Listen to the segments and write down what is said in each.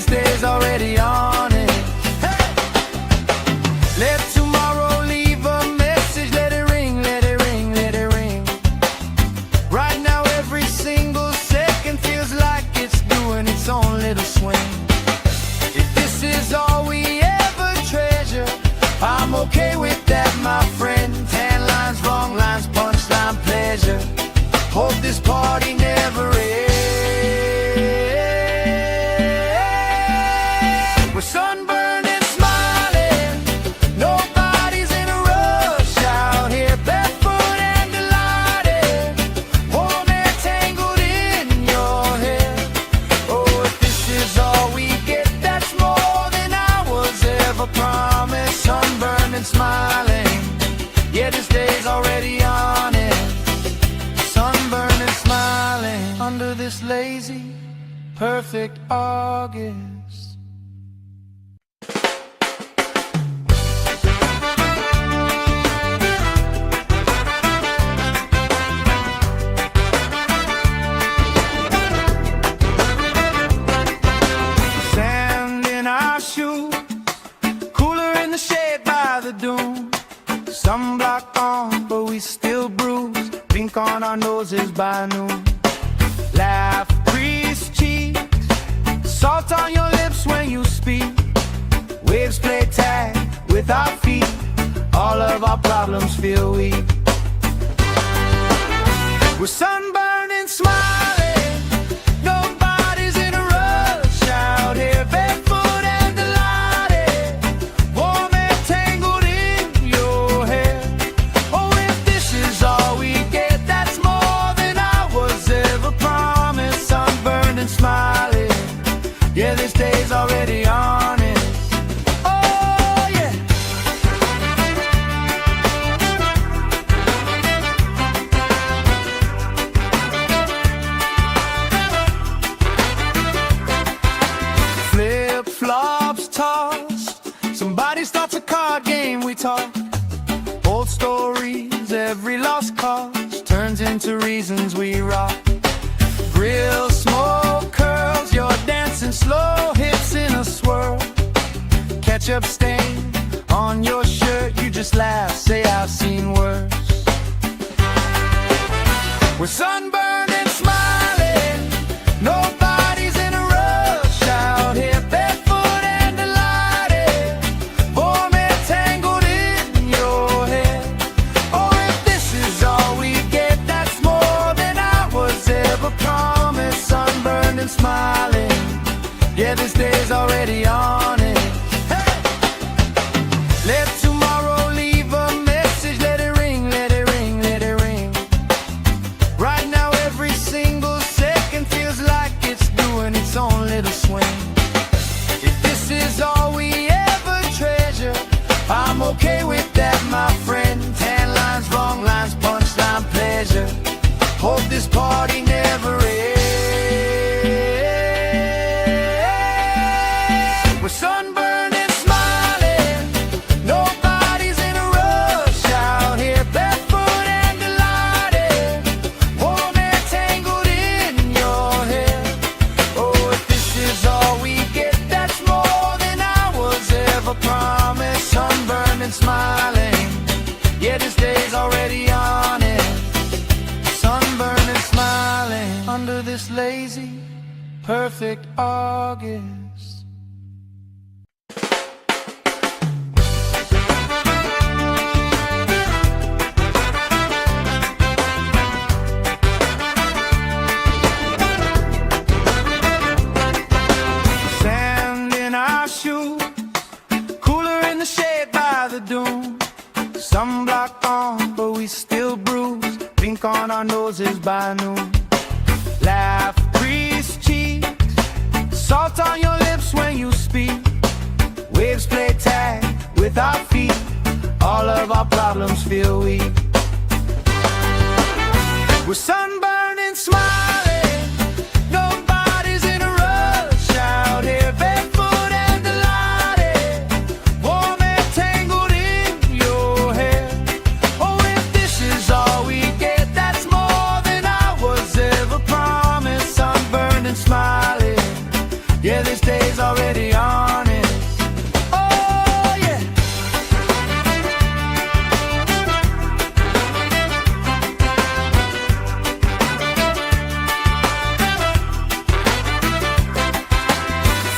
day's already on it. Hey! Let tomorrow leave a message, let it ring, let it ring, let it ring. Right now every single second feels like it's doing its own little swing. If this is all we ever treasure, I'm okay with that, my friend. Tan lines, wrong lines, punchline, pleasure. Hope this party never ends. We're sunburned and smiling, nobody's in a rush out here, barefoot and delighted, warm air tangled in your hair. Oh, if this is all we get, that's more than I was ever promised. Sunburned and smiling, yeah, this day's already on it. Sunburned and smiling under this lazy, perfect August. Sand in our shoes, cooler in the shade by the dune. Sunblock on, but we still bruise. Pink on our noses by noon. Laugh, crease cheeks, salt on your lips when you speak. Waves play tag with our feet. All of our problems feel weak. We're sunburned and smiling, nobody's in a rush out here, barefoot and delighted, warm air tangled in your hair. Oh, if this is all we get, that's more than I was ever promised. Sunburned and smiling, yeah, this day's already on it. Oh, yeah. Flip-flops tossed, somebody starts a card game, we talk. Old stories, every lost cause turns into reasons we rock. Grill smoke curls, you're dancing slow hits in a swirl. Ketchup stain on your shirt, you just laugh, say I've seen worse. We're sunburned and smiling, nobody's in a rush out here, barefoot and delighted, warm air tangled in your hair. Oh, if this is all we get, that's more than I was ever promised. Sunburned and smiling, yeah, this day's already on it. Hey! Let tomorrow leave a message, let it ring, let it ring, let it ring. Right now every single second feels like it's doing its own little swing. If this is all we ever treasure, I'm okay with that, my friend. Tan lines, wrong lines, punchline, pleasure. Hope this party never ends. We're sunburned and smiling, nobody's in a rush out here, barefoot and delighted, warm air tangled in your hair. Oh, if this is all we get, that's more than I was ever promised. Sunburned and smiling, yeah, this day's already on it. Sunburned and smiling under this lazy, perfect August. Sand in our shoes, cooler in the shade by the dune. Sunblock on, but we still bruise. Pink on our noses by noon. Laugh, crease cheeks, salt on your lips when you speak. Waves play tag with our feet. All of our problems feel weak. We're sunburned and smiling, nobody's in a rush out here, barefoot and delighted, warm air tangled in your hair. Oh, if this is all we get, that's more than I was ever promised. Sunburned and smiling, yeah, this day's already honest. Oh yeah.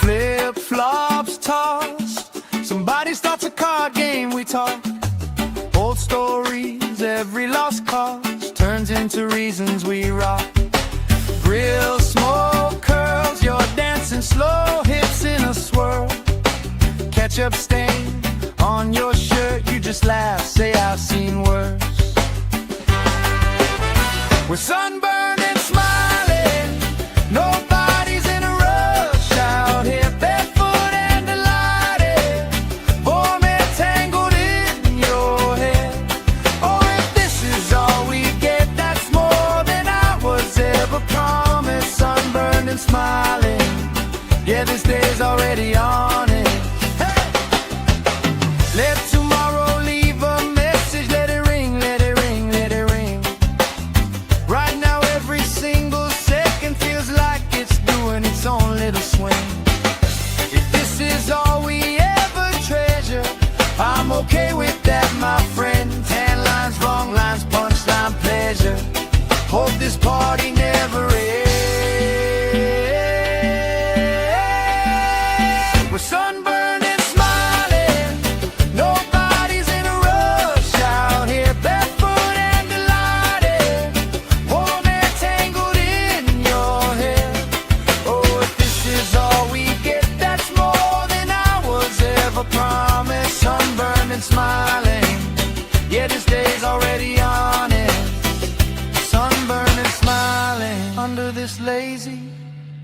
Flip-flops tossed, somebody starts a card game, we talk. Old stories, every lost cause turns into reasons we rock. Grill smoke curls, you're dancing slow, hips in a swirl. Ketchup stain on your shirt, you just laugh, say I've seen worse. We're sunburned and smiling, nobody's in a rush out here, barefoot and delighted, warm and tangled in your hair. Oh, if this is all we get, that's more than I was ever promised. Sunburned and smiling, yeah, this day's already on it. Hey! Let tomorrow leave a message, let it ring, let it ring, let it ring. Right now every single second feels like it's doing its own little swing. If this is all we ever treasure, I'm okay with that, my friend. Tan lines, wrong lines, punchline, pleasure. Hope this party never ends. We're sunburned and smiling, nobody's in a rush out here, barefoot and delighted, warm and tangled in your hair. Oh, if this is all we get, that's more than I was ever promised. Sunburned and smiling, yeah, this day's already on it. Sunburned and smiling under this lazy,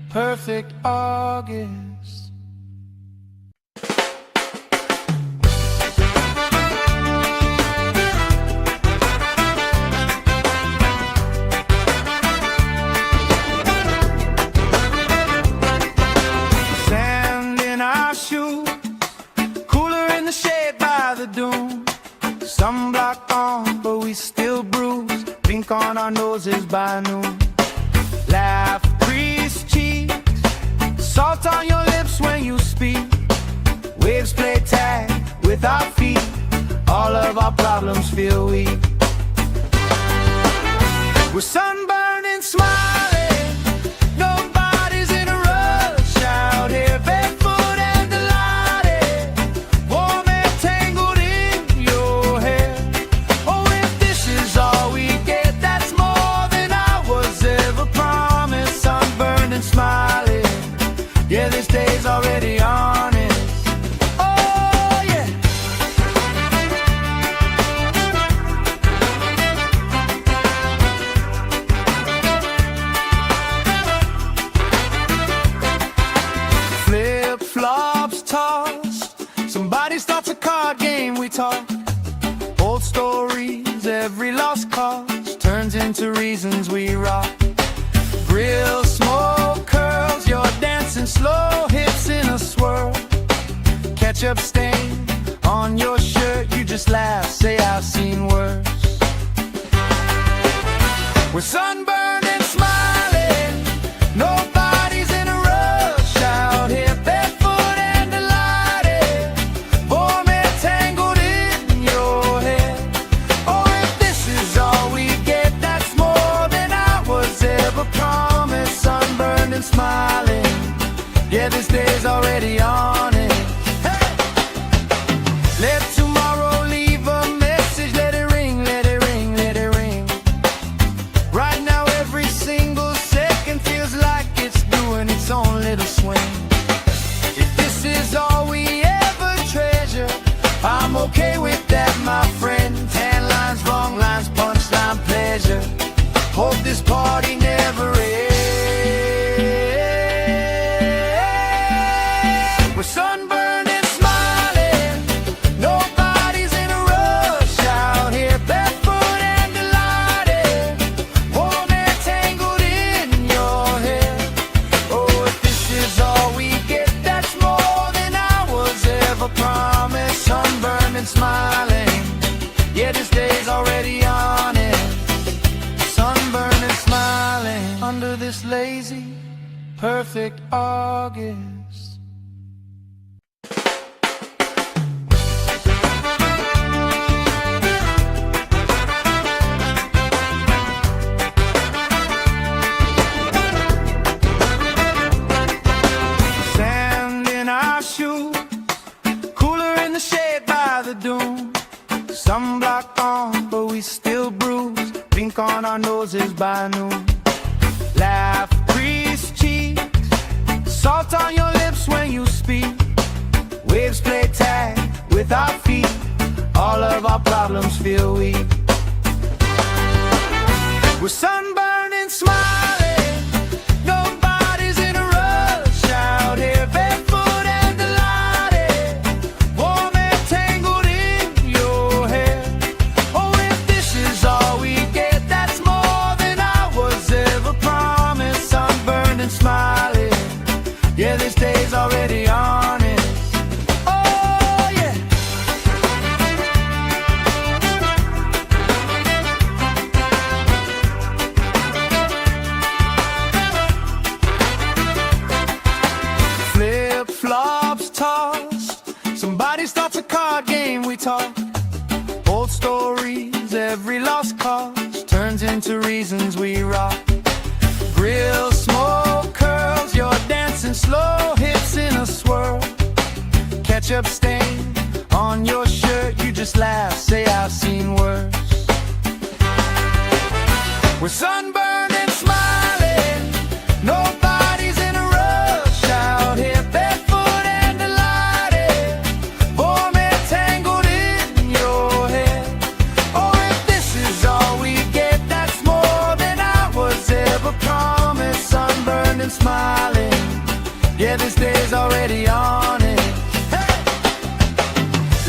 perfect August. Sand in our shoes, cooler in the shade by the dune. Sunblock on, but we still bruise. Pink on our noses by noon. Laugh, crease cheeks, salt on your lips when you speak. Waves play tag with our feet. All of our problems feel weak. We're sunburned and smiling, nobody's in a rush out here, barefoot and delighted, warm and tangled in your hair. Oh, if this is all we get, that's more than I was ever promised. Sunburned and smiling, yeah, this day's already on it. Oh yeah. Flip-flops tossed, somebody starts a card game, we talk. Old stories, every lost cause turns into reasons we rock. Grill smoke curls, you're dancing slow, hips in a swirl. Ketchup stain on your shirt, you just laugh, say I've seen worse. We're sunburned and smiling, nobody's in a rush out here, barefoot and delighted, warm and tangled in your hair. Oh, if this is all we get, that's more than I was ever promised. Sunburned and smiling, yeah, this day's already on it. Hey! Let tomorrow leave a message, let it ring, let it ring, let it ring. Right now every single second feels like it's doing its own little swing. If this is all we ever treasure, I'm okay with that, my friend. Tan lines, wrong lines, punchline, pleasure. Hope this party never ends. We're sunburned and smiling, nobody's in a rush out here, barefoot and delighted, warm and tangled in your hair. Oh, if this is all we get, that's more than I was ever promised. Sunburned and smiling, yeah, this day's already on it. Sunburned and smiling under this lazy, perfect August. noses by noon. Laugh, crease cheeks, salt on your lips when you speak. Waves play tag with our feet, all of our problems feel weak. We're sunburned and smiling, nobody's in a rush out here, barefoot and delighted, warm and tangled in your hair. Oh, if this is all we get, that's more than I was ever promised. Sunburned and smiling, yeah, this day's already honest. Oh, yeah. Flip-flops tossed, somebody starts a card game, we talk. Old stories, every lost cause turns into reasons we rock. Grill smoke curls, you're dancing slow, hips in a swirl. Ketchup stain on your shirt, you just laugh, say I've seen worse. We're sunburned and smiling, nobody's in a rush out here, barefoot and delighted, warm and tangled in your hair. Oh, if this is all we get, that's more than I was ever promised. Sunburned and smiling, yeah, this day's already on it. Hey!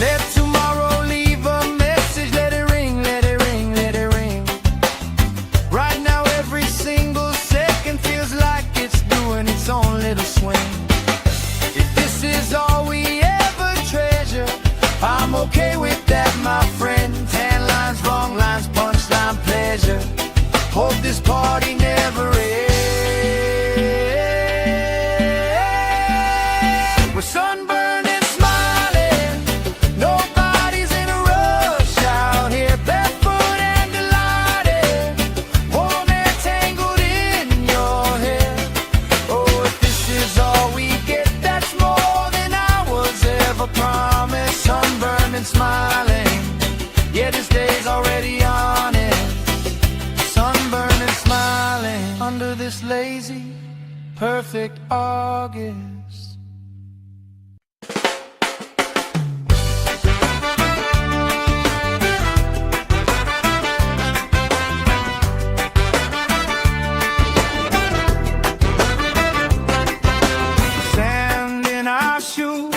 Let tomorrow leave a message, let it ring, let it ring, let it ring. Right now every single second feels like it's doing its own little swing. If this is all we ever treasure, I'm okay with that, my friend. Tan lines, wrong lines, punchline, pleasure. Hope this party never ends. We're sunburned and smiling, nobody's in a rush out here, barefoot and delighted, warm and tangled in your hair. Oh, if this is all we get, that's more than I was ever promised. Sunburned and smiling, yeah, this day's already on it. Sunburned and smiling under this lazy, perfect August. Sand in our shoes,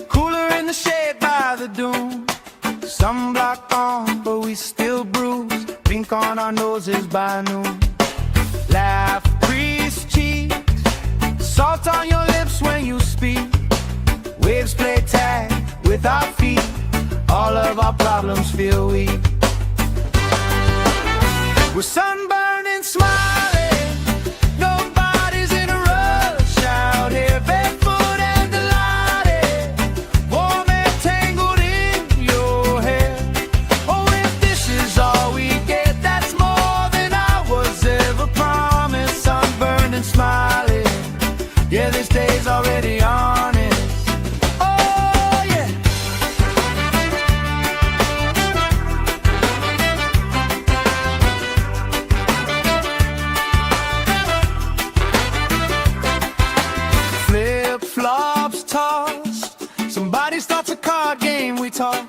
cooler in the shade by the dune. Sunblock on, but we still bruise. Pink on our noses by noon. Laugh, crease cheeks, salt on your lips when you speak. Waves play tag with our feet, all of our problems feel weak. We're sunburned and smiling, nobody's in a rush out here, barefoot and delighted, warm and tangled in your hair. Oh, if this is all we get, that's more than I was ever promised. Sunburned and smiling, yeah, this day's already honest. Oh, yeah. Flip-flops tossed, somebody starts a card game, we talk.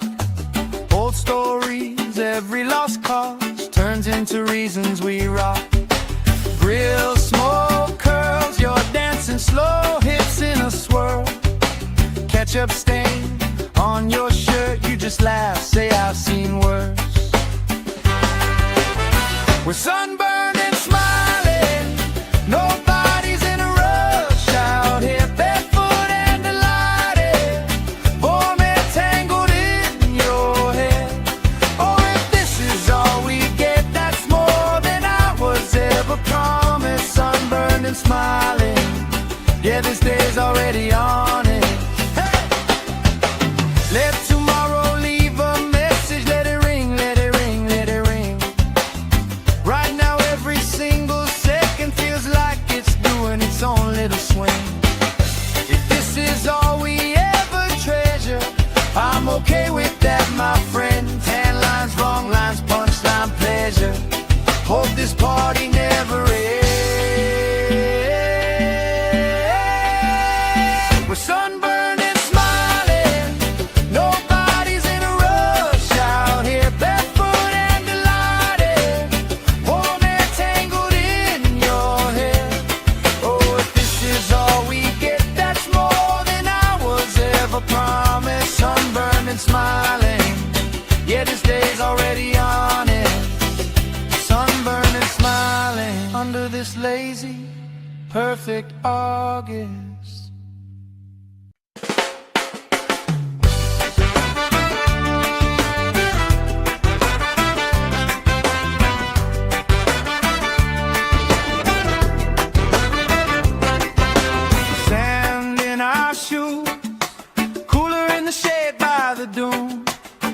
Old stories, every lost cause turns into reasons we rock. Grill smoke curls, you're dancing slow, hips in a swirl. Ketchup stain on your shirt, you just laugh, say I've seen worse. We're sunburned and smiling, nobody's in a rush out here, barefoot and delighted, warm and tangled in your hair. Oh, if this is all we get, that's more than I was ever promised. Sunburned and smiling, yeah, this day's already on it. Hey! Let tomorrow leave a message, let it ring, let it ring, let it ring. Right now this party never ends. We're sunburned and smiling, nobody's in a rush out here, barefoot and delighted, warm and tangled in your hair. Oh, if this is all we get, that's more than I was ever promised. Sunburned and smiling, yeah, this day's already on it. Sunburned and smiling under this lazy, perfect August. Sand in our shoes, cooler in the shade by the dune.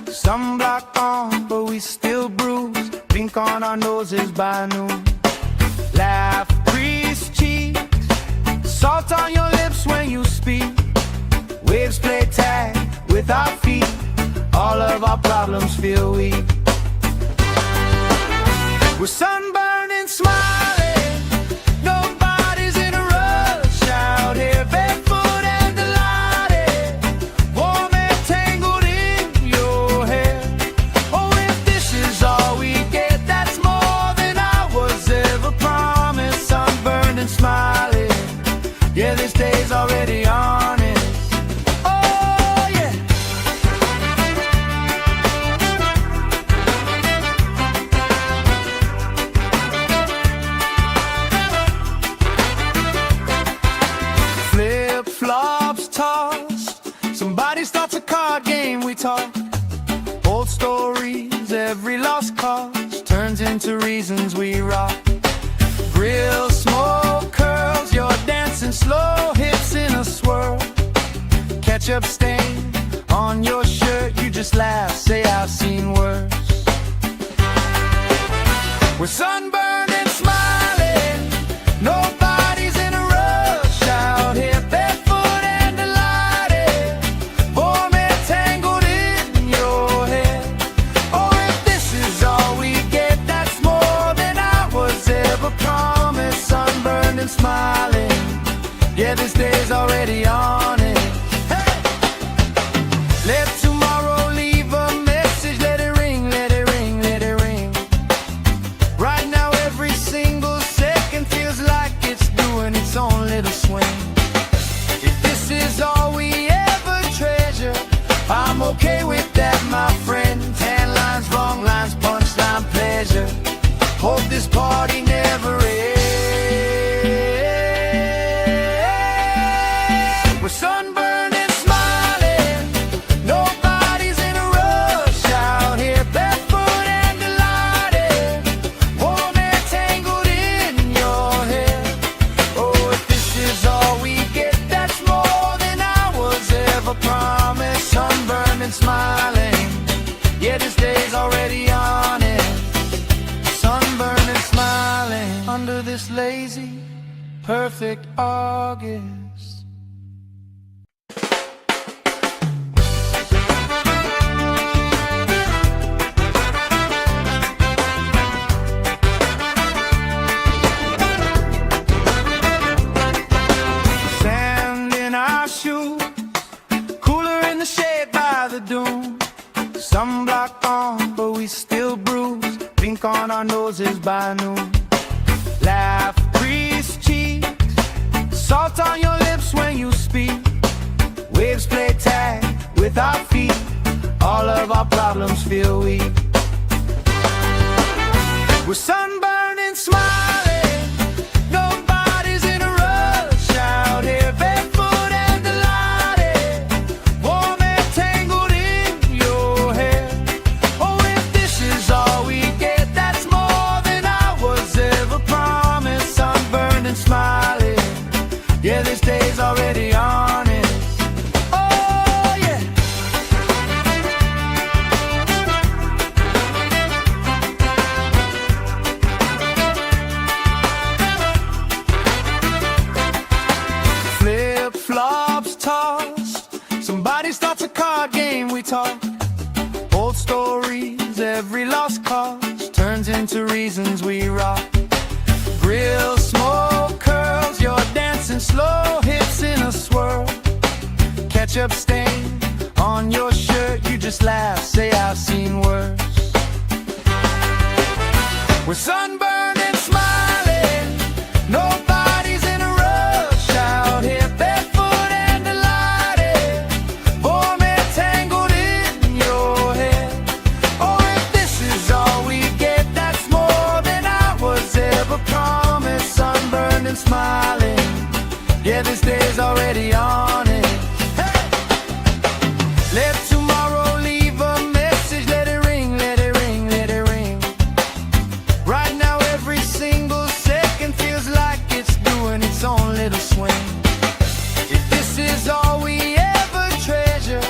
Sunblock on, but we still bruise. Pink on our noses by noon. Laugh, crease cheeks, salt on your lips when you speak. Waves play tag with our feet. All of our problems feel weak. We're sunburned and smiling, nobody's in a rush out here, barefoot and delighted, warm and tangled in your hair. Oh, if this is all we get, that's more than I was ever promised. Sunburned and smiling, yeah, this day's already on it. Oh, yeah. Flip-flops tossed, somebody starts a card game, we talk. Old stories, every lost cause turns into reasons we rock. Grill, smoke, curls, you're dancing slow, hips in a swirl. Ketchup stain on your shirt, you just laugh, say I've seen worse. We're sunburned and smiling, nobody's in a rush out here, barefoot and delighted, warm and tangled in your hair. Oh, if this is all we get, that's more than I was ever promised. Sunburned and smiling, yeah, this day's already on it. Hey! Let tomorrow leave a message, let it ring, let it ring, let it ring. Right now every single second feels like it's doing its own little swing. If this is all we ever treasure, I'm okay with that, my friend. Tan lines, wrong lines, punchline, pleasure. Hope this party never ends. We're sunburned and smiling, nobody's in a rush out here, barefoot and delighted, warm and tangled in your hair. Oh, if this is all we get, that's more than I was ever promised. Sunburned and smiling, yeah, this day's already on it. Sunburned and smiling under this lazy, perfect August. Sand in our shoes, cooler in the shade by the dune. Sunblock on, but we still bruise. Pink on our noses by noon. Laugh, crease cheeks, salt on your lips when you speak. Waves play tag with our feet. All of our problems feel weak. We're sunburned and smiling, nobody's in a rush out here, barefoot and delighted, warm and tangled in your hair. Oh, if this is all we get, that's more than I was ever promised. Sunburned and smiling, yeah, this day's already on it. Oh, yeah. talk. Old stories, every lost cause turns turns into reasons we rock. Grill, smoke, curls, you're dancing slow, hips in a swirl. Ketchup stain on your shirt, you just laugh, say I've seen worse. We're sunburned and smiling, nobody's in a rush out here, barefoot and delighted, warm and tangled in your hair. Oh, if this is all we get, that's more than I was ever promised. Sunburned and smiling, yeah, this day's already on it. Hey! Let tomorrow leave a message, let it ring, let it ring, let it ring. Right now every single second feels like it's doing its own little swing. If this is all we ever treasure,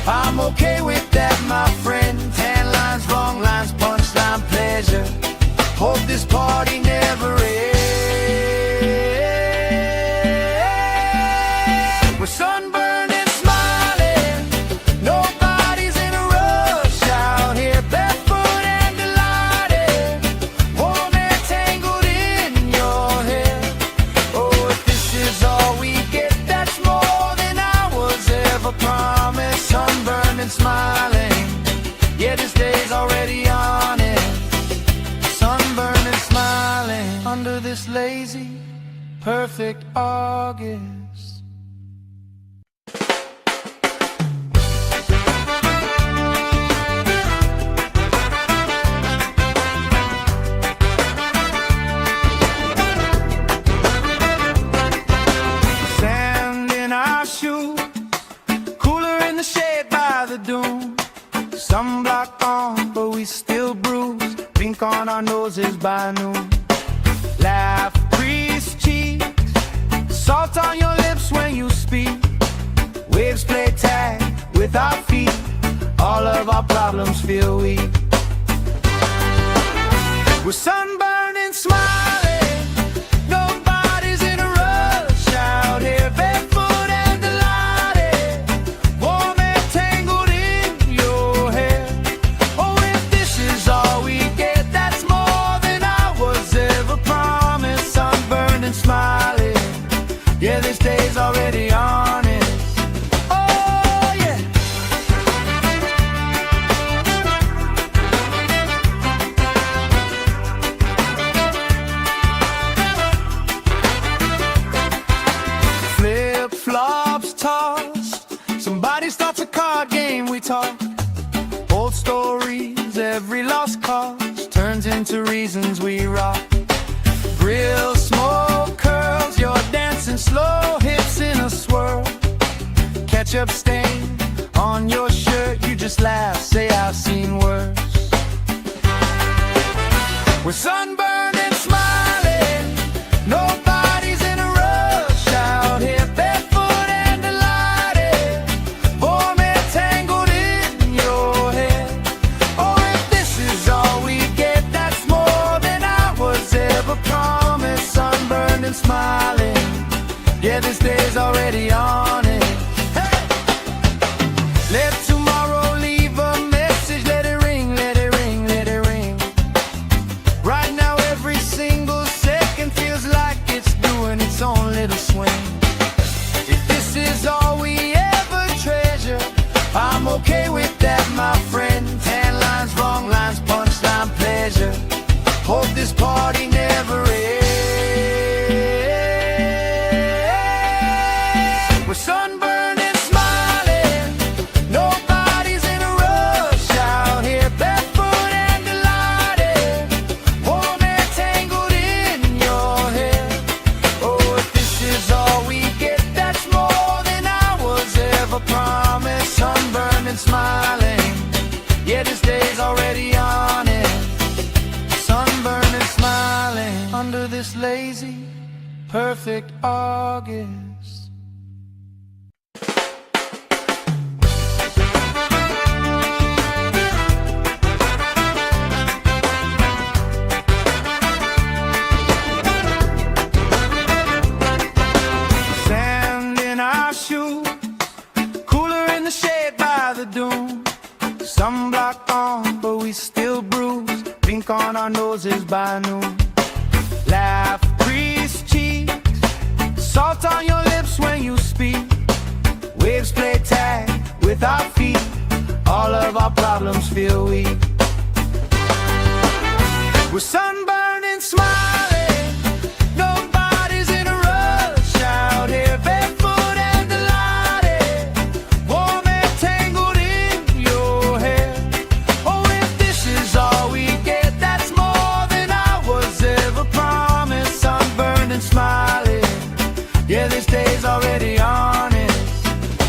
I'm okay with that, my friend. Tan lines, wrong lines, punchline, pleasure. Hope this party never ends. We're sunburned and smiling, nobody's in a rush out here, barefoot and delighted, warm and tangled in your hair. Oh, if this is all we get, that's more than I was ever promised. Sunburned and smiling, yeah, this day's already on it. Sunburned and smiling under this lazy, perfect August. Sand in our shoes, cooler in the shade by the dune. Sunblock on, but we still bruise. Pink on our noses by noon. Laugh, crease cheeks, salt on your lips when you speak. Waves play tag with our feet. All of our problems feel weak. We're sunburned and smiling, nobody's in a rush out here, barefoot and delighted, warm and tangled in your hair. Oh, if this is all we get, that's more than I was ever promised. Sunburned and smiling, yeah, this day's already on it. Oh, yeah. Flip-flops tossed, somebody starts a card game, we talk. Old stories, every lost cause turns into reasons we rock. Grill, smoke, curls, you're dancing slow, hips in a swirl. Ketchup stain on your shirt, you just laugh, say I've seen worse. We're sunburned and smiling, nobody's in a rush out here, barefoot and delighted, warm and tangled in your hair. Oh, if this is all we get, that's more than I was ever promised. Sunburned and smiling, yeah, this day's already on it. Hey! Let tomorrow leave a message, let it ring, let it ring, let it ring. Right now every single second feels like it's doing its own little swing. If this is all we ever treasure, I'm okay with that, my friend. Tan lines, wrong lines, punchline, pleasure. Hope this party never ends. We're sunburned and smiling, nobody's in a rush out here, barefoot and delighted, warm and tangled in your hair. Oh, if this is all we get, that's more than I was ever promised. Sunburned and smiling, yeah, this day's already on it. Sunburned and smiling under this lazy, perfect August. Sand in our shoes, cooler in the shade by the dune. Sunblock on, but we still bruise. Pink drink on our noses by noon. Laugh, crease cheeks, salt on your lips when you speak. Waves play tag with our feet, all of our problems feel weak. We're sunburned and smiling, nobody's in a rush out here, barefoot and delighted, warm and tangled in your hair. Oh, if this is all we get, that's more than I was ever promised. Sunburned and smiling, yeah, this day's already honest.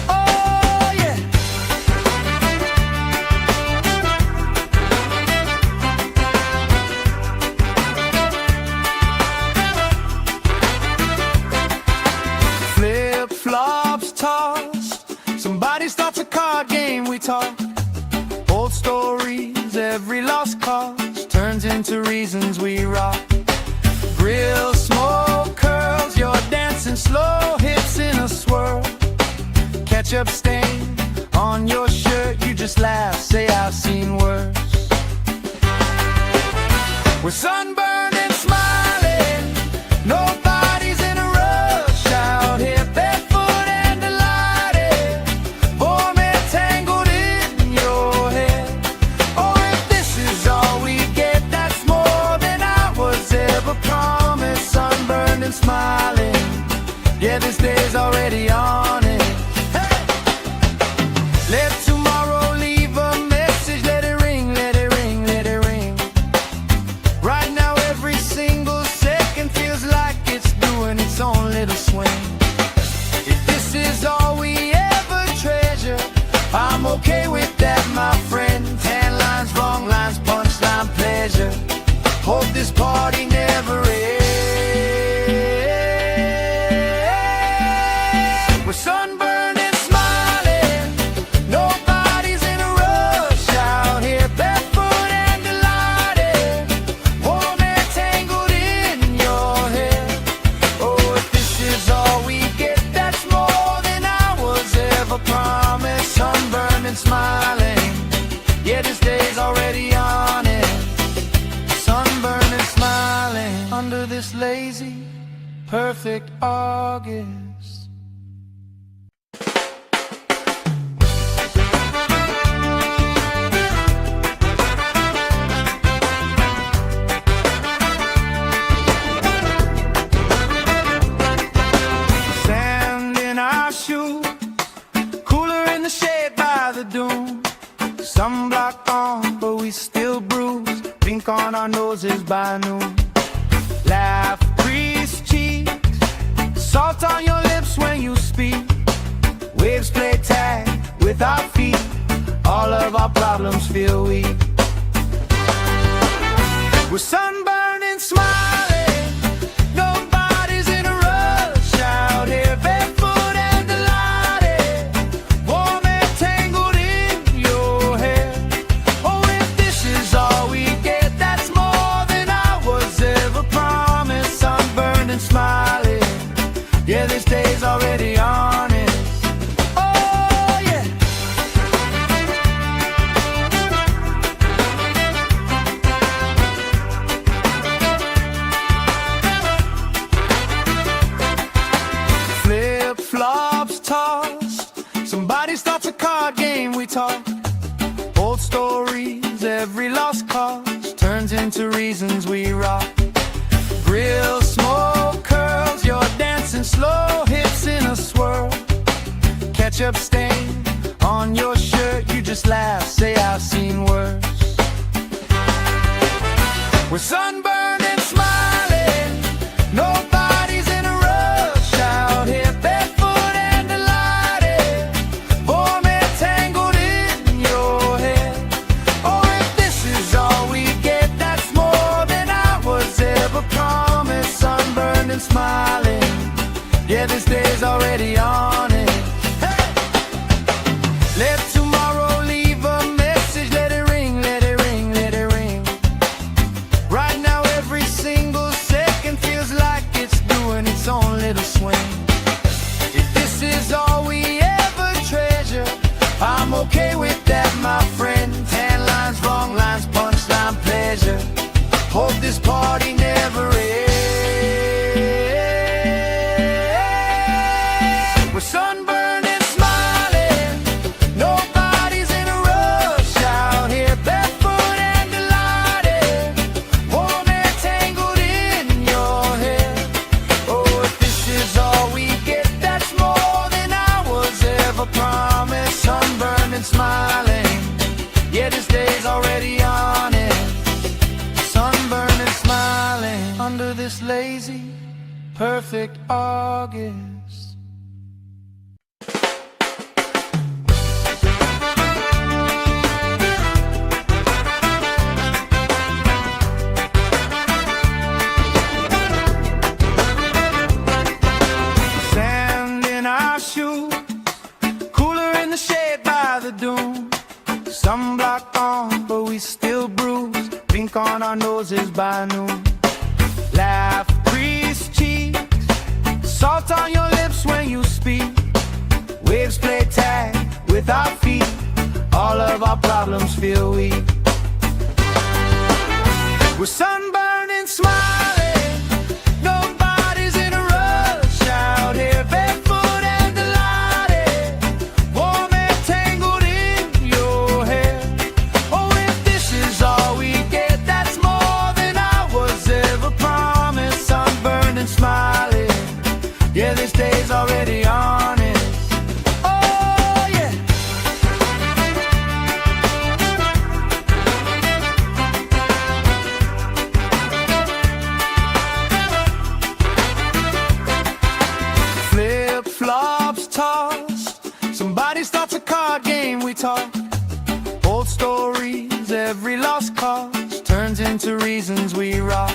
Oh, yeah. Flip-flops tossed, somebody starts a card game, we talk. Old stories, every lost cause turns into reasons we rock. Grill smoke curls, you're dancing slow, hips in a swirl. Ketchup stain on your shirt, you just laugh, say I've seen worse. We're sunburned and smiling, nobody's in a rush out here, barefoot and delighted, warm and tangled in your hair. Oh, if this is all we get, that's more than I was ever promised. Sunburned and smiling, yeah, this day's already on it. Hey! Let tomorrow leave a message, let it ring, let it ring, let it ring. Right now every single second feels like it's doing its own little swing. If this is all we ever treasure, I'm okay with that, my friend. Tan lines, wrong lines, punchline, pleasure. Hope this party never ends. We're sunburned and smiling, nobody's in a rush out here, barefoot and delighted, warm and tangled in your hair. Oh, if this is all we get, that's more than I was ever promised. Sunburned and smiling, yeah, this day's already on it. Sunburned and smiling under this lazy, perfect August. Sand in our shoes, cooler in the shade by the dune. Sunblock on, but we still bruise. Drink on our noses by noon. Laugh, crease cheeks, salt on your lips when you speak. Waves play tag with our feet, all of our problems feel weak. We're sunburned and smiling, nobody's in a rush out here, barefoot and delighted, warm and tangled in your hair. Oh, if this is all we get, that's more than I was ever promised. Sunburned and smiling, yeah, this day's already honest. Oh, yeah. Flip-flops tossed, somebody starts a card game, we talk. Old stories, every lost cause turns into reasons we rock. Grill smoke curls, you're dancing slow, hips in a swirl. Ketchup stain on your shirt, you just laugh, say I've seen worse. We're sunburned and smiling, nobody's in a rush out here, barefoot and delighted, warm and tangled in your hair. Oh, if this is all we get, that's more than I was ever promised. Sunburned and smiling, yeah, this day's already on it. Hey! Let tomorrow leave a message, let it ring, let it ring, let it ring. Right now this party never ends. We're sunburned and smiling, nobody's in a rush out here, barefoot and delighted, warm and tangled in your hair. Oh, if this is all we get, that's more than I was ever promised. Sunburned and smiling, yeah, this day's already on it. Sunburned and smiling under this lazy, perfect August. Sand in our shoes, cooler in the shade by the dune. Sunblock on, but we still bruise. Pink on our noses by noon. Laugh, grease cheeks, salt on your lips when you speak. Waves play tag with our feet. All of our problems feel weak. We're sunburned and smiling, nobody's in a rush out here, barefoot and delighted, warm and tangled in your hair. Oh, if this is all we get, that's more than I was ever promised. Sunburned and smiling, yeah, this day's already on it. Oh, yeah. Flip-flops tossed, somebody starts a card game, we talk. Old stories, every lost cause turns into reasons we rock.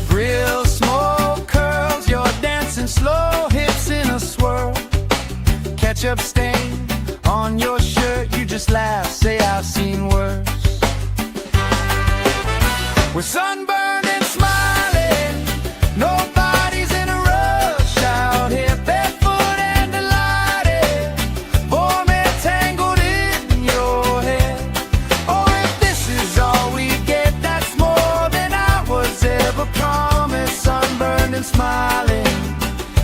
Grill smoke curls, you're dancing slow, hips in a swirl. Ketchup stain on your shirt, you just laugh, say I've seen worse. We're sunburned and smiling, nobody's in a rush out here, barefoot and delighted, warm and tangled in your hair. Oh, if this is all we get, that's more than I was ever promised. Sunburned and smiling,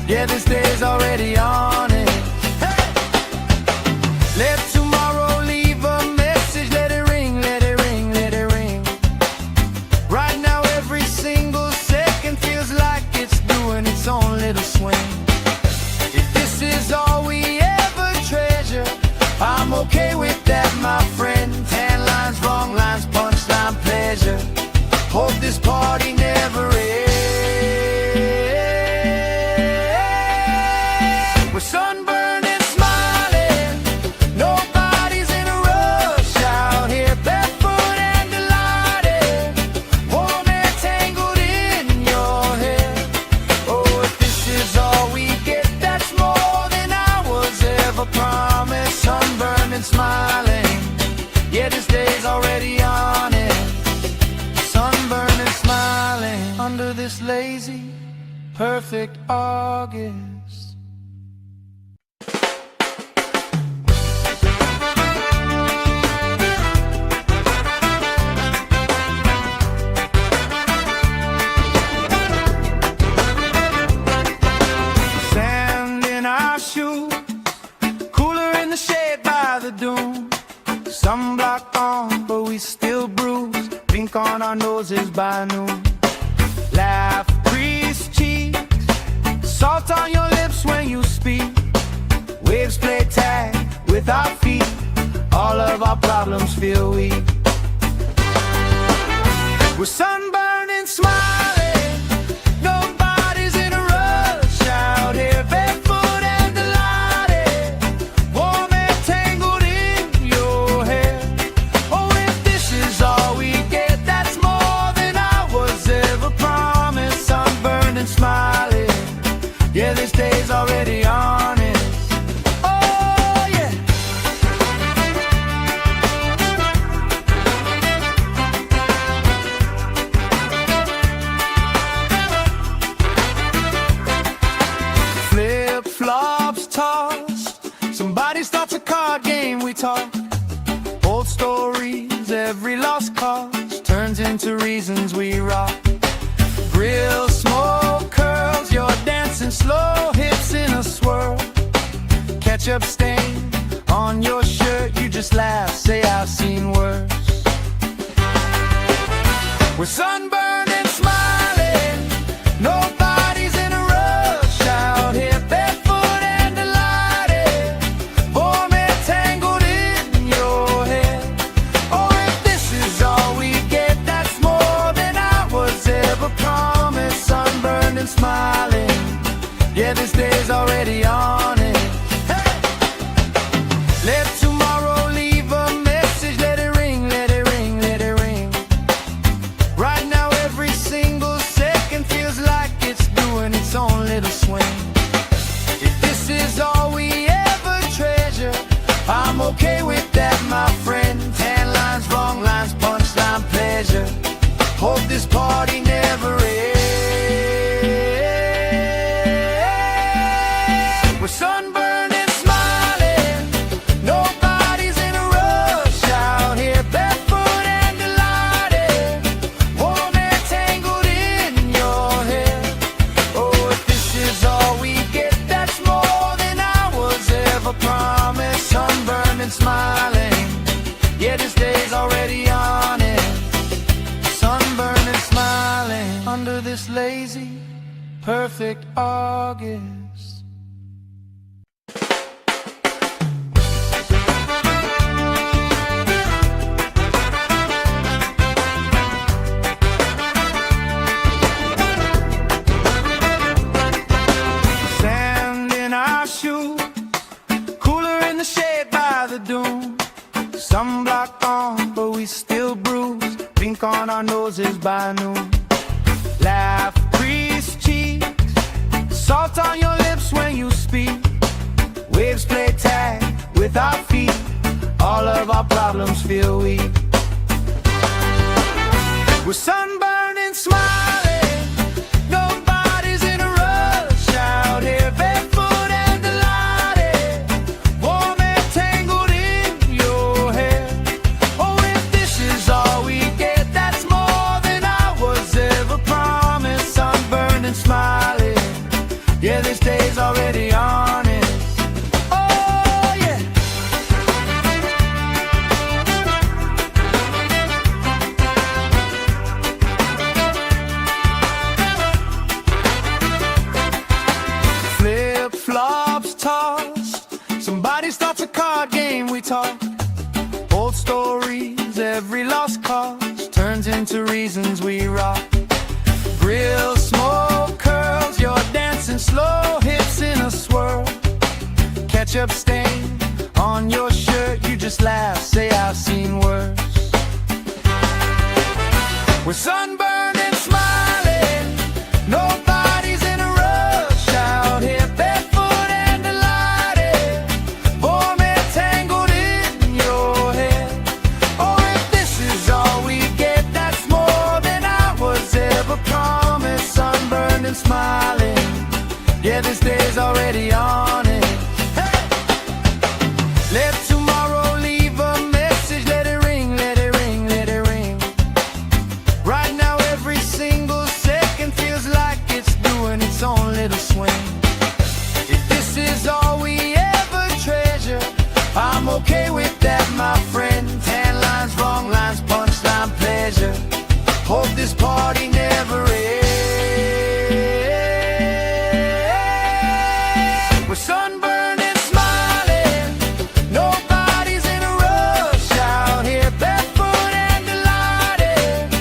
yeah, this day's already on it. Hey! Let tomorrow leave a message, let it ring, let it ring, let it ring. Right now every single second feels like it's doing its own little swing. If this is all we ever treasure, I'm okay with that, my friend. Tan lines, wrong lines, punchline, pleasure. Hope this party never ends. We're sunburned and smiling, nobody's in a rush out here, barefoot and delighted, warm and tangled in your hair. Oh, if this is all we get, that's more than I was ever promised. Sunburned and smiling, yeah, this day's already on it. Sunburned and smiling under this lazy, perfect August. Sand in our shoes, cooler in the shade by the dune. Sunblock on, but we still bruise. Pink on our noses by noon. Laugh, grease cheeks, salt on your lips when you speak. Waves play tag with our feet. All of our problems feel weak. We're sunburned and smiling, nobody's in a rush out here, barefoot and delighted, warm and tangled in your hair. Oh, if this is all we get, that's more than I was ever promised. Sunburned and smiling, yeah, this day's already on it. Oh, yeah. Flip-flops tossed, somebody starts a card game, we talk. Old stories, every lost cause turns into into reasons we rock. Grill, smoke, curls, you're dancing slow, hips in a swirl. Ketchup stain on your shirt, you just laugh, say I've seen worse. We're sunburned and smiling, nobody's in a rush out here, barefoot and delighted, warm and tangled in your hair. Oh, if this is all we get, that's more than I was ever promised. Sunburned and smiling, yeah, this day's already on it. Hey! Let tomorrow leave a message, let it ring, let it ring, let it ring. Right now every single second feels like it's doing its own little swing. If this is all we ever treasure, I'm okay with that, my friend. Tan lines, wrong lines, punchline, pleasure. Hope this party never ends. We're sunburned and smiling, nobody's in a rush out here, barefoot and delighted, warm and tangled in your hair. Oh, if this is all we get, that's more than I was ever promised. Sunburned and smiling, yeah, this day's already on it. Sunburned and smiling under this lazy, perfect August. Sand in our shoes, cooler in the shade by the dune. Sunblock on, but we still bruise. Pink on our noses by noon. Laugh, crease cheeks, salt on your lips when you speak. Waves play tag with our feet. All of our problems feel weak. We're sunburned and smiling, nobody's in a rush out here, barefoot and delighted, warm and tangled in your hair. Oh, if this is all we get, that's more than I was ever promised. Sunburned and smiling, yeah, this day's already on it. Oh, yeah. Flip-flops tossed, somebody starts a card game, we talk. Old stories, every lost cause turns into reasons we rock. Grill, smoke, curls, you're dancing slow, hips in a swirl. Ketchup stain on your shirt, you just laugh, say I've seen worse. We're sunburned and smiling, nobody's in a rush out here, barefoot and delighted, warm and tangled in your hair. Oh, if this is all we get, that's more than I was ever promised. Sunburned and smiling, yeah, this day's already on it. Hey! Let tomorrow leave a message, let it ring, let it ring, let it ring. Right now every single second feels like it's doing its own little swing. If this is all we ever treasure, I'm okay with that, my friend. Tan lines, wrong lines, punchline, pleasure. Hope this party never ends. We're sunburned and smiling, nobody's in a rush out here, barefoot and delighted,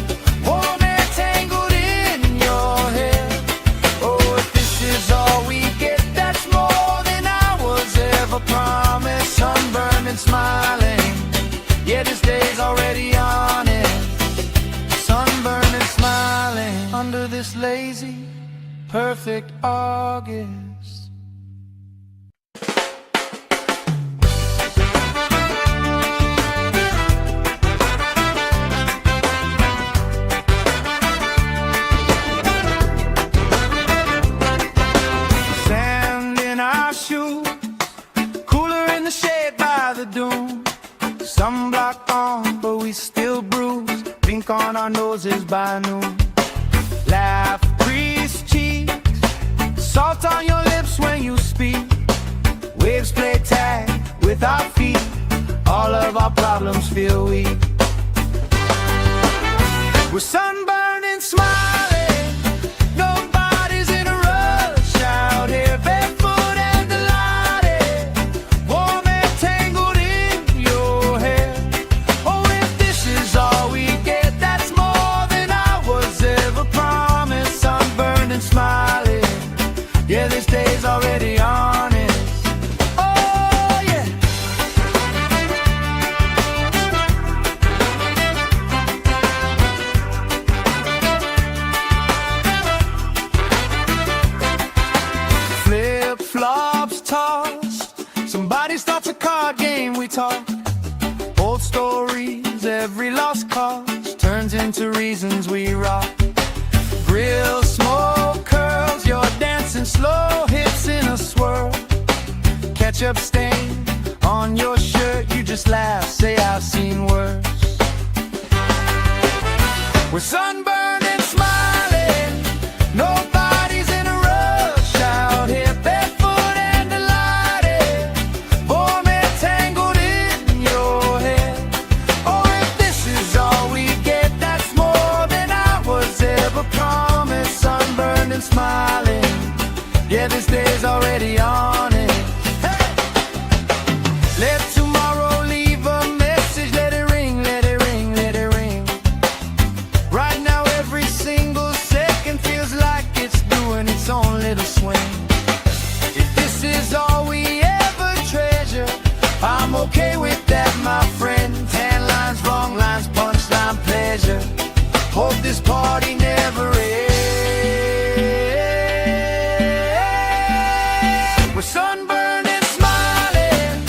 warm and tangled in your hair. Oh, if this is all we get, that's more than I was ever promised. Sunburned and smiling, yeah, this day's already on it. Sunburned and smiling under this lazy, perfect August. Sand in our shoes, cooler in the shade by the dune. Sunblock on, but we still bruise. Pink ink on our noses by noon. Laugh, grease cheeks, salt on your lips when you speak. Waves play tag with our feet, all of our problems feel weak. We're sunburned and smiling, nobody's in a rush out here, barefoot and delighted, warm and tangled in your hair. Oh, if this is all we get, that's more than I was ever promised. Sunburned and smiling, yeah, this day's already honest. Oh, yeah. Flip-flops tossed, somebody starts a card game, we talk. Old stories, every lost cause turns into reasons we rock. Grill smoke curls, you're dancing slow, hips in a swirl. Ketchup stain on your shirt, you just laugh, say I've seen worse. We're sunburned and smiling, nobody's in a rush out here, barefoot and delighted, warm and tangled in your hair. Oh, if this is all we get, that's more than I was ever promised. Sunburned and smiling, yeah, this day's already on it. Hey! Let tomorrow leave a message, let it ring, let it ring, let it ring. Right now every single second feels like it's doing its own little swing. If this is all we ever treasure, I'm okay with that, my friend. Tan lines, wrong lines, punchline, pleasure. Hope this party never ends. We're sunburned and smiling,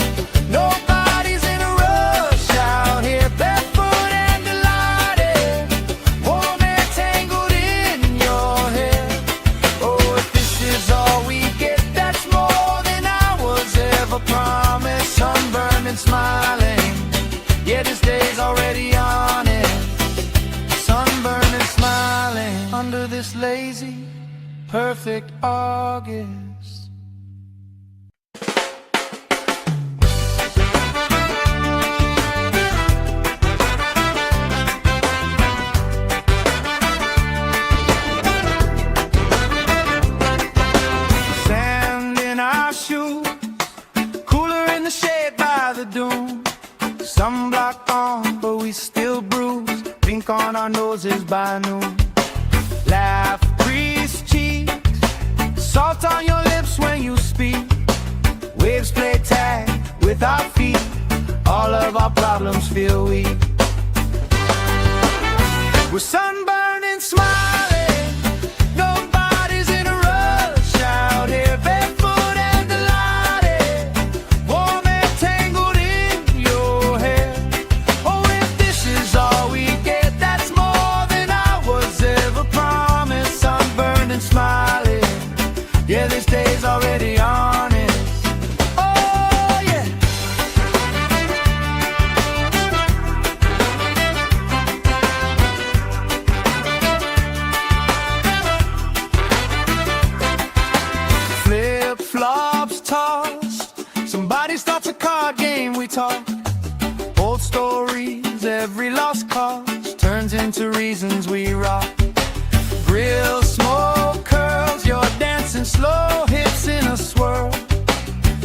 nobody's in a rush out here, barefoot and delighted, warm and tangled in your hair. Oh, if this is all we get, that's more than I was ever promised. Sunburned and smiling, yeah, this day's already on it. Sunburned and smiling under this lazy, perfect August. Sand in our shoes, cooler in the shade by the dune. Sunblock on, but we still bruise. Pink on our noses by noon. Laugh, grease cheeks, salt on your lips when you speak. Waves play tag with our feet, all of our problems feel weak. We're sunburned and smiling, nobody's in a rush out here, barefoot and delighted, warm and tangled in your hair. Oh, if this is all we get, that's more than I was ever promised. Sunburned and smiling, yeah, this day's already honest. Oh, yeah. Flip-flops tossed, somebody starts a card game, we talk. Old stories, every lost cause turns into reasons we rock. Grill smoke curls, you're dancing slow, hips in a swirl.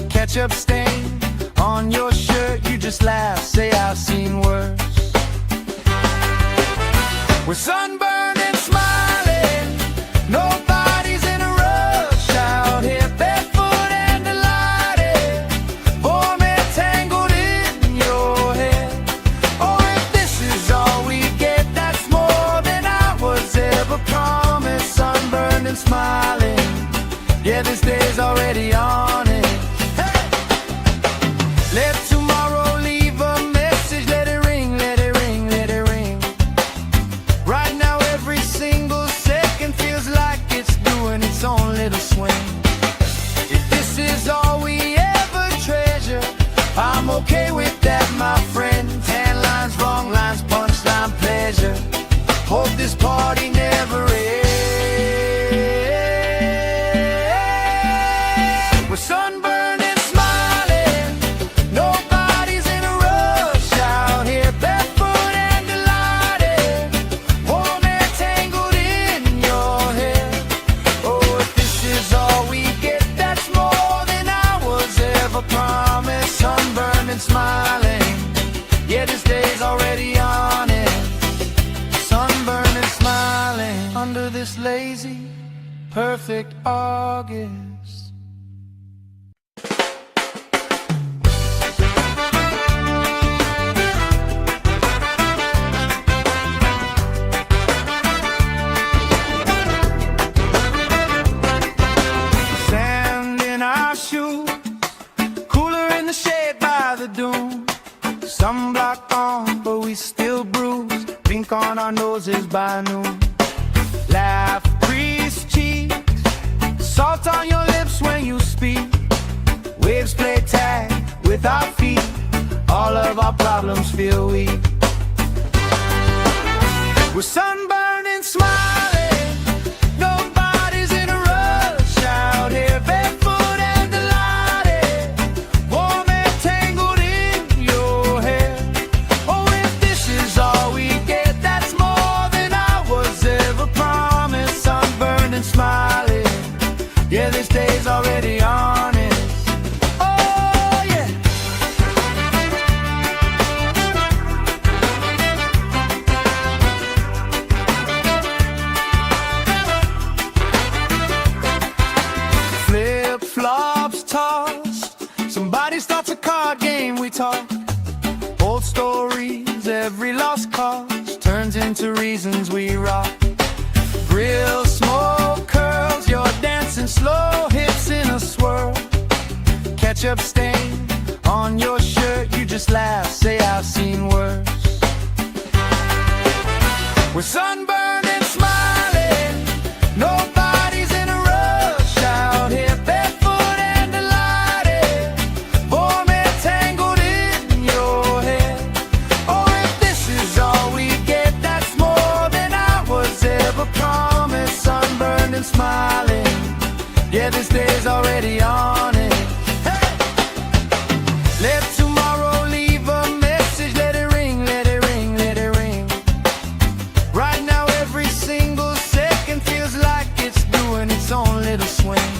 Ketchup stain on your shirt, you just laugh, say I've seen worse. We're sunburned and smiling, nobody's in a rush out here, barefoot and delighted, warm and tangled in your hair. Oh, if this is all we get, that's more than I was ever promised. Sunburned and smiling, yeah, this day's already on it. Hey! Let tomorrow leave a message, let it ring, let it ring, let it ring. Right now every single second feels like it's doing its own little swing. If this is all we ever treasure, I'm okay with that, my friend. Tan lines, wrong lines, punchline, pleasure. Hope this party never ends. We're sunburned and smiling, nobody's in a rush out here, barefoot and delighted, warm air tangled in your hair. Oh, if this is all we get, that's more than I was ever promised. Sunburned and smiling, yeah, this day's already on it. Sunburned and smiling under this lazy, perfect August. Sand in our shoes, cooler in the shade by the dune. Sunblock on, but we still bruise. Pink on our noses by noon. Laugh, crease cheeks, salt on your lips when you speak. Waves play tag with our feet. All of our problems feel weak. We're sunburned and smiling, nobody's in a rush out here, barefoot and delighted, warm air tangled in your hair. Oh, if this is all we get, that's more than I was ever promised. Sunburned and smiling, yeah, this day's already honest. Oh, yeah. Flip-flops tossed, somebody starts a card game, we talk. Old stories, every lost cause turns into reasons we rock. Grill smoke curls, you're dancing slow hips in a swirl. Ketchup stain on your shirt, you just laugh, say I've seen worse. We're sunburned and smiling, nobody's in a rush out here, barefoot and delighted, warm air tangled in your hair. Oh, if this is all we get, that's more than I was ever promised. Sunburned and smiling, yeah, this day's already on it. Hey! Let tomorrow leave a message, let it ring, let it ring, let it ring. Right now every single second feels like it's doing its own little swing.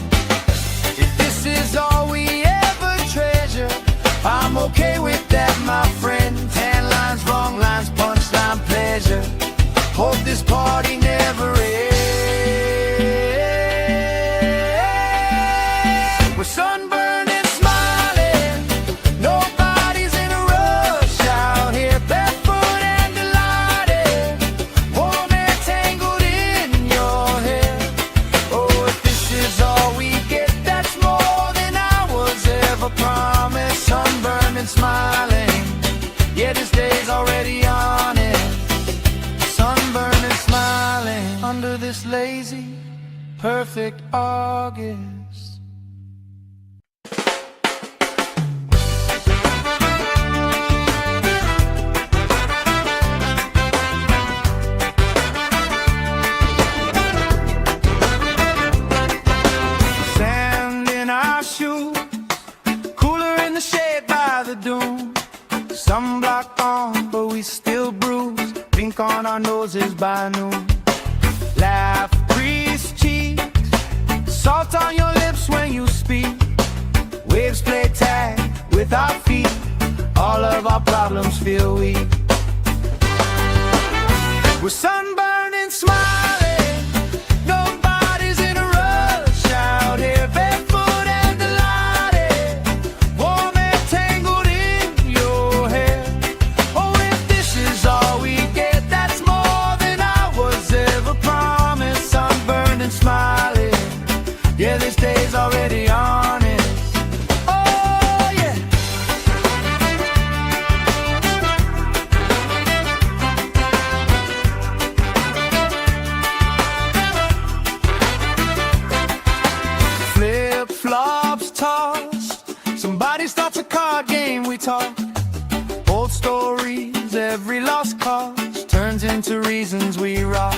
If this is all we ever treasure, I'm okay with that, my friend. Tan lines, wrong lines, punchline, pleasure. Hope this party never ends. We're sunburned and smiling, nobody's in a rush out here, barefoot and delighted, warm air tangled in your hair. Oh, if this is all we get, that's more than I was ever promised. Sunburned and smiling, yeah, this day's already on it. Sunburned and smiling under this lazy, perfect August. Sand in our shoes, cooler in the shade by the dune. Sunblock on, but we still bruise. Pink on our noses by noon. Laugh, crease cheeks, salt on your lips when you speak. Waves play tag with our feet. All of our problems feel weak. We're sunburned and smiling, nobody's in a rush out here, barefoot and delighted, warm air tangled in your hair. Oh, if this is all we get, that's more than I was ever promised. Sunburned and smiling, yeah, this day's already honest. Oh, yeah. Flip-flops tossed, somebody starts a card game, we talk. Old stories, every lost cause turns into into reasons we rock.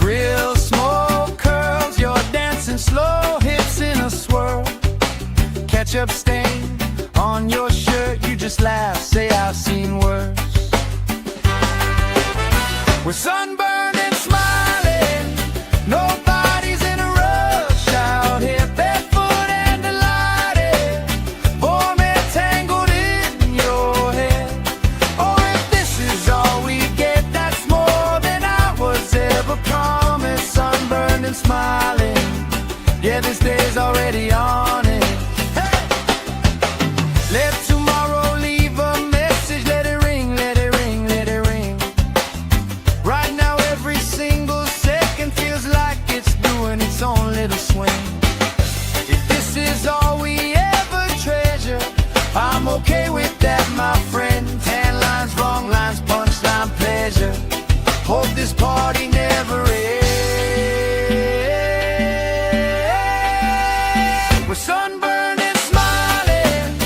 Grill, smoke, curls, you're dancing slow, hips in a swirl. Ketchup stain on your shirt, you just laugh, say I've seen worse. We're sunburned and smiling, nobody's in a rush out here, barefoot and delighted, warm and tangled in your hair. Oh, if this is all we get, that's more than I was ever promised. Sunburned and smiling, yeah, this day's already on it. Hey! Let tomorrow leave a message, let it ring, let it ring, let it ring. Right now every single second feels like it's doing its own little swing. If this is all we ever treasure, I'm okay with that, my friend. Tan lines, wrong lines, punchline, pleasure. Hope this party never ends. We're sunburned and smiling,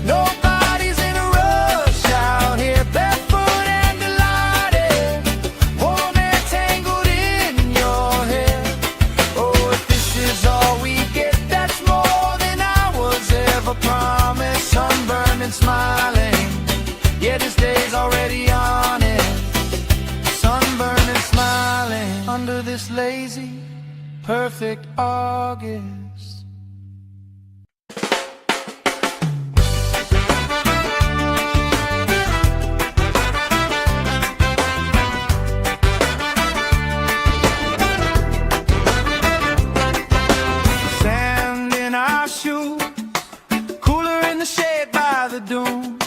nobody's in a rush out here, barefoot and delighted, warm and tangled in your hair. Oh, if this is all we get, that's more than I was ever promised. Sunburned and smiling, yeah, this day's already on it. Sunburned and smiling under this lazy, perfect August. Sand in our shoes, cooler in the shade by the dune.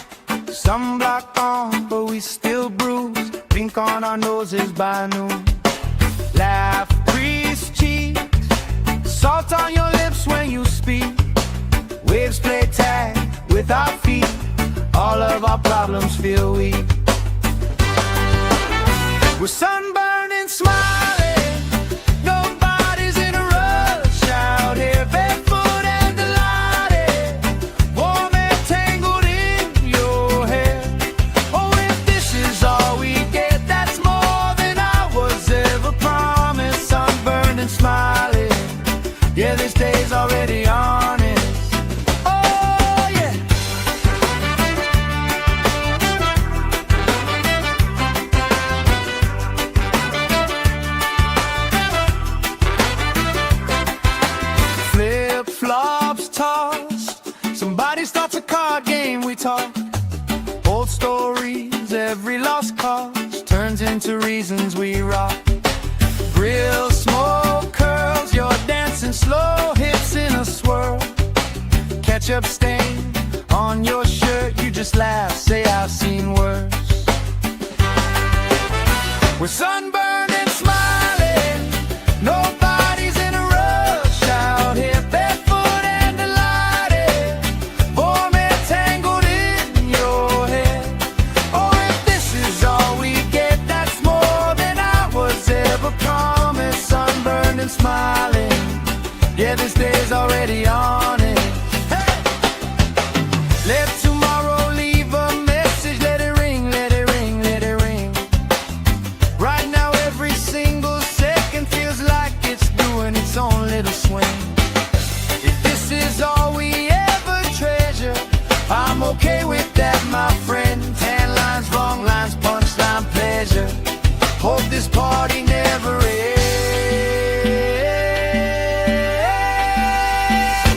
Sunblock on, but we still bruise. Pink on our noses by noon. Laugh, grease cheeks, salt on your lips when you speak. Waves play tag with our feet. All of our problems feel weak. We're sunburned and smiling, nobody's in a rush out here, barefoot and delighted, warm and tangled in your hair. Oh, if this is all we get, that's more than I was ever promised. Sunburned and smiling, yeah, this day's already on it. Oh, yeah. Flip-flops tossed, somebody starts a card game, we talk. Old stories, every lost cause turns into reasons we rock. Grill, smoke, curls, you're dancing slow, hips in a swirl. Ketchup stain on your shirt, you just laugh, say I've seen worse. We're sunburned and smiling, nobody's in a rush out here, barefoot and delighted, warm and tangled in your hair. Oh, if this is all we get, that's more than I was ever promised. Sunburned and smiling, yeah, this day's already on it. Hey! Let tomorrow leave a message, let it ring, let it ring, let it ring. Right now every single second feels like it's doing its own little swing. If this is all we ever treasure, I'm okay with that, my friend. Tan lines, wrong lines, punchline, pleasure. Hope this party never ends.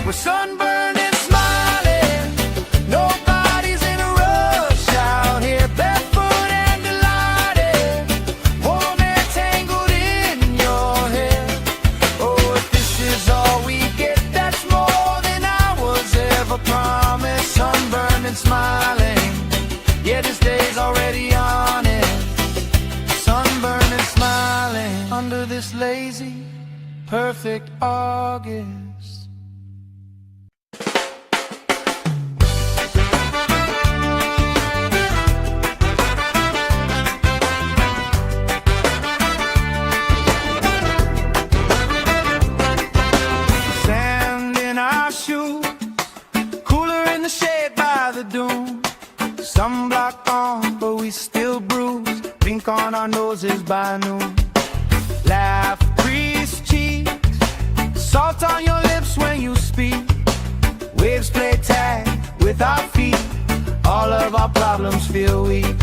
We're sunburned and smiling, nobody's in a rush out here, barefoot and delighted, warm and tangled in your hair. Oh, if this is all we get, that's more than I was ever promised. Sunburned and smiling, yeah, this day's already on it. Sunburned and smiling under this lazy, perfect August. Sand in our shoes, cooler in the shade by the dune. Sunblock on, but we still bruise. Pink pink on our noses by noon. Laugh, grease cheeks, salt on your lips when you speak. Waves play tag with our feet, all of our problems feel weak.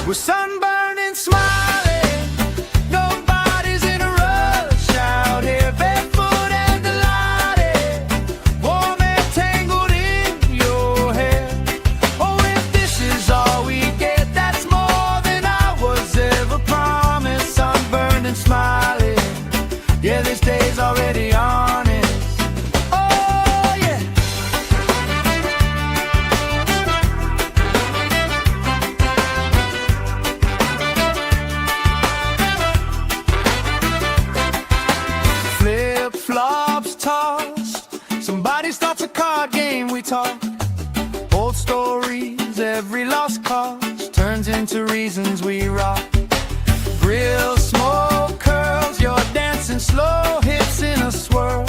We're sunburned and smiling, nobody's in a rush out here, barefoot and delighted, warm and tangled in your hair. Oh, if this is all we get, that's more than I was ever promised. Sunburned and smiling, yeah, this day's already honest. Oh, yeah. Flip-flops tossed, somebody starts a card game, we talk. Old stories, every lost cause turns into reasons we rock. Grill smoke curls, you're dancing slow, hips in a swirl.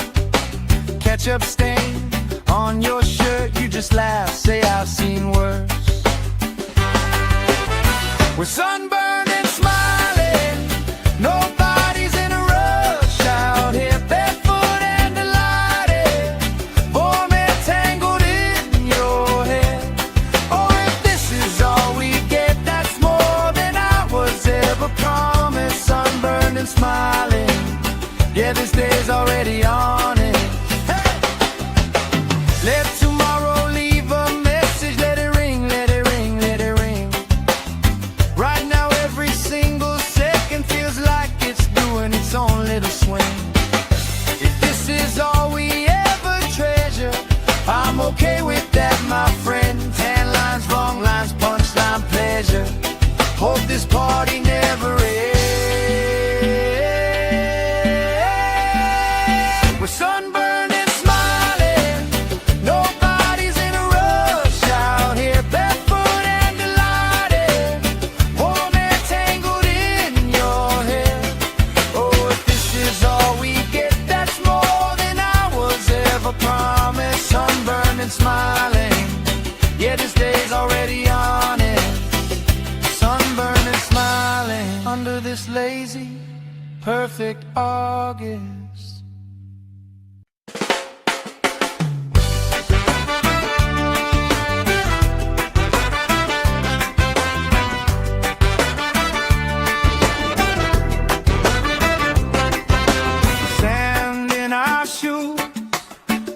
Ketchup stain on your shirt, you just laugh, say I've seen worse. We're sunburned and smiling, nobody's in a rush out here, barefoot and delighted, warm and tangled in your hair. Oh, if this is all we get, that's more than I was ever promised. Sunburned and smiling, yeah, this day's already on it. Hey! Let tomorrow leave a message, let it ring, let it ring, let it ring. Right now every single second feels like it's doing its own little swing. If this is all we ever treasure, I'm okay with that, my friend. Tan lines, wrong lines, punchline, pleasure. Hope this party never ends. We're sunburned and smiling, nobody's in a rush out here, barefoot and delighted, warm and tangled in your hair. Oh, if this is all we get, that's more than I was ever promised. Sunburned and smiling, yeah, this day's already on it. Sunburned and smiling under this lazy, perfect August. Sand in our shoes,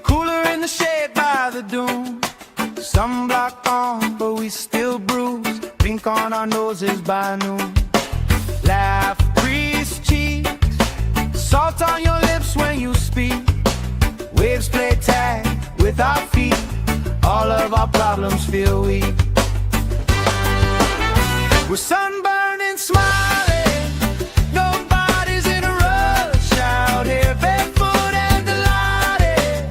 cooler in the shade by the dune. Sunblock on, but we still bruise. Pink on our noses by noon. Laugh, grease cheeks, salt on your lips when you speak. Waves play tag with our feet, all of our problems feel weak. We're sunburned and smiling, nobody's in a rush out here, barefoot and delighted,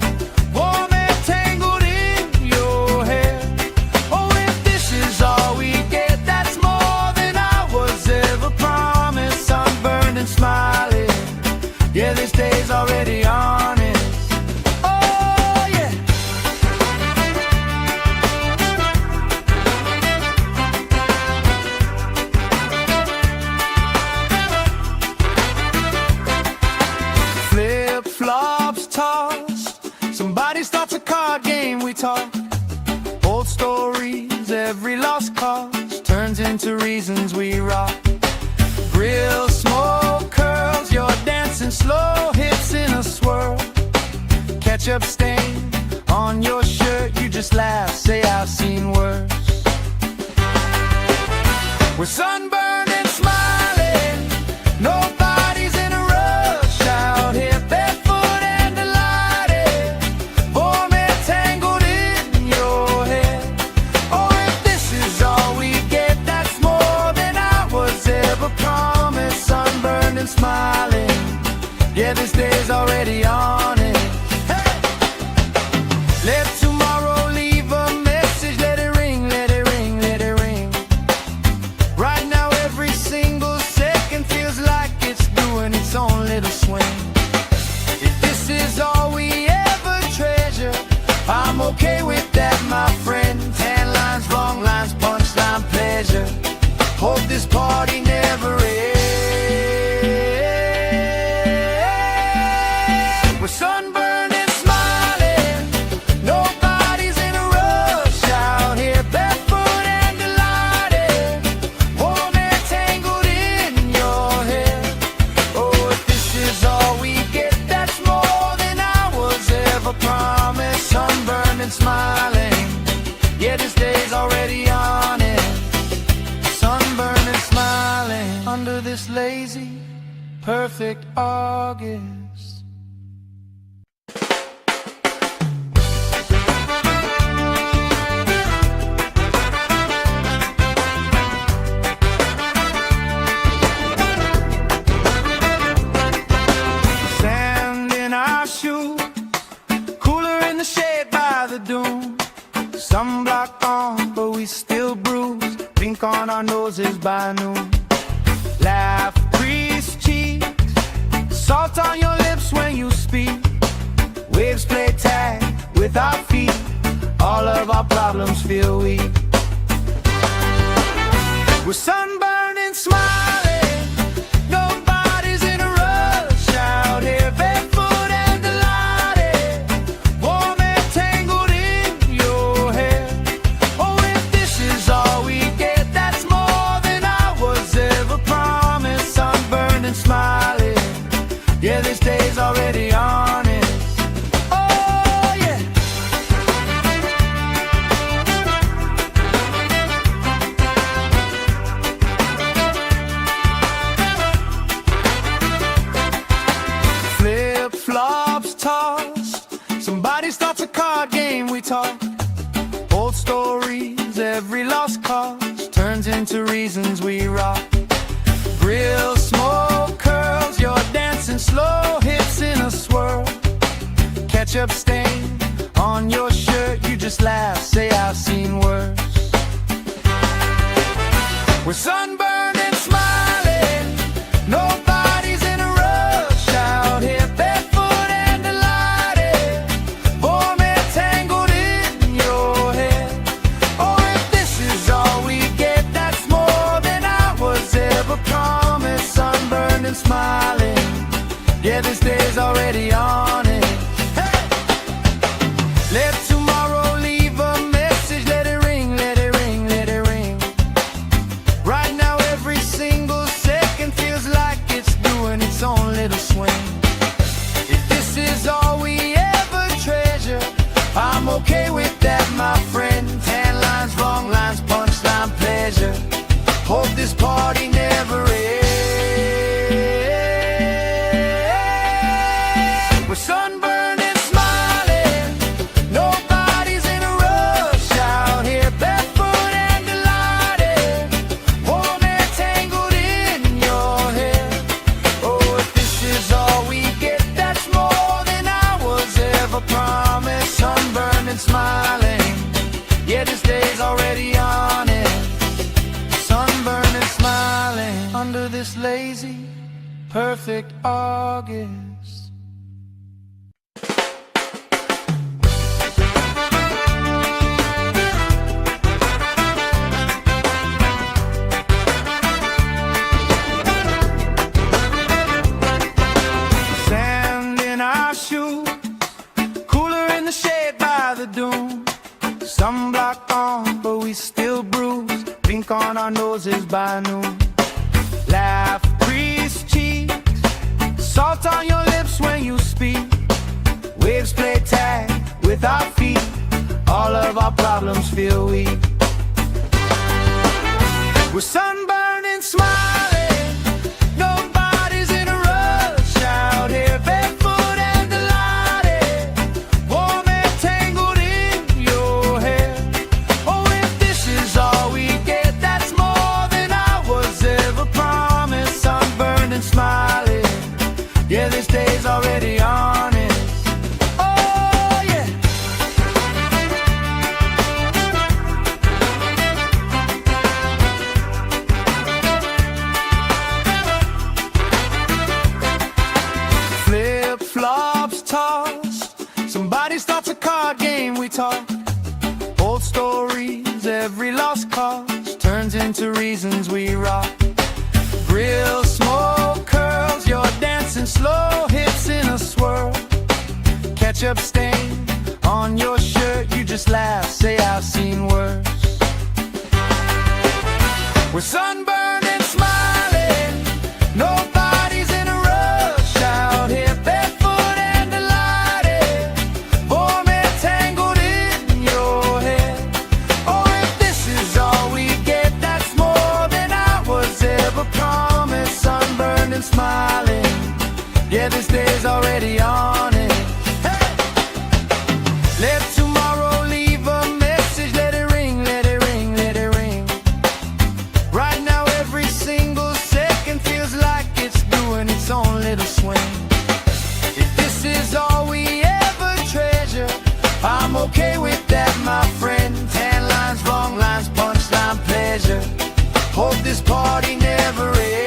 warm and tangled in your hair. Oh, if this is all we get, that's more than I was ever promised. Sunburned and smiling, yeah, this day's already honest. Oh, yeah. Flip-flops tossed, somebody starts a card game, we talk. Old stories, every lost cause turns into reasons we rock. Grill smoke curls, you're dancing slow, hips in a swirl. Ketchup stain on your shirt, you just laugh, say I've seen worse. We're sunburned and smiling, nobody's in a rush out here, barefoot and delighted, warm and tangled in your hair. Oh, if this is all we get, that's more than I was ever promised. Sunburned and smiling, yeah, this day's already on it. Hey! Let tomorrow leave a message, let it ring, let it ring, let it ring. Right now every single second feels like it's doing its own little swing. If this is all we ever treasure, I'm okay with that, my friend. Tan lines, wrong lines, punchline, pleasure. day's already on it. Sunburned and smiling under this lazy, perfect August. Sand in our shoes, cooler in the shade by the dune. Sunblock on, but we still bruise. Pink on our noses by noon. Laugh, crease cheeks, salt on your lips when you speak. Waves play tag with our feet. All of our problems feel weak. We're sunburned and smiling. Nobody's in a rush out here. Barefoot and delighted, warm and tangled in your hair. Oh, if this is all we get, that's more than I was ever promised. Sunburned and smiling, yeah, this day's already honest. Oh, yeah. Flip-flops tossed, somebody starts a card game, we talk. Old stories, every lost cause turns into reasons we rock. Grill smoke curls, you're dancing slow, hips in a swirl. Ketchup stain on your shirt, you just laugh, say I've seen worse. We're sunburned and smiling, nobody's in a rush out here. Barefoot and delighted, warm and tangled in your hair. Oh, if this is all we get, that's more than I was ever promised. Sunburned and smiling, yeah, this day's already on it. Hey! Let tomorrow leave a message, let it ring, let it ring, let it ring. Right now every single second feels like it's doing its own little swing. If this is all we ever treasure, I'm okay with that, my friend. Tan lines, wrong lines, punchline, pleasure. Hope this party never ends. We're sunburned and smiling, nobody's in a rush out here. Barefoot and delighted, warm and tangled in your hair. Oh, if this is all we get, that's more than I was ever promised. Sunburned and smiling, yeah, this day's already on it. Sunburned and smiling under this lazy, perfect August. Sand in our shoes, cooler in the shade by the dune. Sunblock on, but we still bruise. Pink on our noses by noon. Laugh, crease cheeks, salt on your lips when you speak. Waves play tag with our feet. All of our problems feel weak. We're sunburned and smiling, nobody's in a rush out here. Barefoot and delighted, warm and tangled in your hair. Oh, if this is all we get, that's more than I was ever promised. Sunburned and smiling, yeah, this day's already honest. Oh, yeah. Flip-flops tossed, somebody starts a card game, we talk. Old stories, every lost cause turns into reasons we rock. Grill smoke curls, you're dancing slow, hips in a swirl. Ketchup stain on your shirt, you just laugh, say I've seen worse. We're sunburned and smiling, nobody's in a rush out here. Barefoot and delighted, warm and tangled in your hair. Oh, sunburned and smiling. Yeah, this day's already on it. Hey! Let tomorrow leave a message. Let it ring, let it ring, let it ring. Right now every single second feels like it's doing its own little swing. If this is all we ever treasure, I'm okay with that, my friend. Tan lines, wrong lines, punchline, pleasure. Hope this party never ends.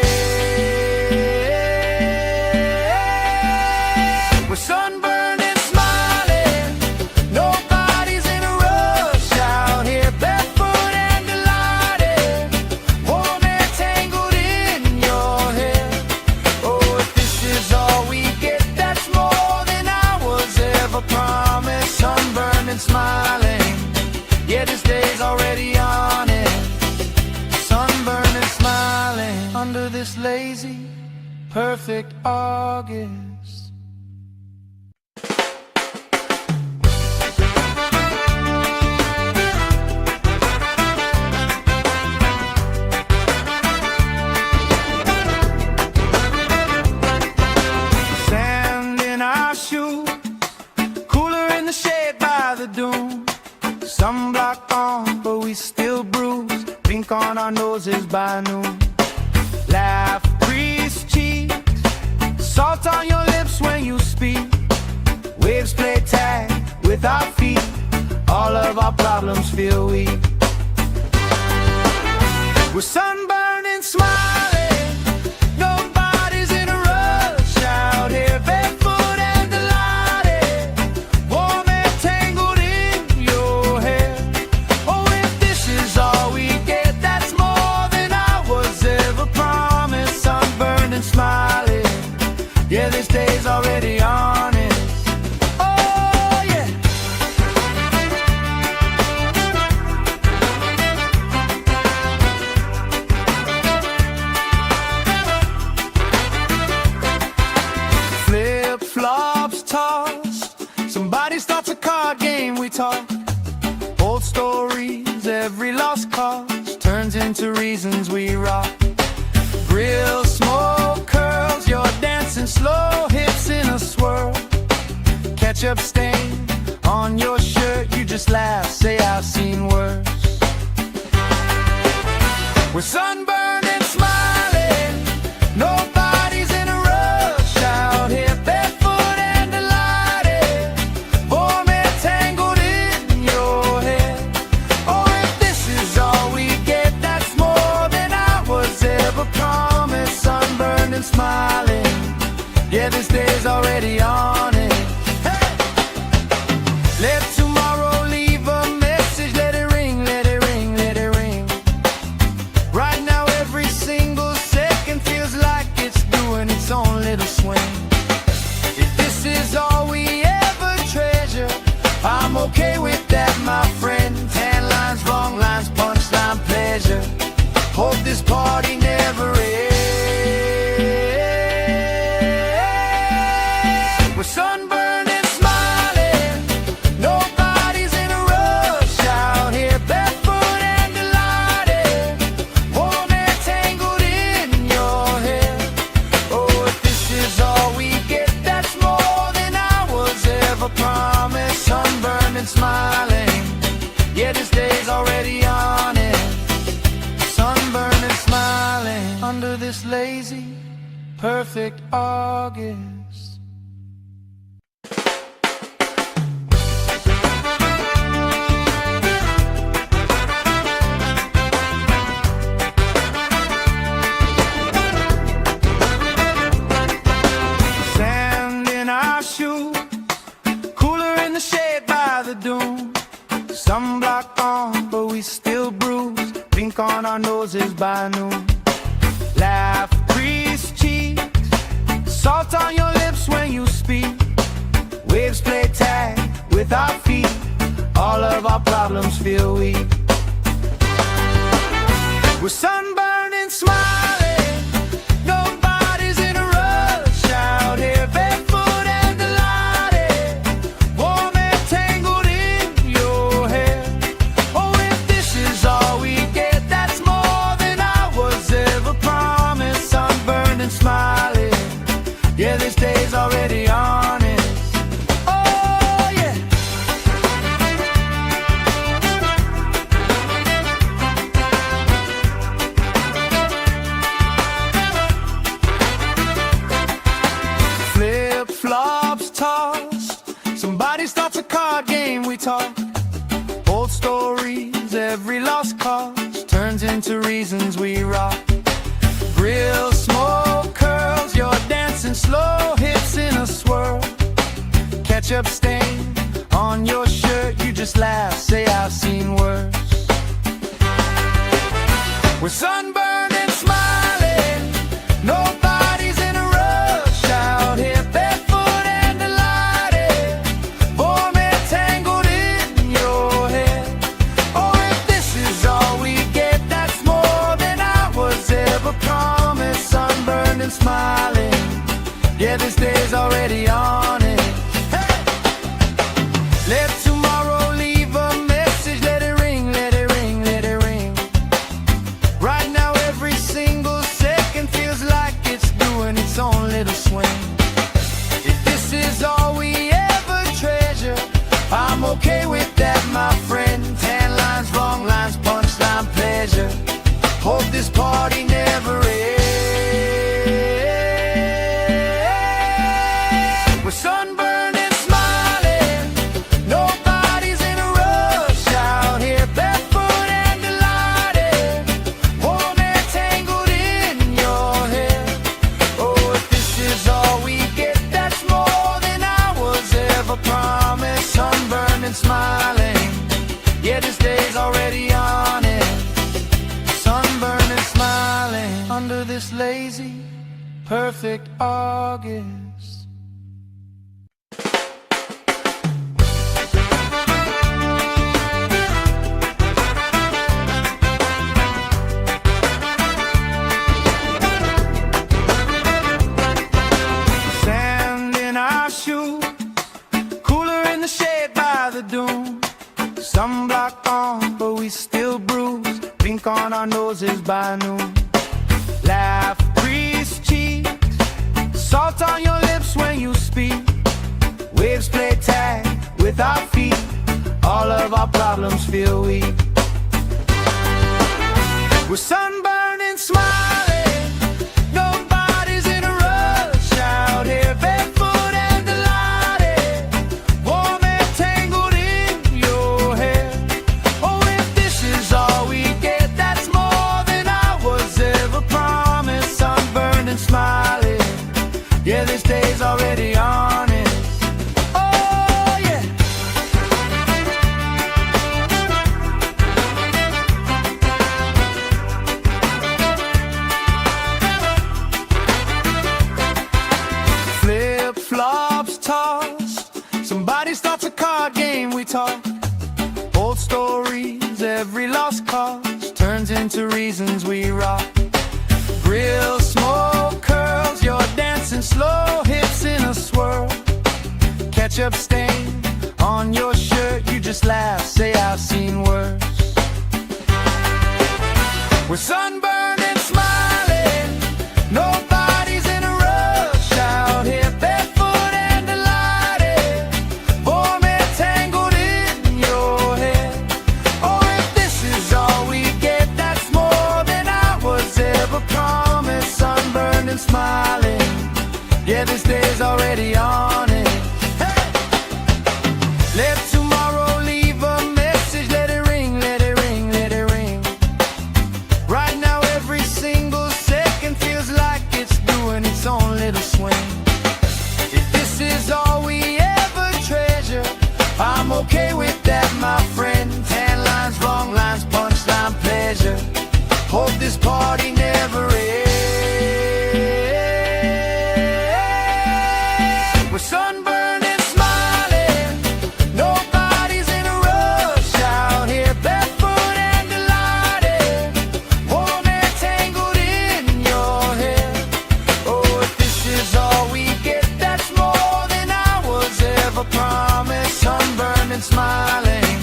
We're sunburned and smiling. Nobody's in a rush out here, barefoot and delighted. Warm air tangled in your hair. Oh, if this is all we get, that's more than I was ever promised. Sunburned and smiling. Yeah, this day's already on it. Sunburned and smiling under this lazy, perfect August. Sand in our shoes, cooler in the shade by the dune. Sunblock on, but we still bruise. Pink on our noses by noon. Laugh, grease cheeks, salt on your lips when you speak. Waves play tag with our feet. All of our problems feel weak. We're sunburned and smiling. Nobody's in a rush out here, barefoot and delighted. Warm air tangled in your hair. Oh, if this is all we get, that's more than I was ever promised. Sunburned and smiling. Yeah, this day's already honest. Oh, yeah. Flip-flops tossed. Somebody starts a card game, we talk. Old stories, every lost cause turns into reasons we rock. Grill, smoke, curls, you're dancing slow, hips in a swirl. Ketchup stain on your shirt, you just laugh, say I've seen worse. We're sunburned and smiling. Nobody's in a rush out here, barefoot and delighted. Warm air tangled in your hair. Oh, if this is all we get, that's more than I was ever promised. Sunburned and smiling. Yeah, this day's already on it. Hey! Let tomorrow leave a message. Let it ring, let it ring, let it ring. Right now every single second feels like it's doing its own little swing. If this is all we ever treasure, I'm okay with that, my friend. Tan lines, wrong lines, punchline, pleasure. Hope this party never ends. We're sunburned and smiling. Nobody's in a rush out here, barefoot and delighted. Warm air tangled in your hair. Oh, if this is all we get, that's more than I was ever promised. Sunburned and smiling. Yeah, this day's already on it. Sunburned and smiling under this lazy, perfect August. Sand in our shoes, cooler in the shade by the dune. Sunblock on, but we still bruise. Pink on our noses by noon. Laugh, grease cheeks, salt on your lips when you speak. Waves play tag with our feet. All of our problems feel weak. We're sunburned and smiling. Nobody's in a rush out here, barefoot and delighted. Warm air tangled in your hair. Oh, if this is all we get, that's more than I was ever promised. Sunburned and smiling. every lost cause turns into reasons we rock. Real smoke curls, you're dancing slow, hips in a swirl. Ketchup stain on your shirt, you just laugh, say I've seen worse. We're sunburned and smiling, nobody's in a rush out here, barefoot and delighted, vomit tangled in your hair. Oh, if this is all we get, that's more than I was ever promised. Sunburned and smiling, yeah, this day's already on it. Hey! Let tomorrow leave a message, let it ring, let it ring, let it ring. Right now every single second feels like it's doing its own little swing. If this is all we ever treasure, I'm okay with that, my friend. Tan lines, wrong lines, punchline, pleasure. Hope this party never ends. We're sunburned and smiling, nobody's in a rush out here, barefoot and delighted, warm and tangled in your hair. Oh, if this is all we get, that's more than I was ever promised. Sunburned and smiling, yeah, this day's already on it. Sunburned and smiling under this lazy, perfect August. Sand in our shoes, cooler in the shade by the dune. Sunblock on, but we still bruise. Pink on our noses by noon. Laugh, grease cheeks, salt on your lips when you speak. Waves play tag with our feet. All of our problems feel weak. We're sunburned and smiling, nobody's in a rush out here, barefoot and delighted, warm and tangled in your hair. Oh, if this is all we get, that's more than I was ever promised. Sunburned and smiling, yeah, this day's already on it. Oh, yeah. Flip-flops tossed, somebody starts a card game, we talk. Old stories, every lost cause turns into reasons we rock. Real smoke curls, you're dancing slow, hips in a swirl. Ketchup stain on your shirt, you just laugh, say I've seen worse. We're sunburned and smiling, nobody's in a rush out here, barefoot and delighted, warm and tangled in your hair. Oh, if this is all we get, that's more than I was ever promised. Sunburned and smiling, yeah, this day's already on it. Hey! Let tomorrow leave a message, let it ring, let it ring, let it ring. Right now every single second feels like it's doing its own little swing. If this is all we ever treasure, I'm okay with that, my friend. Tan lines, wrong lines, punchline, pleasure. Hope this party never ends. We're sunburned and smiling, nobody's in a rush out here, barefoot and delighted, warm and tangled in your hair. Oh, if this is all we get, that's more than I was ever promised. Sunburned and smiling,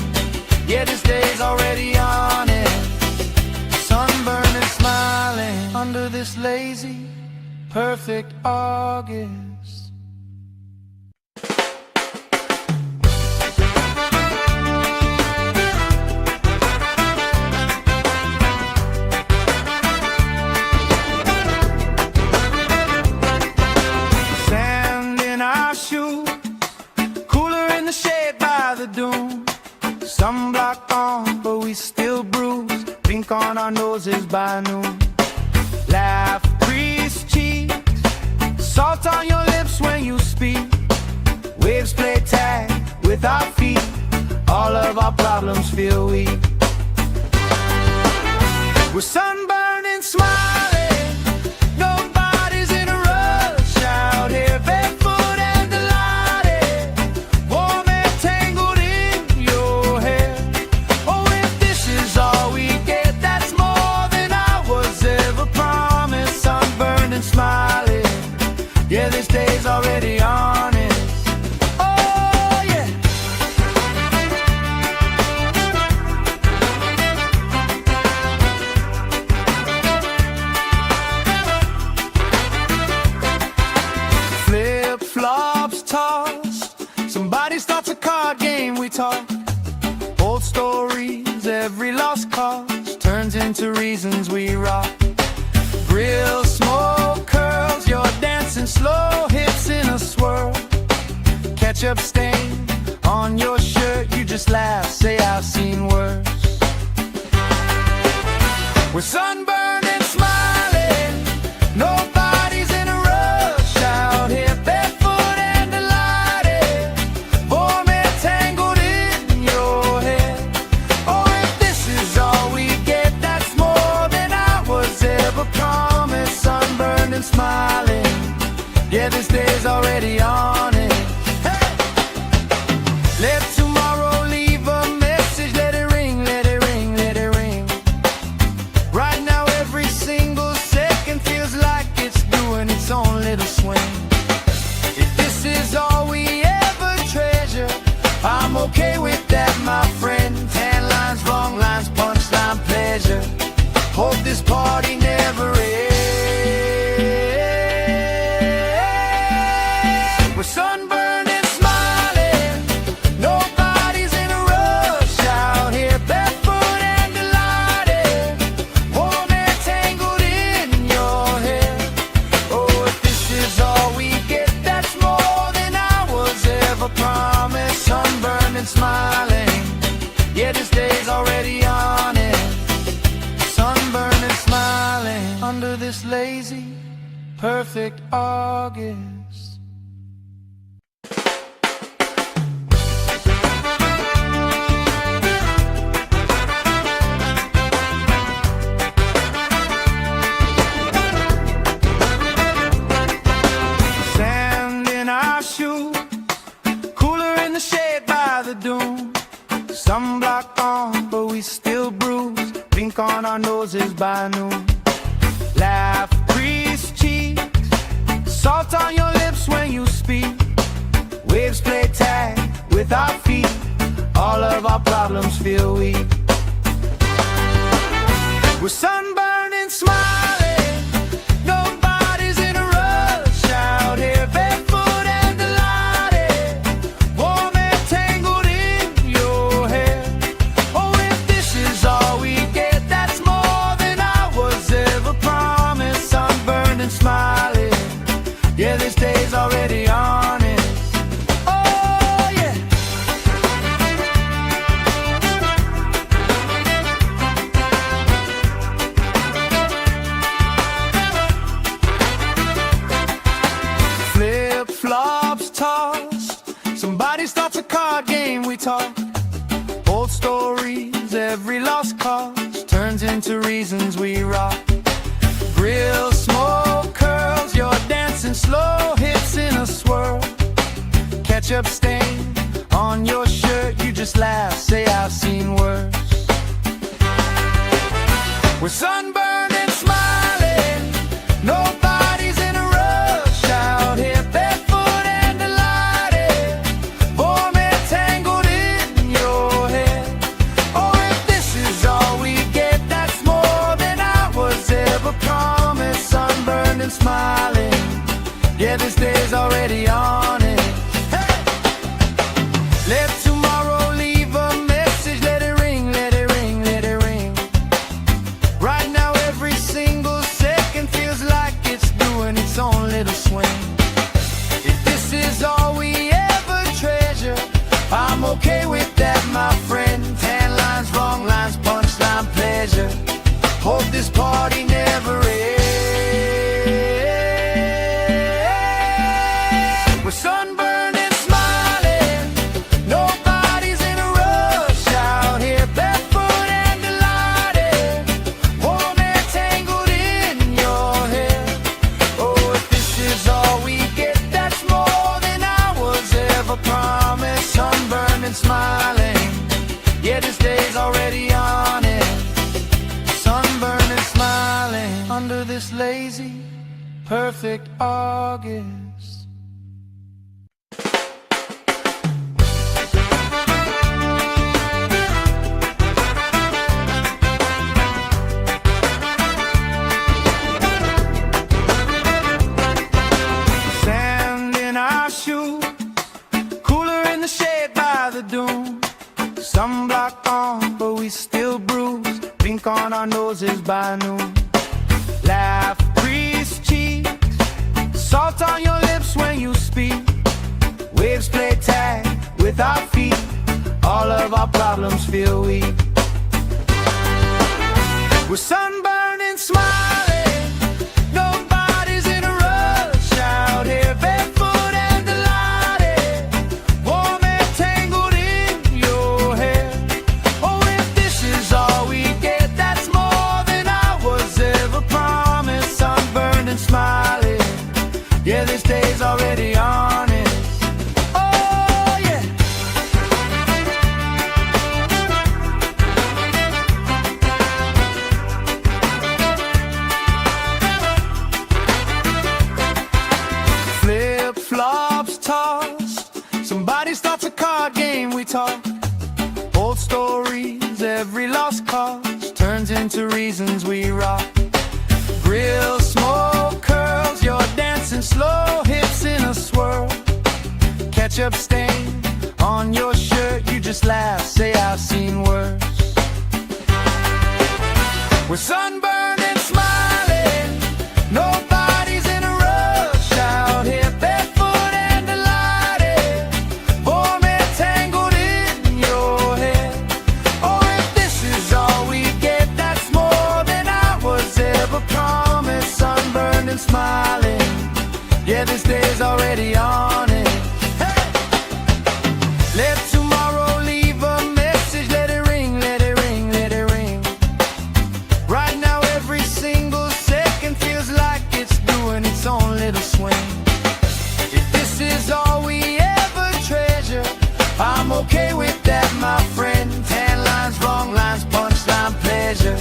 yeah, this day's already on it. Sunburned and smiling under this lazy, perfect August. Sand in our shoes, cooler in the shade by the dune. Sunblock on, but we still drink on our noses by noon. Laugh, grease cheeks, salt on your lips when you speak. Waves play tag with our feet, all of our problems feel weak. We're sunburned and smiling, nobody's in a rush out here, barefoot and delighted, warm and tangled in your hair. Oh, if this is all we get, that's more than I was ever promised. Sunburned and smiling, yeah, this day's already honest. Oh, yeah. Flip-flops tossed, somebody starts a card game, we talk. Old stories, every lost cause turns into reasons we rock. Grill smoke curls, you're dancing slow, hips in a swirl. Ketchup stain on your shirt, you just laugh, say I've seen worse. We're sunburned and smiling, nobody's in a rush out here, barefoot and delighted, warm and tangled in your hair. Oh, if this is all we get, that's more than I was ever promised. Sunburned and smiling, yeah, this day's already on it. Hey! Let tomorrow leave a message, let it ring, let it ring, let it ring. Right now every single second feels like it's doing its own little swing. If this is all we ever treasure, I'm okay with that, my friend. Tan lines, wrong lines, punchline, pleasure. Hope this party never ends. We're sunburned and smiling, nobody's in a rush out here, barefoot and delighted, warm and tangled in your hair. Oh, if this is all we get, that's more than I was ever promised. Sunburned and smiling, yeah, this day's already on it. Sunburned and smiling under this lazy, perfect August. Sand in our shoes, cooler in the shade by the dune. Sunblock on, but we still bruise. Drink on our noses by noon. Laugh, grease cheeks, salt on your lips when you speak. Waves play tag with our feet, all of our problems feel weak. We're sunburned and smiling, nobody's in a rush out here, barefoot and delighted, warm and tangled in your hair. Oh, if this is all we get, that's more than I was ever promised. Sunburned and smiling, yeah, this day's already honest. Oh, yeah. Flip-flops tossed, somebody starts a card game, we talk. Old stories, every lost cause turns into reasons we rock. Grill smoke curls, you're dancing slow, hips in a swirl. Ketchup stain on your shirt, you just laugh, say I've seen worse. We're sunburned and smiling, nobody's in a rush out here, barefoot and delighted, warm and tangled in your hair. Oh, if this is all we get, that's more than I was ever promised. Sunburned and smiling, yeah, this day's already on it. Hey! Let tomorrow leave a message, let it ring, let it ring, let it ring. Right now every single second feels like it's doing its own little swing. If this is all we ever treasure, I'm okay with that, my friend. Tan lines, wrong lines, punchline, pleasure. this party never ends. We're sunburned and smiling, nobody's in a rush out here, barefoot and delighted, warm and tangled in your hair. Oh, if this is all we get, that's more than I was ever promised. Sunburned and smiling, yeah, this day's already on it. Sunburned and smiling under this lazy, perfect August. Sand in our shoes, cooler in the shade by the dune. Sunblock on, but we still bruise. Pink on our noses by noon. Laugh, grease cheeks, salt on your lips when you speak. Waves play tag with our feet. All of our problems feel weak. We're sunburned and smiling, nobody's in a rush out here, barefoot and delighted, warm and tangled in your hair. Oh, if this is all we get, that's more than I was ever promised. Sunburned and smiling, yeah, this day's already on it. Oh, yeah. Flip-flops tossed, somebody starts a card game, we talk. Old stories, every lost cause turns into reasons we rock. Grill smoke curls, you're dancing slow, hips in a swirl. Ketchup stain on your shirt, you just laugh, say I've seen worse. We're sunburned and smiling, nobody's in a rush out here, barefoot and delighted, warm and tangled in your hair. Oh, if this is all we get, that's more than I was ever promised. Sunburned and smiling, yeah, this day's already on it. Hey! Let tomorrow leave a message, let it ring, let it ring, let it ring. Right now every single second feels like it's doing its own little swing. If this is all we ever treasure, I'm okay with that, my friend. Tan lines, wrong lines, punchline, pleasure.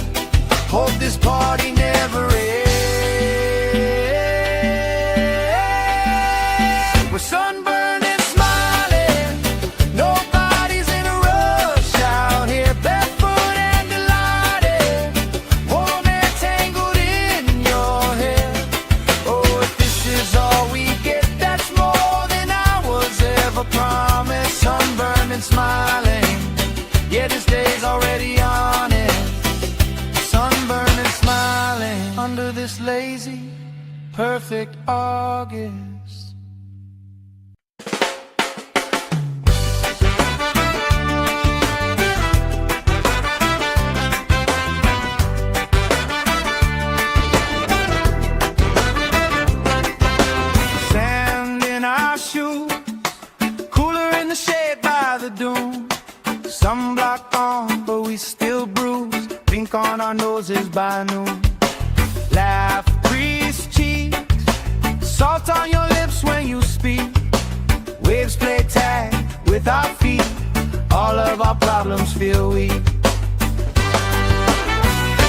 Hope this party never ends. We're sunburned and smiling, nobody's in a rush out here, barefoot and delighted, warm and tangled in your hair. Oh, if this is all we get, that's more than I was ever promised. Sunburned and smiling, yeah, this day's already on it. Sunburned and smiling under this lazy, perfect August. Sand in our shoes, cooler in the shade by the dune. Sunblock on, but we still bruise. Pink on our noses by noon. Laugh, grease cheeks, salt on your lips when you speak. Waves play tag with our feet. All of our problems feel weak.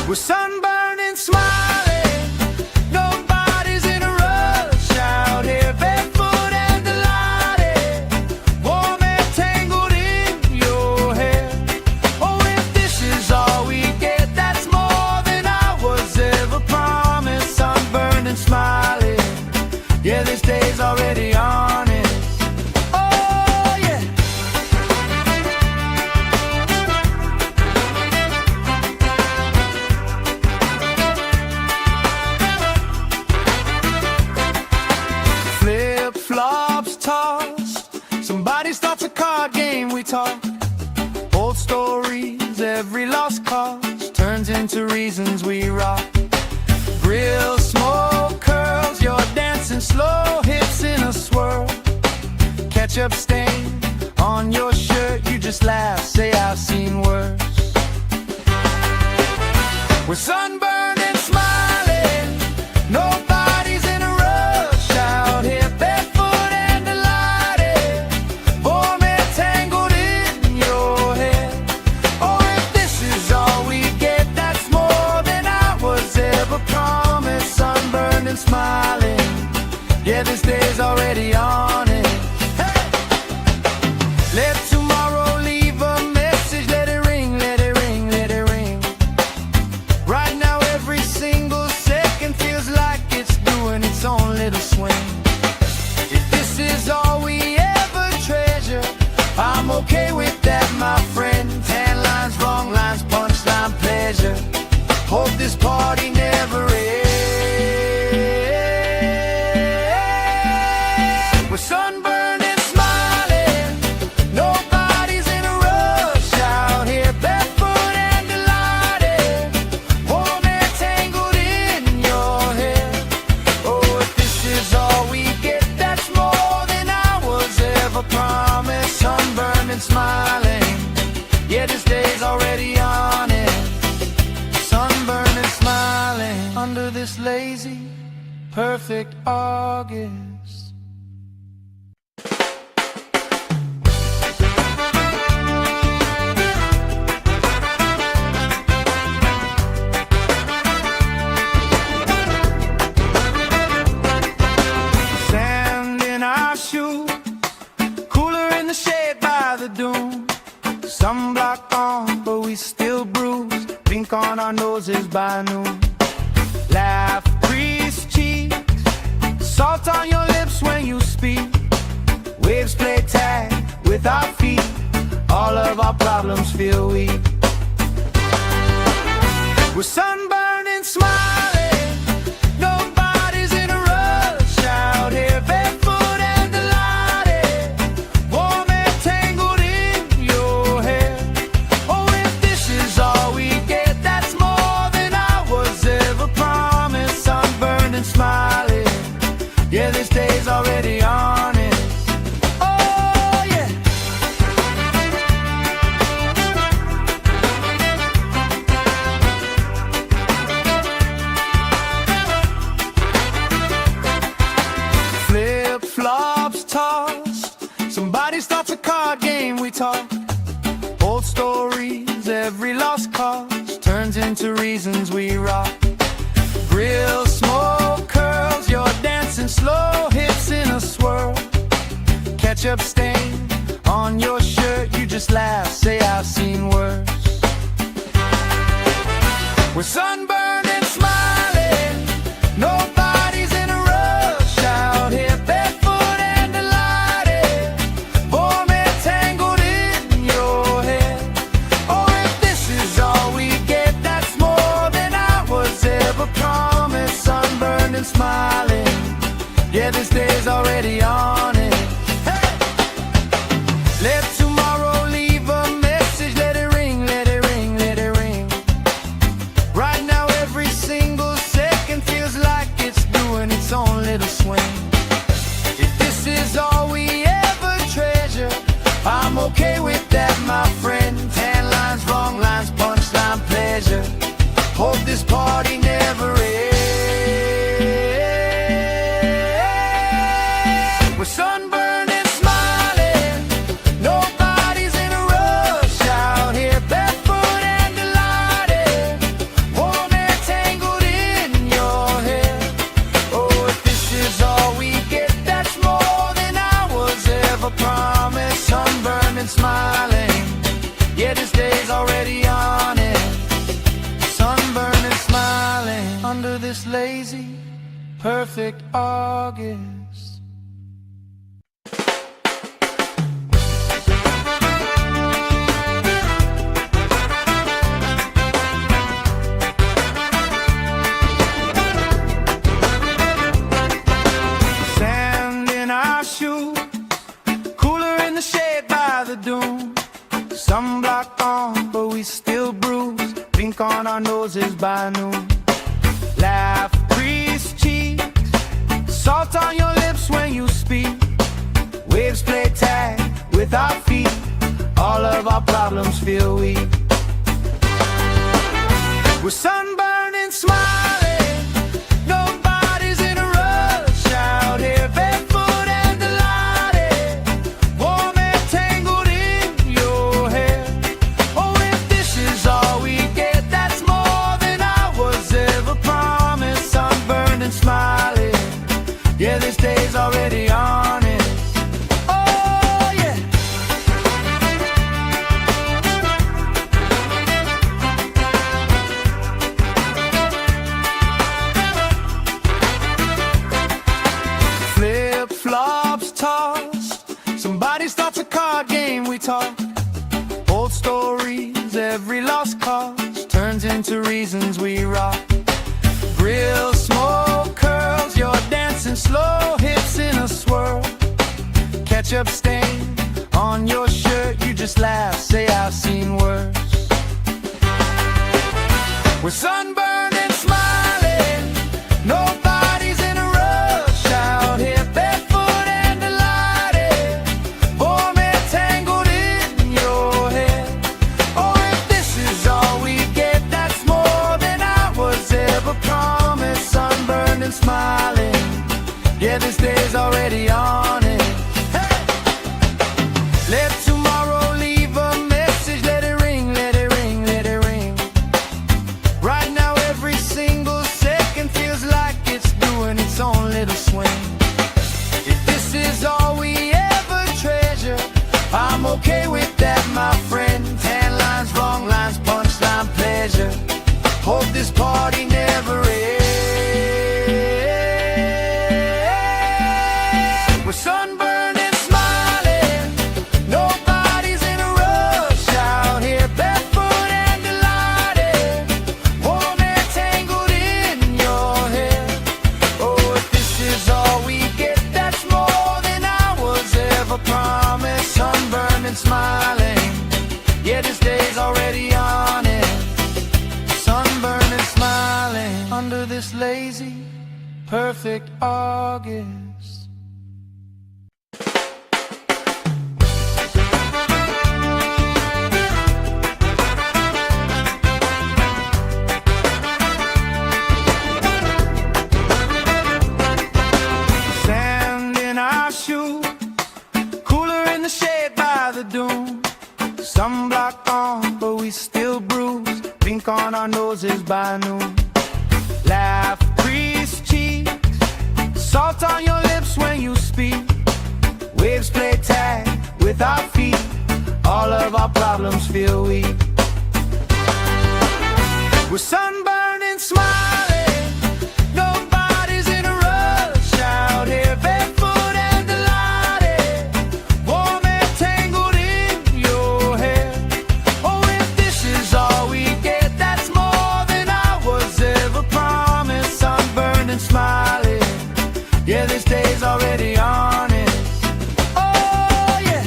We're sunburned and smiling, nobody's in a rush out here, barefoot and delighted, warm and tangled in your hair. Oh, if this is all we get, that's more than I was ever promised. Sunburned and smiling, yeah, this day's already on it. Oh, yeah. Flip-flops tossed, somebody starts a card game, we talk. Old stories, every lost cause turns turns into reasons we rock. Grill, smoke, curls, you're dancing slow, hips in a swirl. Ketchup stain on your shirt, you just laugh, say I've seen worse. We're sunburned and smiling, nobody's in a rush out here, barefoot and delighted, warm and tangled in your hair. Oh, if this is all we get, that's more than I was ever promised. Sunburned and smiling, yeah, this day's already on it. Hey! Let tomorrow leave a message, let it ring, let it ring, let it ring. Right now every single second feels like it's doing its own little swing. If this is all we ever treasure, I'm okay with that, my friend. Tan lines, wrong lines, punchline, pleasure. Hope this party never ends. We're sunburned and smiling, nobody's in a rush out here, barefoot and delighted, warm and tangled in your hair. Oh, if this is all we get, that's more than I was ever promised. Sunburned and smiling, yeah, this day's already on it. Sunburned and smiling under this lazy, perfect August. Sand in our shoes, cooler in the shade by the dune. Sunblock on, but we still bruise. Pink on our noses by noon. Laugh, grease cheeks, salt on your lips when you speak. Waves play tag with our feet. All of our problems feel weak. We're sunburned and smiling, nobody's in a rush out here, barefoot and delighted, warm and tangled in your hair. Oh, if this is all we get, that's more than I was ever promised. Sunburned and smiling, yeah, this day's already on it. Oh, yeah. Flip-flops tossed, somebody starts a card game, we talk. Old stories, every lost cause turns into reasons we rock. Grill, smoke, curls, you're dancing slow, hips in a swirl. Ketchup stain on your shirt, you just laugh, say I've seen worse. We're sunburned and smiling, nobody's in a rush out here, barefoot and delighted, warm and tangled in your hair. Oh, if this is all we get, that's more than I was ever promised. Sunburned and smiling, yeah, this day's already on it. Hey! Let tomorrow leave a message, let it ring, let it ring, let it ring. Right now every single second feels like it's doing its own little swing. If this is all we ever treasure, I'm okay with that, my friend. Tan lines, wrong lines, punchline, pleasure. Hope this party never ends. We're sunburned and smiling, nobody's in a rush out here, barefoot and delighted, warm and tangled in your hair. Oh, if this is all we get, that's more than I was ever promised. Sunburned and smiling, yeah, this day's already on it. Sunburned and smiling under this lazy, perfect August. Sand in our shoes, cooler in the shade by the dune. Sunblock on, but we still bruise. Pink on our our noses by noon. Laugh, grease cheeks, salt on your lips when you speak. Waves play tag with our feet, all of our problems feel weak. We're sunburned and smiling, nobody's in a rush out here, barefoot and delighted, warm and tangled in your hair. Oh, if this is all we get, that's more than I was ever promised. Sunburned and smiling, yeah, this day's already on it. Flops tossed, somebody starts a card game, we talk old stories, every lost cause turns into reasons we rock. Grill smoke curls, you're dancing slow, hips in a swirl. Ketchup stain on your shirt, you just laugh, say I've seen worse. We're sunburned and smiling, nobody's in a rush out here. Smiling, yeah, this day's already on it. Hey! Let tomorrow leave a message, let it ring, let it ring, let it ring. Right now every single second feels like it's doing its own little swing. If this is all we ever treasure, I'm okay with that, my friend. Tan lines, wrong lines, punchline, pleasure. Hope this party never ends. Sunburned and smiling, nobody's in a rush out here, barefoot and delighted, warm and tangled in your hair. Oh, if this is all we get, that's more than I was ever promised. Sunburned and smiling, yeah, this day's already on it. Sunburned and smiling under this lazy, perfect August. Sunblock on, but we still bruise. Pink on our noses by noon. Laugh, grease cheeks, salt on your lips when you speak. Waves play tag with our feet, all of our problems feel weak. We're sunburned and smiling, nobody's in a rush out here, barefoot and delighted, warm and tangled in your hair. Oh, if this is all we get, that's more than I was ever promised. Sunburned and smiling, yeah, this day's already on it. Oh, yeah.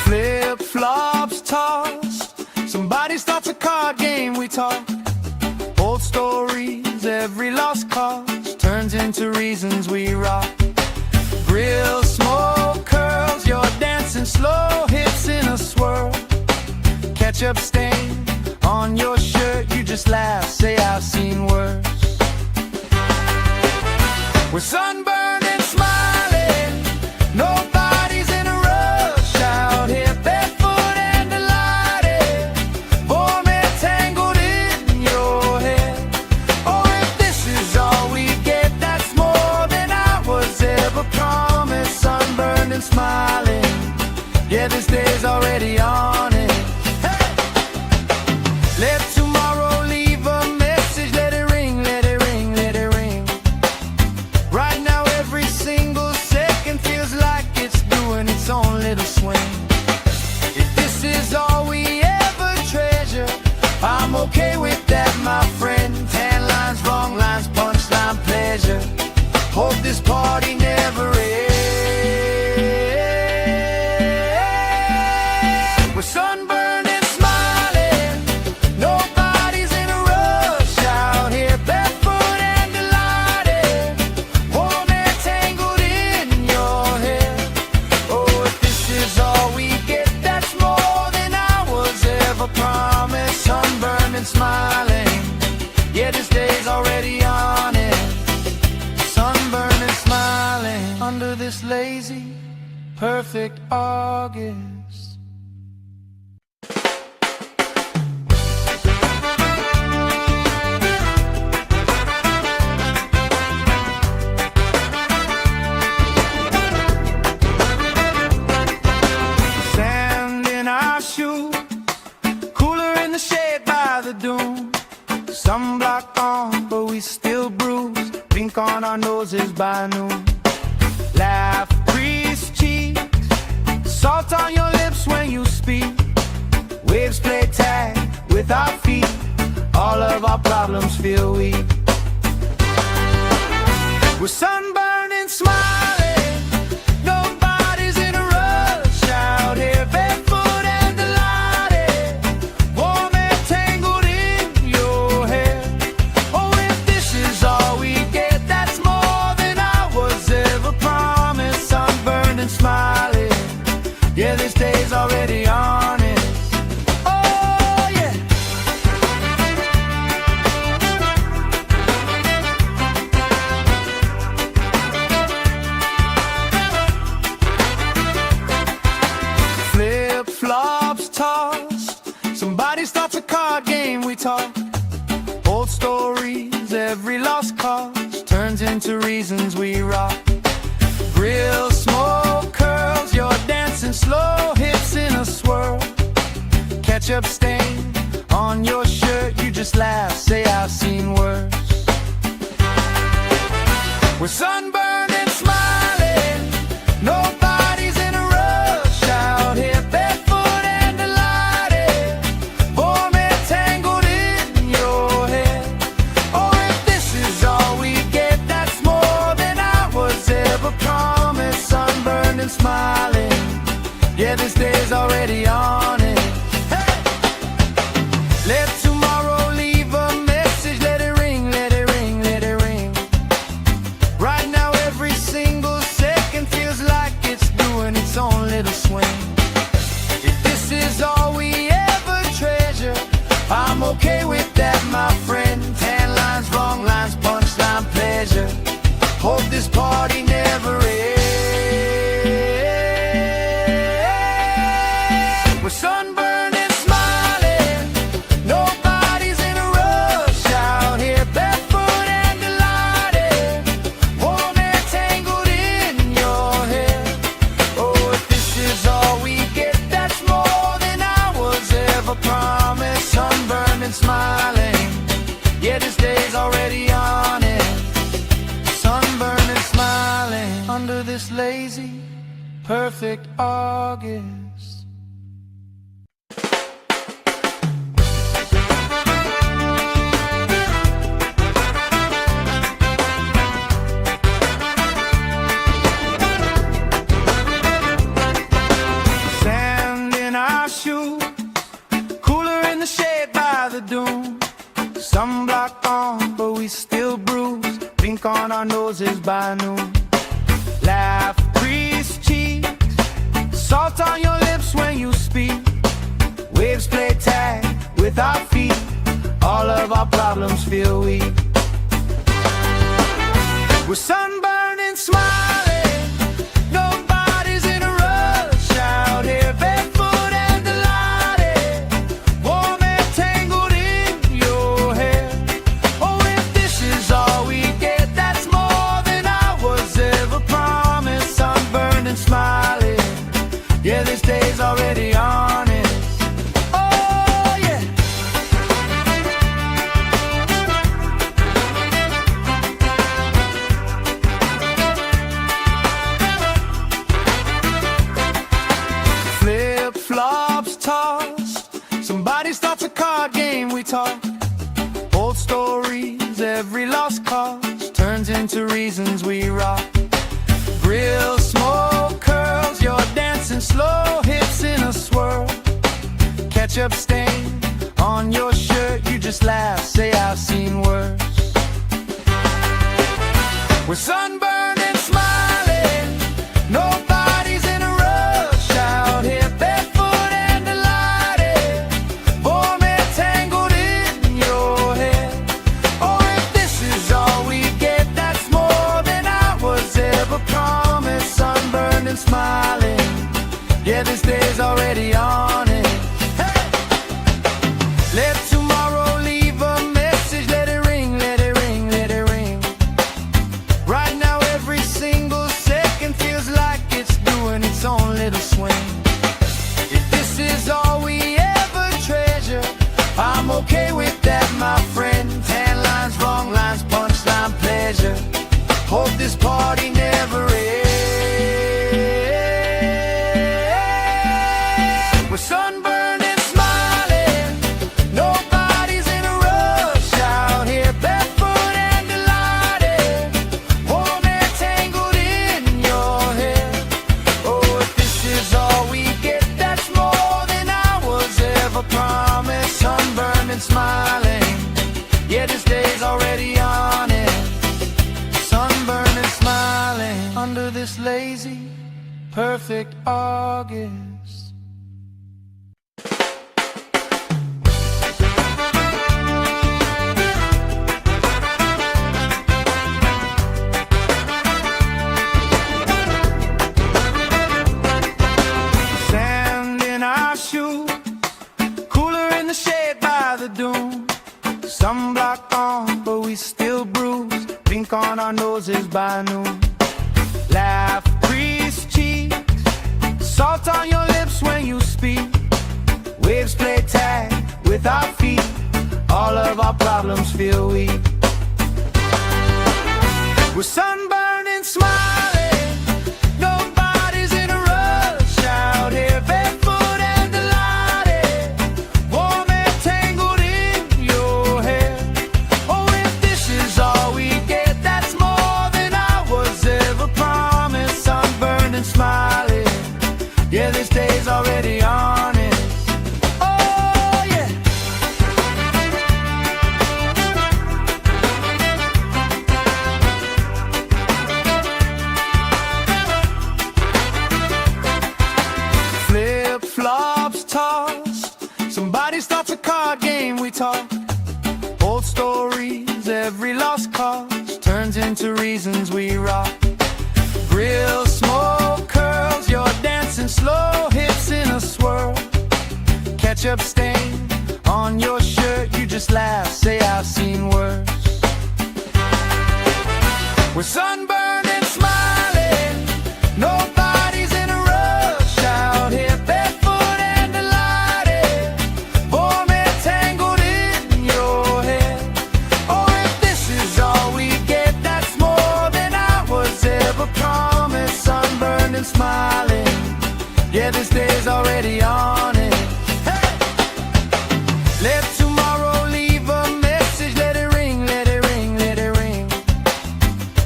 Flip-flops tossed, somebody starts a card game, we talk old stories, every lost cause turns into reasons we rock. Grill smoke curls, you're dancing slow, hips in a swirl. Ketchup stain on your shirt, you just laugh, say I've seen worse. We're sunburned and smiling, nobody's in a rush out here, barefoot and delighted, warm and tangled in your hair. Oh, if this is all we get, that's more than I was ever promised. Sunburned and smiling, yeah, this day's already on it. Hey! Let tomorrow leave a message, let it ring, let it ring, let it ring. Right now every single second feels like it's doing its own little swing. If this is all we ever treasure, I'm okay with that, my friend. Tan lines, wrong lines, punchline, pleasure. Hope this party never ends. We're sunburned and smiling, nobody's in a rush out here, barefoot and delighted, warm and tangled in your hair. Oh, if this is all we get, that's more than I was ever promised. Sunburned and smiling, yeah, this day's already on it. Sunburned and smiling under this lazy, perfect August. Sand in our shoes, cooler in the shade by the dune. Sunblock on, but we still bruise. Pink on our noses by noon. Laugh, crease cheeks, salt on your lips when you speak. Waves play tag with our feet. All of our problems feel weak. We're sunburned and smiling, nobody's in a rush out here, barefoot and delighted, warm and tangled in your hair. Oh, if this is all we get, that's more than I was ever promised. Sunburned and smiling, yeah, this day's already on it. Oh, yeah. Flip-flops tossed, somebody starts a card game, we talk. Old stories, every lost cause turns into reasons we rock. Grill, smoke, curls, you're dancing slow, hips in a swirl. Ketchup stain on your shirt, you just laugh, say I've seen worse. We're sunburned and smiling, nobody's in a rush out here, barefoot and delighted, warm and tangled in your hair. Oh, if this is all we get, that's more than I was ever promised. Sunburned and smiling, yeah, this day's already on it. Hey! Let tomorrow leave a message, let it ring, let it ring, let it ring. Right now every single second feels like it's doing its own little swing. If this is all we ever treasure, I'm okay with that, my friend. Tan lines, wrong lines, punchline, pleasure. Hope this party never ends. We're sunburned and smiling, nobody's in a rush out here, barefoot and delighted, warm and tangled in your hair. Oh, if this is all we get, that's more than I was ever promised. Sunburned and smiling, yeah, this day's already on it. Sunburned and smiling under this lazy, perfect August. Sand in our shoes, cooler in the shade by the dune. Sunblock on, but we still bruise. Pink on our noses by noon. Laugh, crease cheeks, salt on your lips when you speak. Waves play tag with our feet. All of our problems feel weak. We're sunburned and smiling, nobody's in a rush out here, barefoot and delighted, warm and tangled in your hair. Oh, if this is all we get, that's more than I was ever promised. Sunburned and smiling, yeah, this day's already on it. Oh, yeah. talk. Old stories, every lost cause turns into real. reasons we rock. Grill, smoke, curls, you're dancing slow, hips in a swirl. Ketchup stain on your shirt, you just laugh, say I've seen worse. We're sunburned and smiling, nobody's in a rush out here, barefoot and delighted, warm and tangled in your hair. Oh, if this is all we get, that's more than I was ever promised. Sunburned and smiling, yeah, this day's already on it. Hey! Let tomorrow leave a message, let it ring, let it ring, let it ring. Right now every single second feels like it's doing its own little swing. If this is all we ever treasure, I'm okay with that, my friend. Tan lines, wrong lines, punchline, pleasure. Hope this party never ends. We're sunburned and smiling, nobody's in a rush out here, barefoot and delighted, warm and tangled in your hair. Oh, if this is all we get, that's more than I was ever promised. Sunburned and smiling, yeah, this day's already on it. Sunburned and smiling under this lazy, perfect August. Sand in our shoes, cooler in the shade by the dune. Sunblock on, but we still bruise. Pink on our noses by noon. Laugh, crease cheeks, salt on your lips when you speak. Waves play tag with our feet. All of our problems feel weak. We're sunburned and smiling, nobody's in a rush out here, barefoot and delighted, warm and tangled in your hair. Oh, if this is all we get, that's more than I was ever promised. Sunburned and smiling, yeah, this day's already on it. Oh, yeah. Flip-flops tossed, somebody starts a card game, we talk. Old stories, every lost cause turns into reasons we rock. Grill, smoke, curls, you're dancing slow, hips in a swirl. Ketchup stain on your shirt, you just laugh, say I've seen worse. We're sunburned and smiling, nobody's in a rush out here, barefoot and delighted, warm and tangled in your hair. Oh, if this is all we get, that's more than I was ever promised. Sunburned and smiling, yeah, this day's already on it. Hey! Let tomorrow leave a message, let it ring, let it ring, let it ring.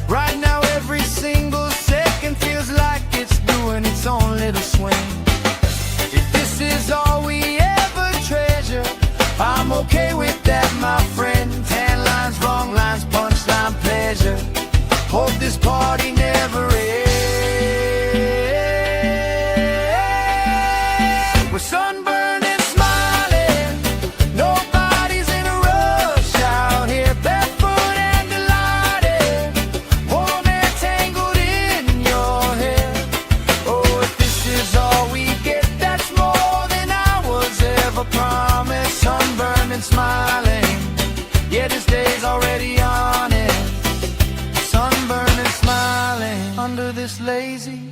Right now every single second feels like it's doing its own little swing. If this is all we ever treasure, I'm okay with that, my friend. Tan lines, wrong lines, punchline, pleasure. Hope this party never ends. We're sunburned and smiling, nobody's in a rush out here, barefoot and delighted, warm and tangled in your hair. Oh, if this is all we get, that's more than I was ever promised. Sunburned and smiling, yeah, this day's already on it. Sunburned and smiling under this lazy,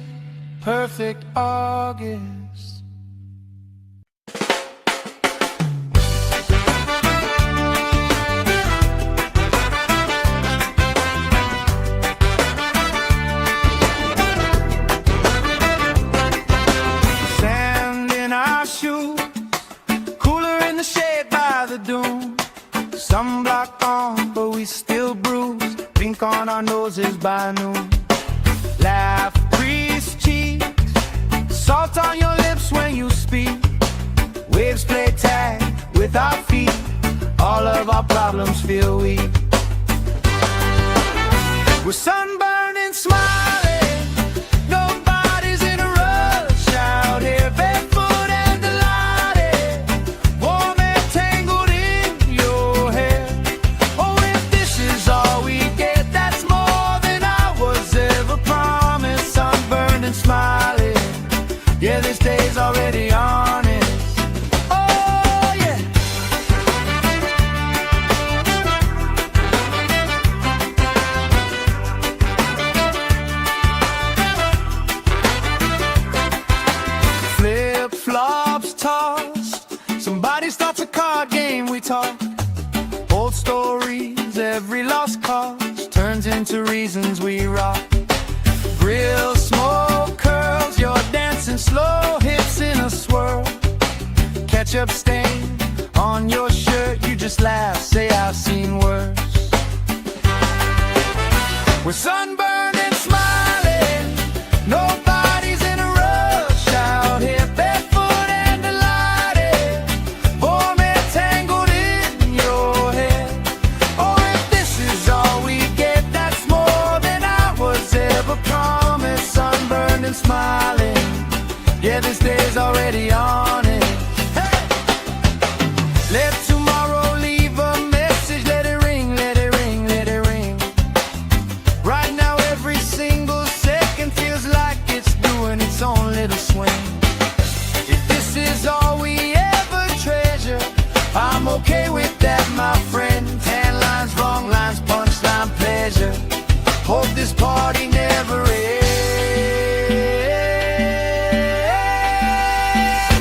perfect August. Sand in our shoes, cooler in the shade by the dune. Sunblock on, but we still bruise. Pink on our nose. noses by noon. Laugh, grease cheeks, salt on your lips when you speak. Waves play tag with our feet, all of our problems feel weak. We're sunburned and smiling, nobody's in a rush out here, barefoot and delighted, warm and tangled in your hair. Oh, if this is all we get, that's more than I was ever promised. Sunburned and smiling, yeah, this day's already honest. Oh, yeah. Flip-flops tossed, somebody starts a card game, we talk. Old stories, every lost cause turns into reasons we rock. Grill smoke curls, you're dancing slow, hips in a swirl. Ketchup stain on your shirt, you just laugh, say I've seen worse. We're sunburned and smiling, nobody's in a rush out here, barefoot and delighted, warm and tangled in your hair. Oh, if this is all we get, that's more than I was ever promised. Sunburned and smiling, yeah, this day's already honest. Hey! Let tomorrow leave a message, let it ring, let it ring, let it ring. Right now every single second feels like it's doing its own little swing. If this is all we ever treasure, I'm okay with that, my friend. Tan lines, wrong lines, punchline, pleasure. Hope this party never ends.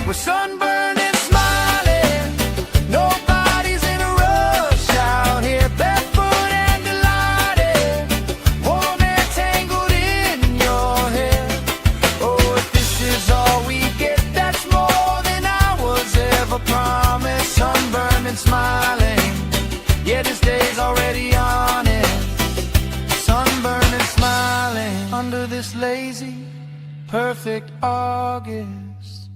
We're sunburned and smiling, nobody's in a rush out here, barefoot and delighted, warm and tangled in your hair. Oh, if this is all we get, that's more than I was ever promised. Sunburned and smiling, yeah, this day's already honest. Sunburned and smiling under this lazy, perfect August.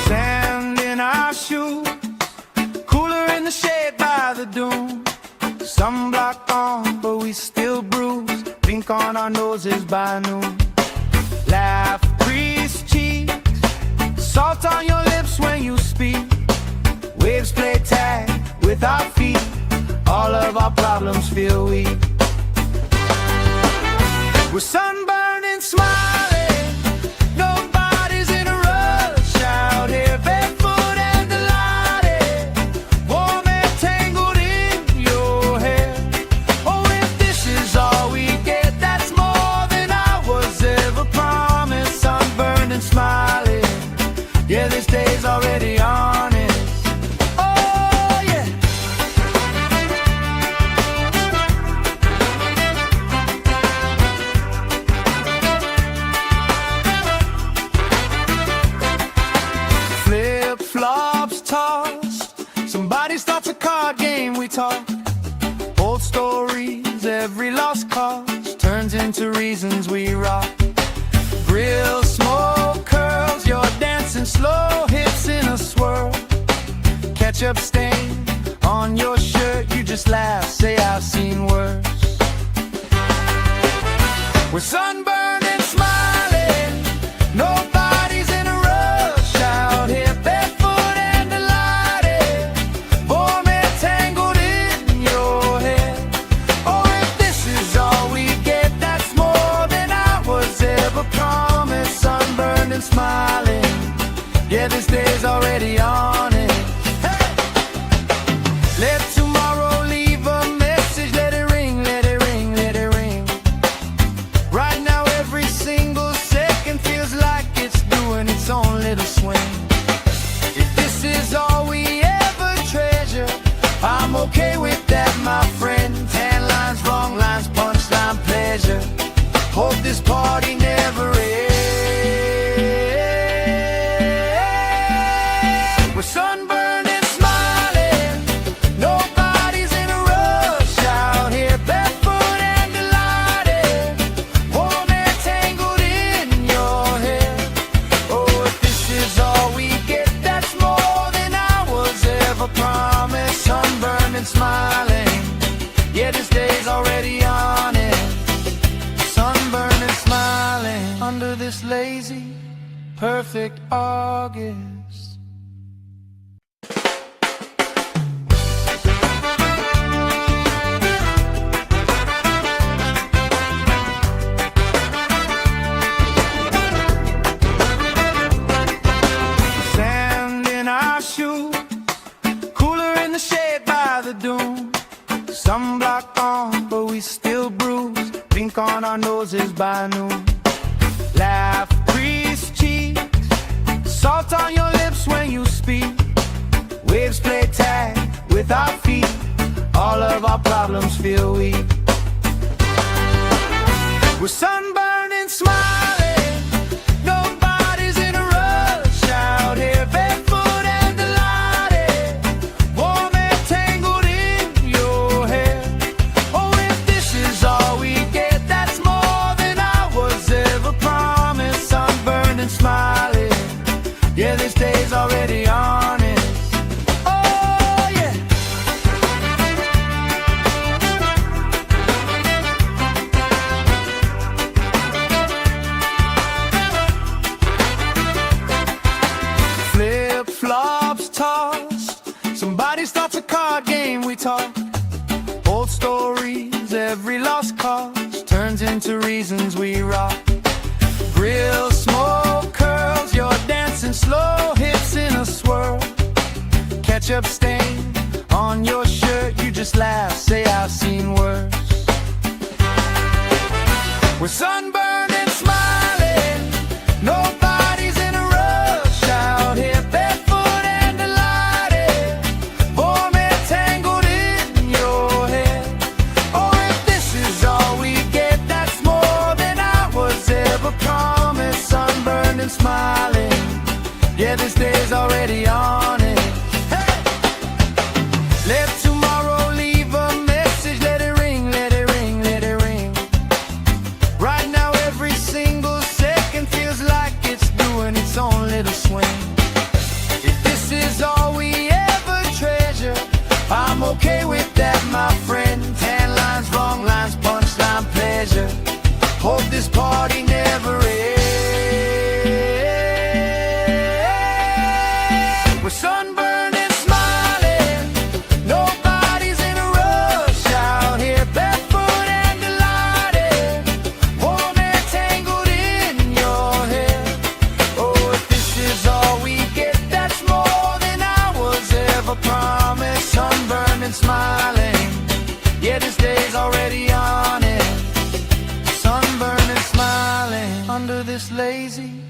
Sand in our shoes, cooler in the shade by the dune. Sunblock on, but we still bruise. Pink on our noses by noon. Laugh, grease cheeks, salt on your lips when you speak. Waves play tag with our feet, all of our problems feel weak. We're sunburned and smiling, nobody's in a rush out here, barefoot and delighted, warm and tangled in your hair. Oh, if this is all we get, that's more than I was ever promised. Sunburned and smiling, yeah, this day's already honest. Oh, yeah. Flip-flops tossed, somebody starts a card game, we talk. Old stories, every lost cause turns into reasons we rock. Grill smoke curls, you're dancing slow, hips in a swirl. Ketchup stain on your shirt, you just laugh, say I've seen worse. We're sunburned and smiling, nobody's in a rush out here, barefoot and delighted, warm and tangled in your hair. Oh, if this is all we get, that's more than I was ever promised. Sunburned and smiling, yeah, this day's already honest. Hey! Let tomorrow leave a message, let it ring, let it ring, let it ring. Right now every single second feels like it's doing its own little swing. If this is all we ever treasure, I'm okay with that, my friend. Tan lines, wrong lines, punchline, pleasure. Hope lazy, perfect August. Sand in our shoes, cooler in the shade by the dune. Sunblock on, but we still bruise. Pink on our noses by noon. Laugh, crease cheeks, salt on your lips when you speak. Waves play tag with our feet. All of our problems feel weak. We're sunburned and smiling. Nobody's in a rush out here. Barefoot and delighted, warm and tangled in your hair. Oh, if this is all we get, that's more than I was ever promised. Sunburned and smiling, yeah, this day's already honest. Oh, yeah. Flip-flops tossed, somebody starts a card game, we talk. Old stories, every lost cause turns into reasons we rock. Grill smoke curls, you're dancing slow, hips in a swirl. Ketchup stain on your shirt, you just laugh, say I've seen worse. We're sunburned and smiling, nobody's in a rush out here. Barefoot and delighted, warm and tangled in your hair. Oh, if this is all we get, that's more than I was ever promised. Sunburned and smiling, yeah, this day's already on it. Hey! Let tomorrow leave a message, let it ring, let it ring, let it ring. Right now every single second feels like it's doing its own little swing. If this is all we ever treasure, I'm okay with that, my friend. Tan lines, wrong lines, punchline, pleasure. Hope this party never ends. We're sunburned and smiling, nobody's in a rush out here. Barefoot and delighted, warm and tangled in your hair. Oh, if this is all we get, that's more than I was ever promised. Sunburned and smiling, yeah, this day's already on it. Sunburned and smiling under this lazy,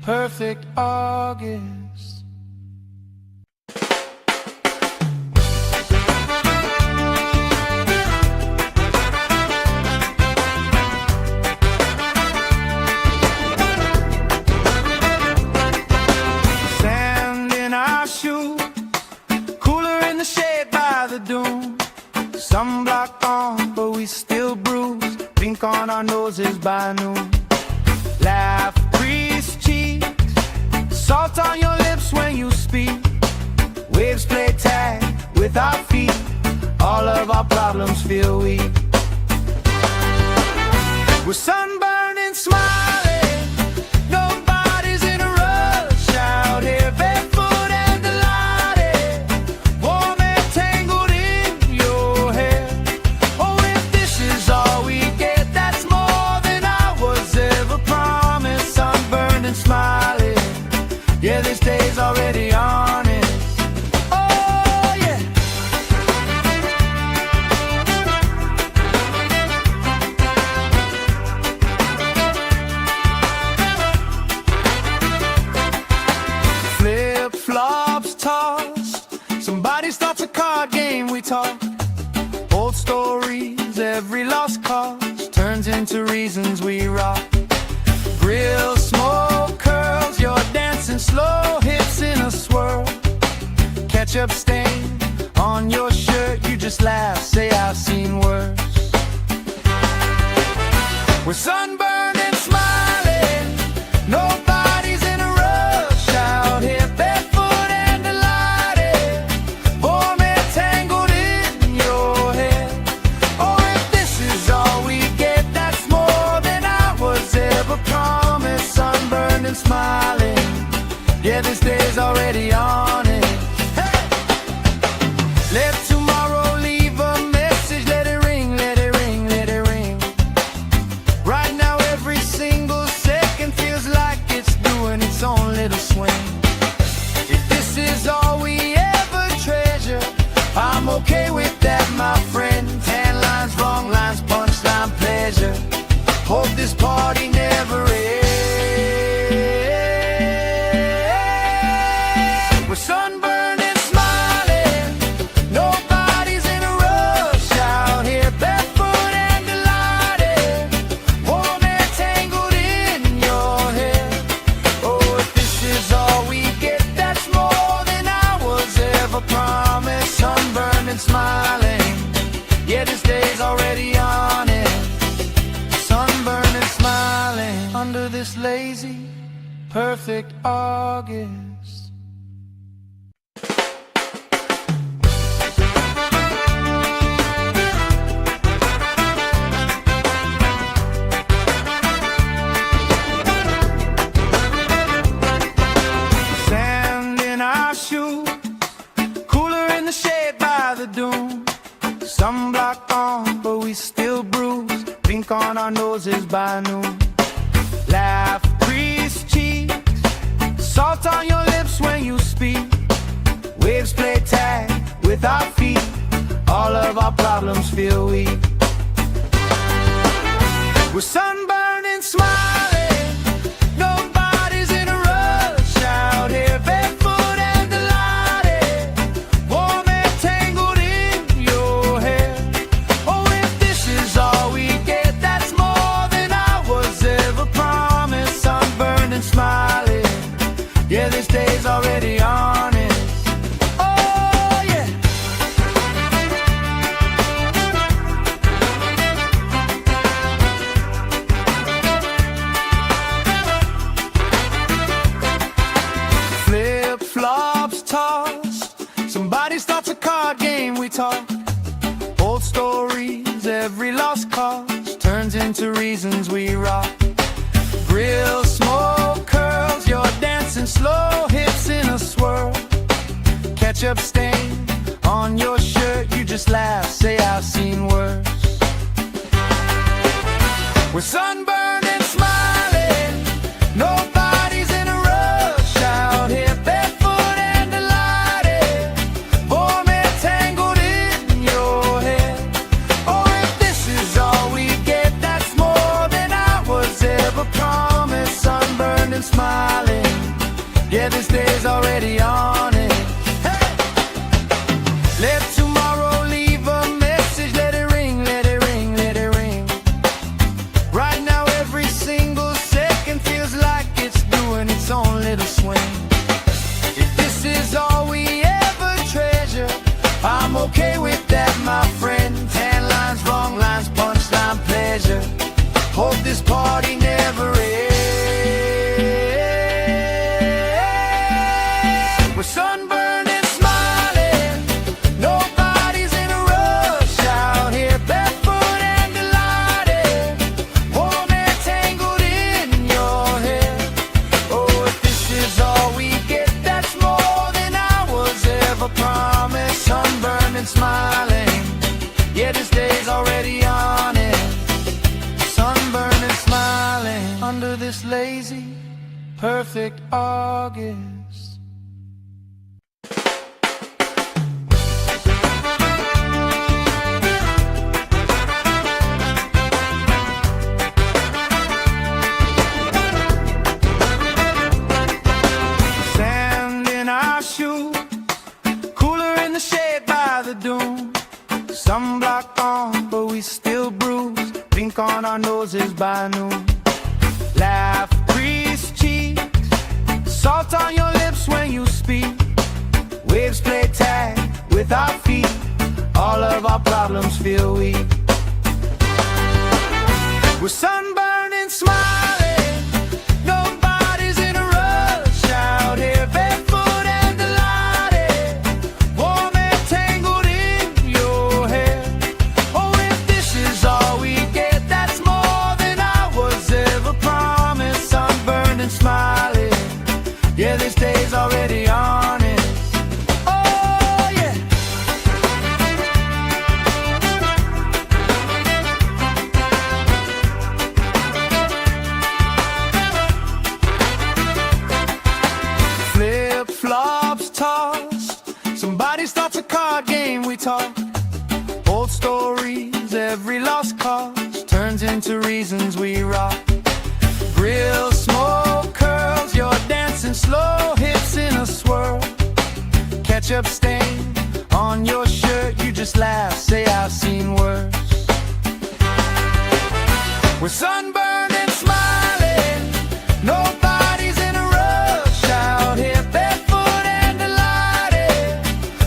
perfect August. Sand in our shoes, cooler in the shade by the dune. Sunblock on, but we still bruise. Pink on our noses by noon. Laugh, crease cheeks, salt on your lips when you speak. Waves play tag with our feet. All of our problems feel weak. We're sunburned and smiling, nobody's in a rush out here. Barefoot and delighted, warm and tangled in your hair. Oh, if this is all we get, that's more than I was ever promised. Sunburned and smiling, yeah, this day's already honest. Oh, yeah. Flip-flops tossed, somebody starts a card game, we talk. Old stories, every lost cause turns into reasons we rock. Grill smoke curls, you're dancing slow, hips in a swirl. Ketchup stain on your shirt, you just laugh, say I've seen worse. We're sunburned and smiling, nobody's in a rush out here. Barefoot and delighted, warm and tangled in your hair. Oh, if this is all we get, that's more than I was ever promised. Sunburned and smiling. Yeah, this day's already on it. Hey! Let tomorrow leave a message. Let it ring, let it ring, let it ring. Right now every single second feels like it's doing its own little swing. If this is all we ever treasure, I'm okay with that, my friend. Tan lines, wrong lines, punchline, pleasure. Hope this party never ends. We're sunburned and smiling. Nobody's in a rush out here, barefoot and delighted. Warm and tangled in your hair. Oh, if this is all we get, that's more than I was ever promised. Sunburned and smiling. Yeah, this day's already on it. Sunburned and smiling under this lazy, perfect August. Sand in our shoes, cooler in the shade by the dune. Sunblock on, but we still bruise. Pink on our noses by noon. Laugh, grease cheeks, salt on your lips when you speak. Waves play tag with our feet. All of our problems feel weak. We're sunburned and smiling. Nobody's in a rush out here, barefoot and delighted. Warm and tangled in your hair. Oh, if this is all we get, that's more than I was ever promised. Sunburned and smiling. Yeah, this day's already honest. Oh, yeah. Flip-flops tossed. Somebody starts a card game, we talk. Old stories, every lost cause turns into reasons we rock. Grill, smoke, curls, you're dancing slow, hips in a swirl. Ketchup stain on your shirt, you just laugh, say I've seen worse. We're sunburned and smiling. Nobody's in a rush out here, barefoot and delighted. Warm and tangled in your hair. Oh, if this is all we get, that's more than I was ever promised. Sunburned and smiling. Yeah, this day's already on it. Hey! Let tomorrow leave a message. Let it ring, let it ring, let it ring. Right now every single second feels like it's doing its own little swing. If this is all we ever treasure, I'm okay with that, my friend. Tan lines, wrong lines, punchline, pleasure. Hope this party never ends. We're sunburned and smiling. Nobody's in a rush out here, barefoot and delighted. Warm and tangled in your hair. Oh, if this is all we get, that's more than I was ever promised. Sunburned and smiling. Yeah, this day's already on it. Sunburned and smiling under this lazy, perfect August. Sand in our shoes, cooler in the shade by the dune. Sunblock on, but we still bruise. Pink on our noses by noon. Laugh, grease cheeks, salt on your lips when you speak. Waves play tag with our feet. All of our problems feel weak. We're sunburned and smiling. Nobody's in a rush out here, barefoot and delighted. Warm and tangled in your hair. Oh, if this is all we get, that's more than I was ever promised. Sunburned and smiling. Yeah, this day's already honest. Oh yeah. Flip-flops tossed, somebody starts a card game, we talk. Old stories, every lost cause turns into reasons we rock. Grill smoke curls, you're dancing slow, hips in a swirl. Ketchup stain on your shirt, you just laugh, say I've seen worse. We're sunburned and smiling, nobody's in a rush out here, barefoot and delighted.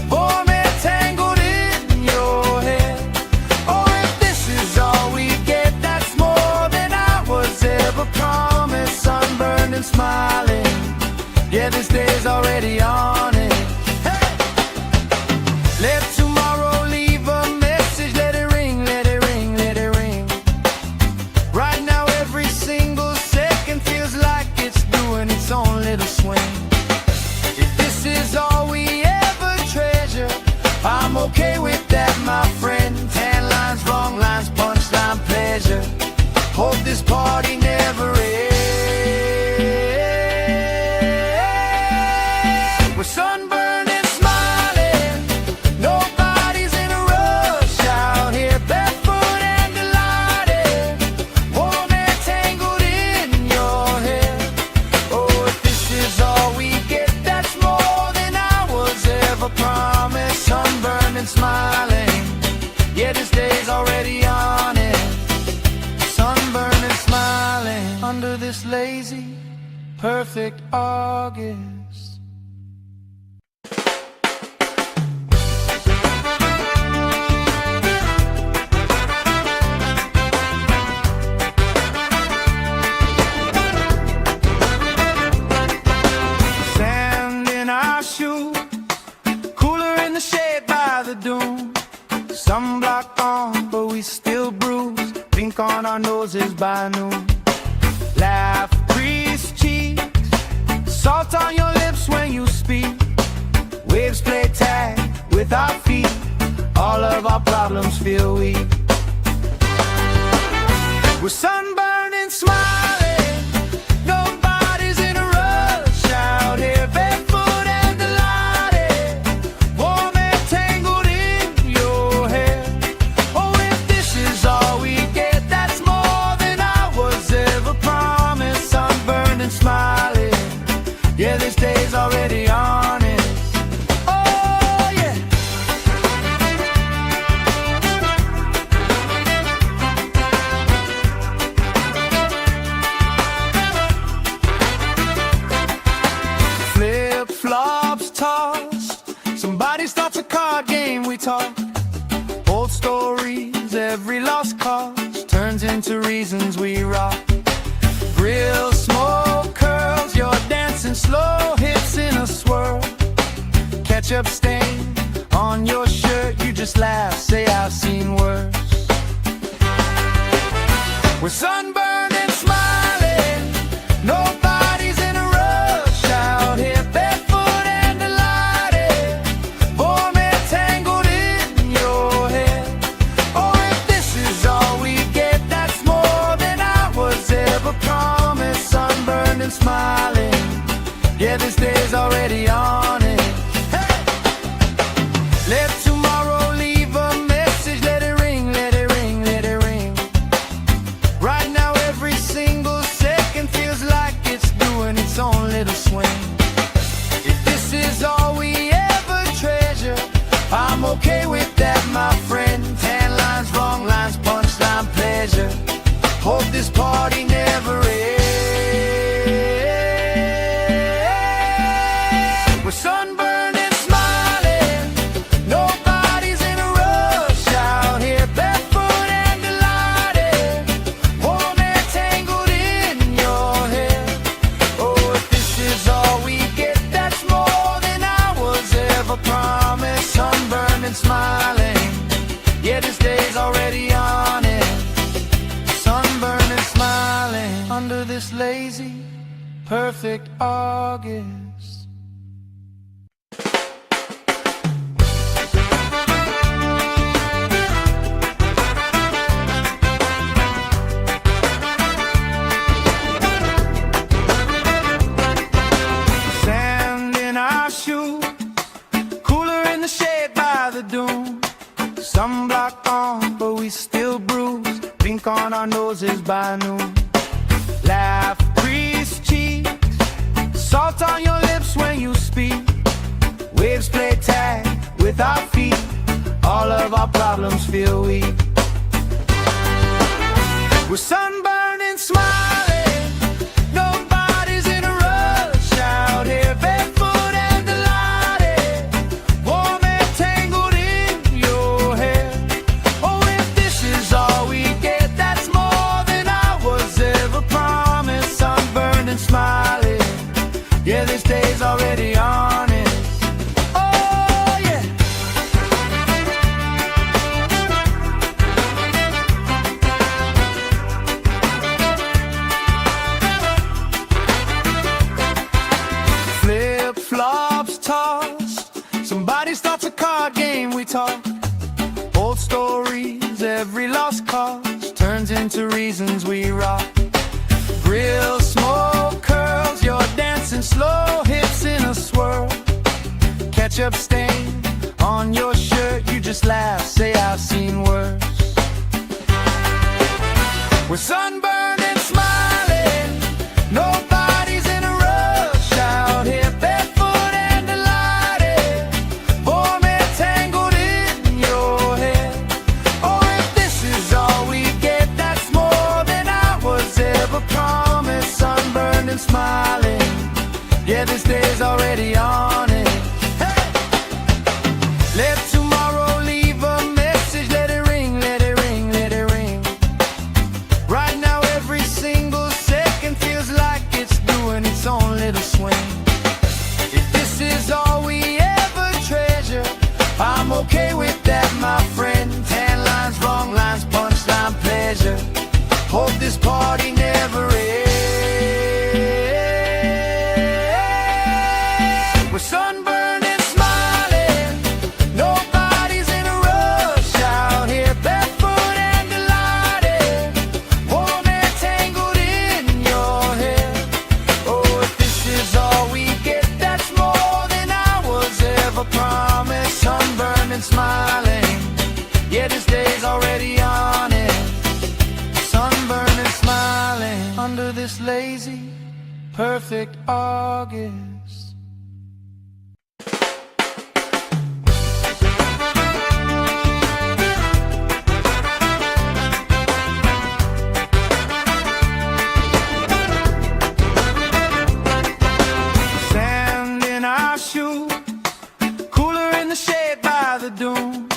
For me tangled in your hair. Oh, if this is all we get, that's more than I was ever promised. Sunburned and smiling, yeah, this day's already on it. Hey! Let tomorrow leave a message, let it ring, let it ring, let it ring. Right now every single second feels like it's doing its own little swing. If this is all we ever treasure, I'm okay with that, my friend. Tan lines, wrong lines, punchline, pleasure. Hope this party never ends. We're sunburned and smiling, nobody's in a rush out here, barefoot and delighted. Warm and tangled in your hair. Oh, if this is all we get, that's more than I was ever promised. Sunburned and smiling, yeah, this day's already on it. Sunburned and smiling under this lazy, perfect August. Sand in our shoes, cooler in the shade by the dune. Sunblock on, but we still bruise. Pink on our noses by noon. Laugh, crease cheeks, salt on your lips when you speak. Waves play tag with our feet. All of our problems feel weak. We're sunburned and smiling, nobody's in a rush out here, barefoot and delighted. Warm and tangled in your hair. Oh, if this is all we get, that's more than I was ever promised. Sunburned and smiling, yeah, this day's already honest. Oh yeah. Flip-flops tossed, somebody starts a card game, we talk. Old stories, every lost cause turns into reasons we rock. Grill smoke curls, you're dancing slow, hips in a swirl. Ketchup stain on your shirt, you just laugh, say I've seen worse. We're sunburned and smiling, nobody's in a rush out here, barefoot and delighted. Warm and tangled in your hair. Oh, if this is all we get, that's more than I was ever promised. Sunburned and smiling, yeah, this day's already on it. Hey! Let tomorrow leave a message, let it ring, let it ring, let it ring. Right now every single second feels like it's doing its own little swing. If this is all we ever treasure, I'm okay with that, my friend. Tan lines, wrong lines, punchline, pleasure. Hope this party never ends. We're sunburned and smiling, nobody's in a rush out here, barefoot and delighted. Warm and tangled in your hair. Oh, if this is all we get, that's more than I was ever promised. Sunburned and smiling, yeah, this day's already on it. Sunburned and smiling under this lazy, perfect August. Sand in our shoes, cooler in the shade by the dune. Sunblock on, but we still bruised. Pink on our noses by noon. Laugh, crease cheeks, salt on your lips when you speak. Waves play tag with our feet. All of our problems feel weak. We're sunburned and smiling. Nobody's in a rush out here. Barefoot and delighted, warm and tangled in your hair. Oh, if this is all we get, that's more than I was ever promised. Sunburned and smiling, yeah, this day's already honest. Oh, yeah. Flip-flops tossed, somebody starts a card game, we talk. Old stories, every lost cause turns into reasons we rock. Grill smoke curls, you're dancing slow, hips in a swirl. Ketchup stain on your shirt, you just laugh, say I've seen worse. We're sunburned and smiling, nobody's in a rush out here. Barefoot and delighted, warm and tangled in your hair. Oh, if this is all we get, that's more than I was ever promised. Sunburned and smiling, yeah, this day's already on it. Hey! Let tomorrow leave a message, let it ring, let it ring, let it ring. Right now every single second feels like it's doing its own little swing. If this is all we ever treasure, I'm okay with that, my friend. Tan lines, wrong lines, punchline, pleasure. Hope this party never ends. We're sunburned and smiling, nobody's in a rush out here. Barefoot and delighted, warm and tangled in your hair. Oh, if this is all we get, that's more than I was ever promised. Sunburned and smiling, yeah, this day's already on it. Sunburned and smiling under this lazy, perfect August. Sand in our shoes, cooler in the shade by the dune.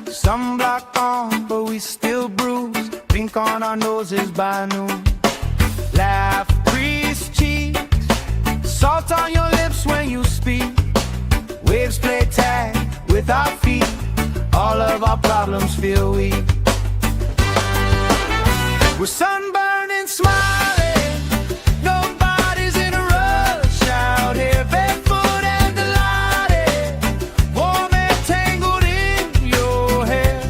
Sunblock on, but we still bruised. Pink on our noses by noon. Laugh, crease cheeks, salt on your lips when you speak. Waves play tag with our feet. All of our problems feel weak. We're sunburned and smiling, nobody's in a rush out here. Barefoot and delighted, warm and tangled in your hair.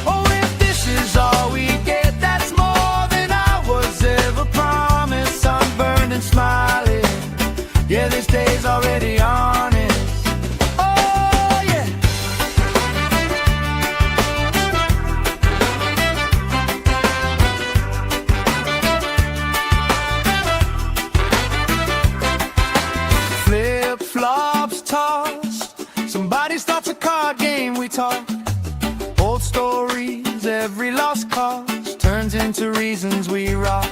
Oh, if this is all we get, that's more than I was ever promised. Sunburned and smiling, yeah, this day's already honest. Oh, yeah. Flip-flops tossed, somebody starts a card game, we talk. Old stories, every lost cause turns into reasons we rock.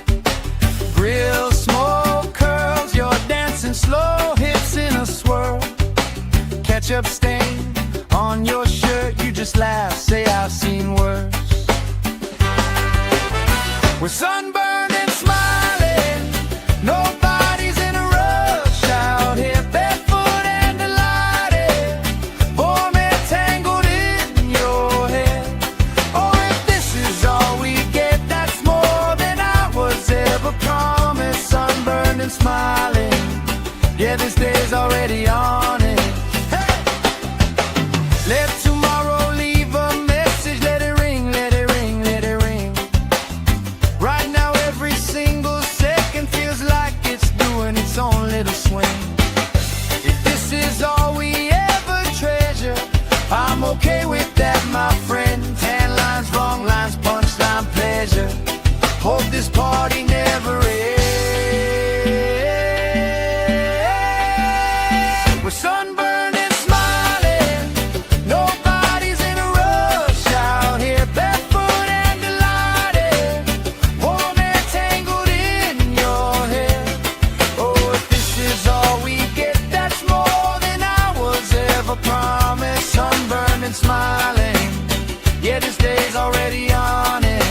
Grill smoke curls, you're dancing slow, hips in a swirl. Ketchup stain on your shirt, you just laugh, say I've seen worse. We're sunburned and smiling, nobody's in a rush out here. Barefoot and delighted, warm and tangled in your hair. Oh, if this is all we get, that's more than I was ever promised. Sunburned and smiling, Yeah, this day's already on it. Hey! Let tomorrow leave a message. Let it ring, let it ring, let it ring. Right now every single second feels like it's doing its own little swing. If this is all we ever treasure, I'm okay with that, my friend. Tan lines, wrong lines, punchline, pleasure. Hope this party never ends. We're sunburned and smiling. Nobody's in a rush out here, barefoot and delighted. Warm and tangled in your hair. Oh, if this is all we get, that's more than I was ever promised. Sunburned and smiling. Yeah, this day's already on it.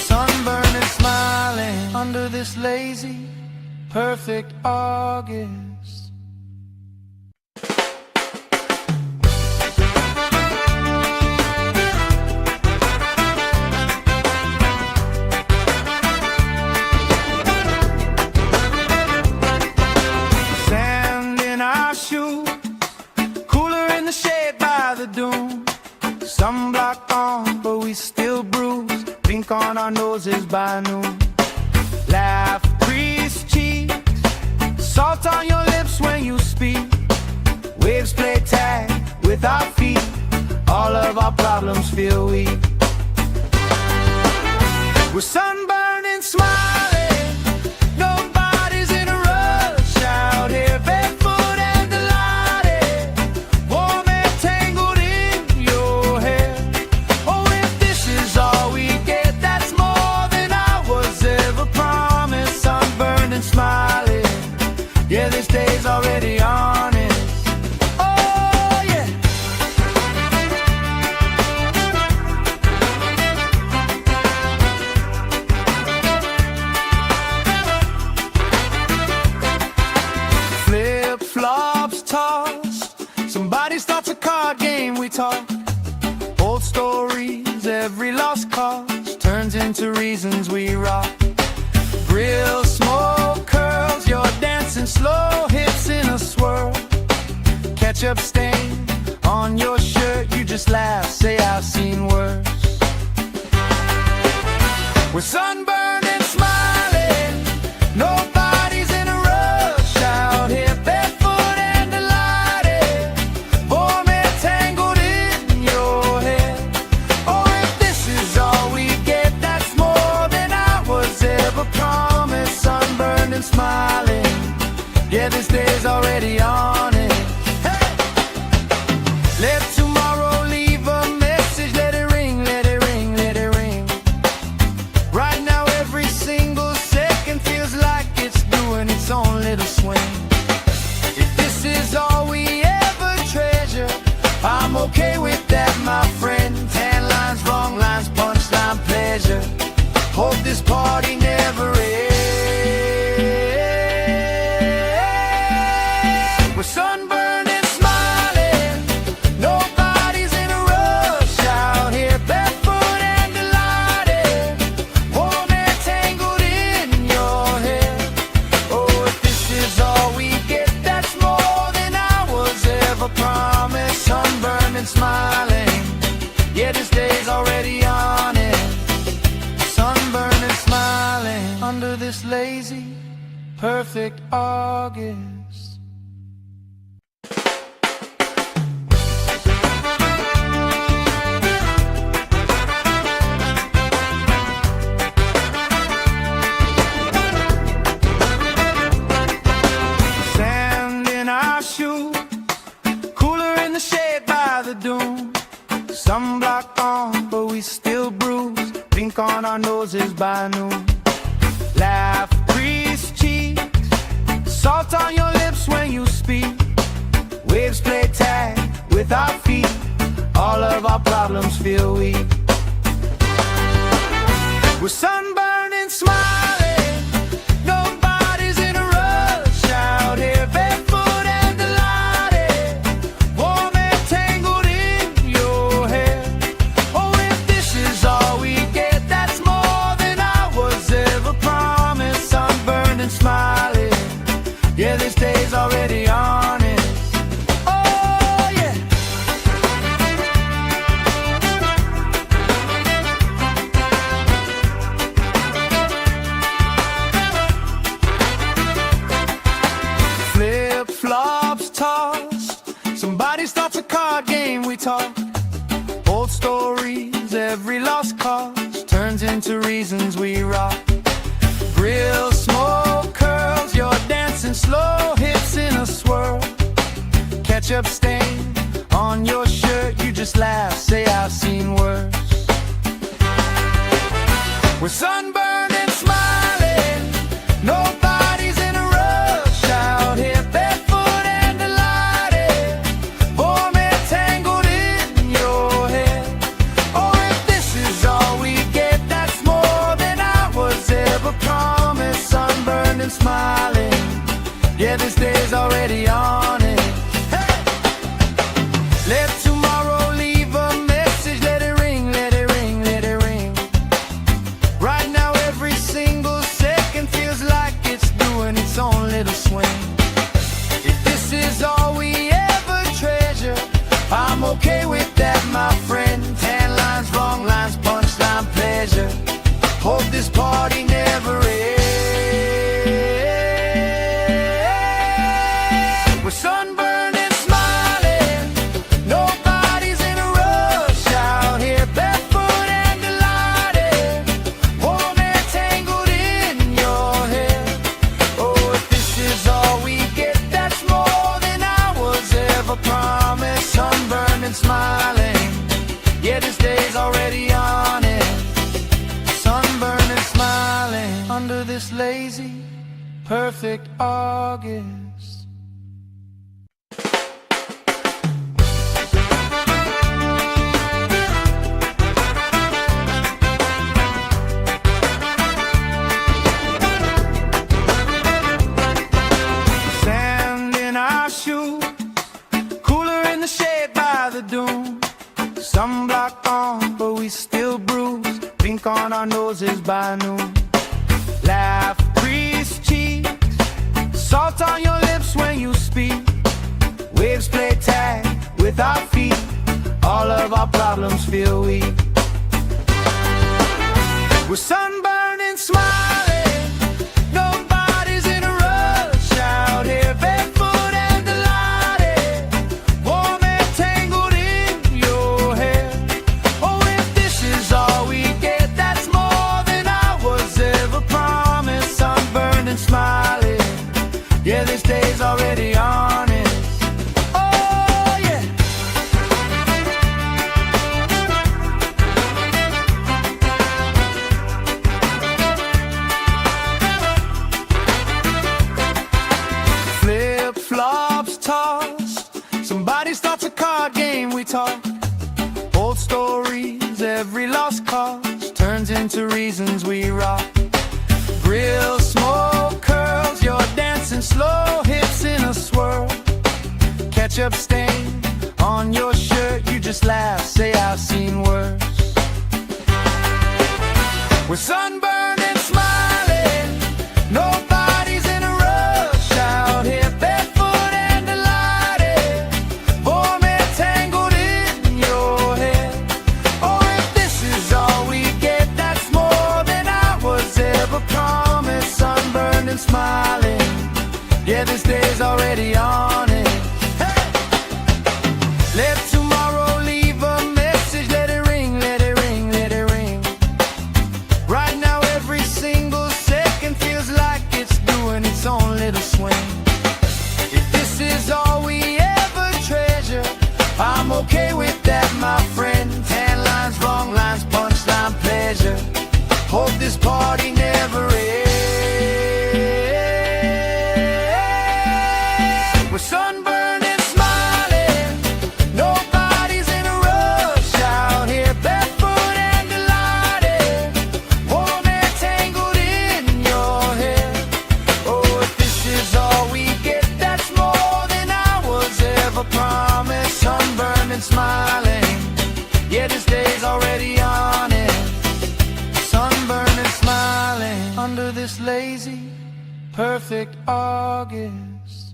Sunburned and smiling under this lazy, perfect August. Sand in our shoes, cooler in the shade by the dune. Sunblock on, but we still bruise. Pink on our noses by noon. Laugh, crease cheeks, salt on your lips when you speak. Waves play tag with our feet. All of our problems feel weak. We're sunburned and smiling. Nobody's in a rush out here, barefoot and delighted. Warm and tangled in your hair. Oh, if this is all we get, that's more than I was ever promised. Sunburned and smiling. Yeah, this day's already on it. Oh, yeah. Flip-flops tossed. Somebody starts a card game, we talk. Old stories, every lost cause turns into reasons we rock. Grill, smoke, curls, you're dancing slow, hips in a swirl. Ketchup stain on your shirt, you just laugh, say I've seen worse. We're sunburned and smiling. Nobody's in a rush out here, barefoot and delighted. Warm and tangled in your hair. Oh, if this is all we get, that's more than I was ever promised. Sunburned and smiling. Yeah, this day's already on it. Hey! Let tomorrow leave a message. Let it ring, let it ring, let it ring. Right now every single second feels like it's doing its own little swing. If this is all we ever treasure, I'm okay with that, my friend. Tan lines, wrong lines, punchline, pleasure. Hope this party never ends. We're sunburned and smiling. Nobody's in a rush out here, barefoot and delighted. Warm and tangled in your hair. Oh, if this is all we get, that's more than I was ever promised. Sunburned and smiling. Yeah, this day's already on it. Sunburned and smiling under this lazy, perfect August. Sand in our shoes, cooler in the shade by the dune. Sunblock on, but we still bruise. Pink on our noses by noon. Laugh, crease cheeks, salt on your lips when you speak. Waves play tag with our feet. All of our problems feel weak. We're sunburned and smiling. Nobody's in a rush out here, barefoot and delighted. Warm and tangled in your hair. Oh, if this is all we get, that's more than I was ever promised. Sunburned and smiling. Yeah, this day's already honest. Oh yeah. Flip-flops tossed, somebody starts a card game, we talk. Old stories, every lost cause turns into reasons we rock. Grill smoke curls, you're dancing slow, hips in a swirl. Ketchup stain on your shirt, you just laugh, say I've seen worse. We're sunburned and smiling, nobody's in a rush out here, barefoot and delighted, warm and tangled in your hair. Oh, if this is all we get, that's more than I was ever promised. Sunburned and smiling, yeah, this day's already on it. Hey! Let tomorrow leave a message, let it ring, let it ring, let it ring. Right now every single second feels like it's doing its own little swing. If this is all we ever treasure, I'm okay with that, my friend. Tan lines, wrong lines, punchline, pleasure. Hope this party never ends. We're sunburned and smiling, nobody's in a rush out here, barefoot and delighted, warm and tangled in your hair. Oh, if this is all we get, that's more than I was ever promised. Sunburned and smiling, yeah, this day's already on it. Sunburned and smiling under this lazy, perfect August. Sand in our shoes, cooler in the shade by the dune. Sunblock on, but we still bruise. Pink on our noses by noon. Laugh, grease cheeks, salt on your lips when you speak. Waves play tag with our feet. All of our problems feel weak. We're sunburned and smiling, nobody's in a rush out here, barefoot and delighted, warm and tangled in your hair. Oh, if this is all we get, that's more than I was ever promised. Sunburned and smiling, yeah, this day's already honest. Oh yeah. Flip-flops tossed, somebody starts a card game, we talk. Old stories, every lost cause turns into reasons we rock. Grill smoke curls, you're dancing slow, hips in a swirl. Ketchup stain on your shirt, you just laugh, say I've seen worse. We're sunburned and smiling, nobody's in a rush out here, barefoot and delighted, warm and tangled in your hair. Oh, if this is all we get, that's more than I was ever promised. Sunburned and smiling, yeah, this day's already on it. Hey! Let tomorrow leave a message, let it ring, let it ring, let it ring. Right now every single second feels like it's doing its own little swing. If this is all we ever treasure, I'm okay with that, my friend. Tan lines, wrong lines, punchline, pleasure. Hope this party never ends. We're sunburned and smiling, nobody's in a rush out here, barefoot and delighted, warm and tangled in your hair. Oh, if this is all we get, that's more than I was ever promised. Sunburned and smiling, yeah, this day's already on it. Sunburned and smiling under this lazy, perfect August.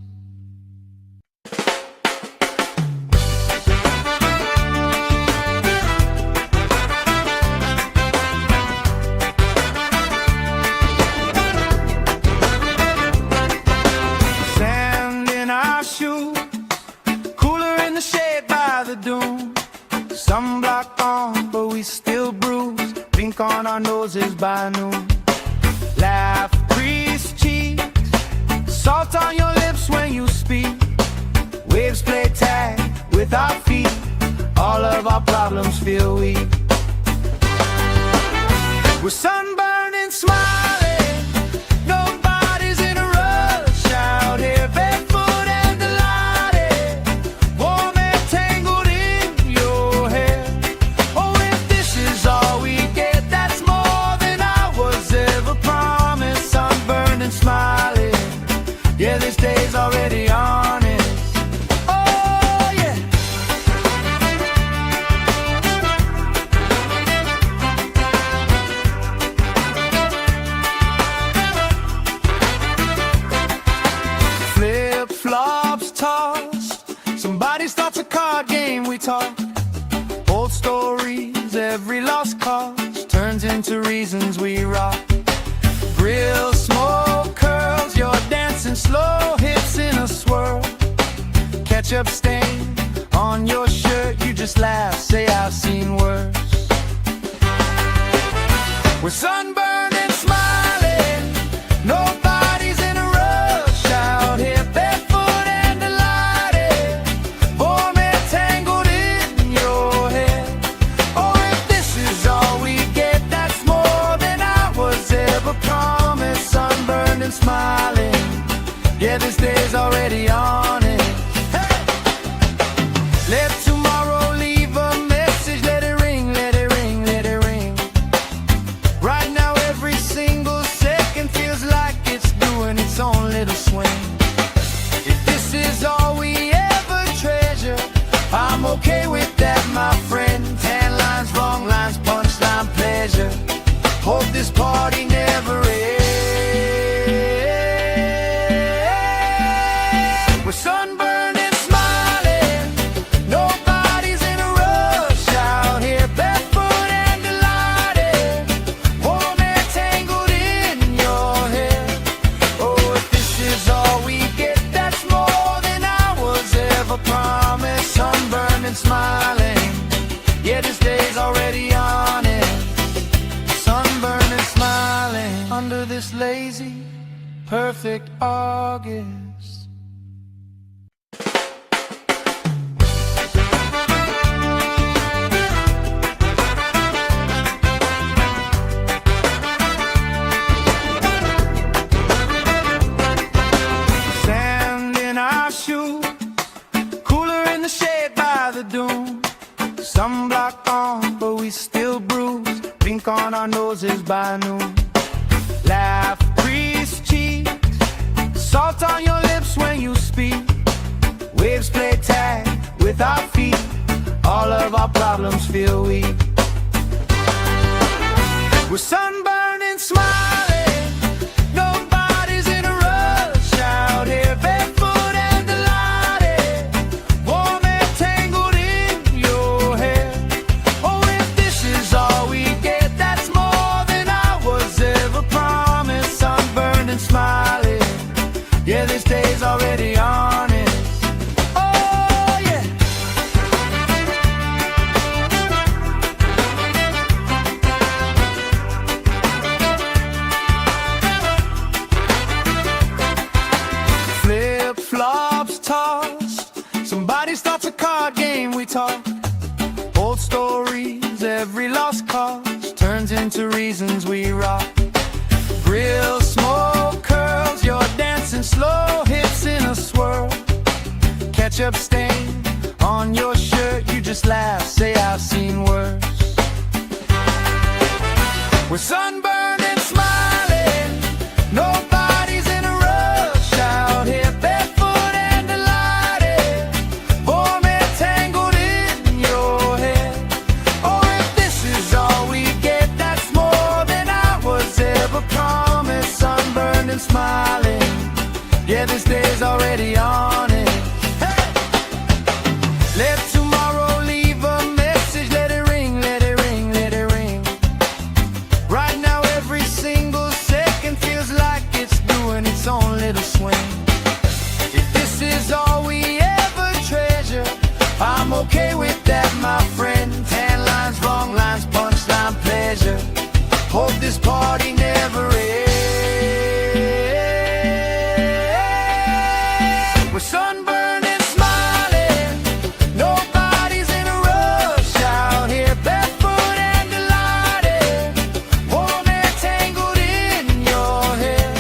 our noses by noon. Laugh, grease cheeks, salt on your lips when you speak. Waves play tag with our feet, all of our problems feel weak. We're sunburned and smiling, nobody's in a rush out here, barefoot and delighted, warm and tangled in your hair. Oh, if this is all we get, that's more than I was ever promised. Sunburned and smiling, yeah, this day's already honest. Oh, yeah. Flip-flops tossed, somebody starts a card game, we talk. Old stories, every lost cause turns into reasons we rock. Grill smoke curls, you're dancing slow, hips in a swirl. Ketchup stain on your shirt, you just laugh, say I've seen worse. We're sunburned and smiling, nobody's in a rush out here, barefoot and delighted, warm and tangled in your hair. Oh, if this is all we get, that's more than I was ever promised. Sunburned and smiling, yeah, this day's already on it. Hey! Let tomorrow leave a message, let it ring, let it ring, let it ring. Right now every single second feels like it's doing its own little swing. If this is all we ever treasure, I'm okay with that, my friend. Tan lines, wrong lines, punchline, pleasure. Hope this party never ends. We're sunburned and smiling, nobody's in a rush out here, barefoot and delighted, warm and tangled in your hair. Oh, if this is all we get, that's more than I was ever promised. Sunburned and smiling, yeah, this day's already on it. Sunburned and smiling under this lazy, perfect August. Sand in our shoes, cooler in the shade by the dune. Sunblock on, but we still bruise. Pink on our noses by noon. Laugh, grease cheeks, salt on your lips when you speak. Waves play tag with our feet, all of our problems feel weak. We're sunburned and smiling, nobody's in a rush out here, barefoot and delighted, warm and tangled in your hair. Oh, if this is all we get, that's more than I was ever promised. Sunburned and smiling, yeah, this day's already on it. Oh, yeah. Flip-flops tossed, somebody starts a card game, we talk. Old stories, every lost cause turns into reasons we rock. Grill smoke curls, you're dancing slow, hips in a swirl. Ketchup stain on your shirt, you just laugh, say I've seen worse. We're sunburned and smiling, nobody's in a rush out here, barefoot and delighted, warm and tangled in your hair. Oh, if this is all we get, that's more than I was ever promised. Sunburned and smiling, yeah, this day's already on it. Hey! Let tomorrow leave a message, let it ring, let it ring, let it ring. Right now this party never ends. We're sunburned and smiling, nobody's in a rush out here, barefoot and delighted, warm and tangled in your hair.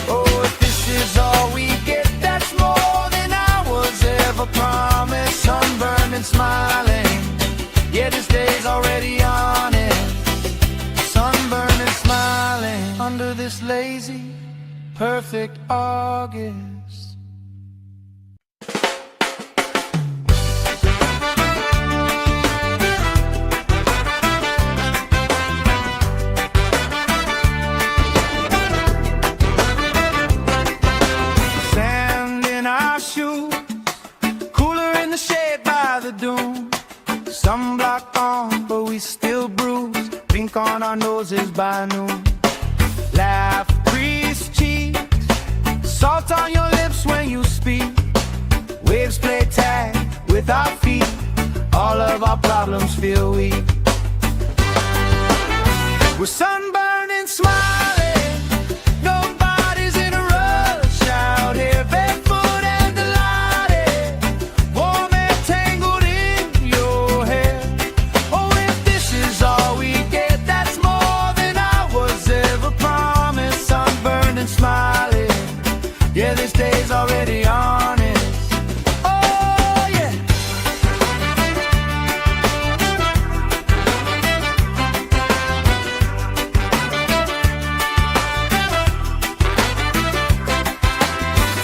Oh, if this is all we get, that's more than I was ever promised. Sunburned and smiling, yeah, this day's already on it. Sunburned and smiling under this lazy, perfect August. Sand in our shoes, cooler in the shade by the dune. Sunblock on, but we still bruise. Pink on our noses by noon. Laugh, crease cheeks, salt on your lips when you speak. Waves play tag with our feet. All of our problems feel weak. We're sunburned and smiling, nobody's in a rush out here, barefoot and delighted, warm and tangled in your hair. Oh, if this is all we get, that's more than I was ever promised. Sunburned and smiling, yeah, this day's already on it. Oh, yeah.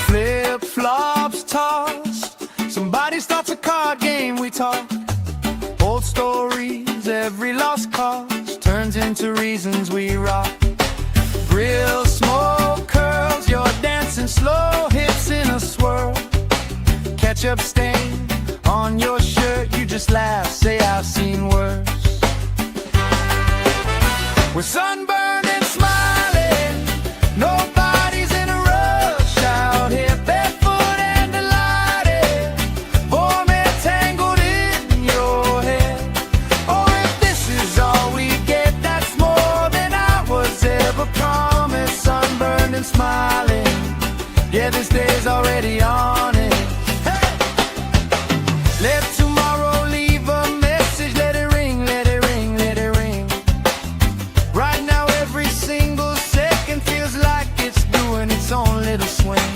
Flip-flops tossed, somebody starts a card game, we talk. Old stories, every lost cause turns into reasons we rock. Grill, smoke, curls, you're dancing slow, hips in a swirl. Ketchup stain on your shirt, you just laugh, say I've seen worse. We're sunburned and smiling, nobody's in a rush out here, barefoot and delighted, warm and tangled in your hair. Oh, if this is all we get, that's more than I was ever promised. Sunburned and smiling, yeah, this day's already on it. Hey! Let tomorrow leave a message, let it ring, let it ring, let it ring. Right now every single second feels like it's doing its own little swing.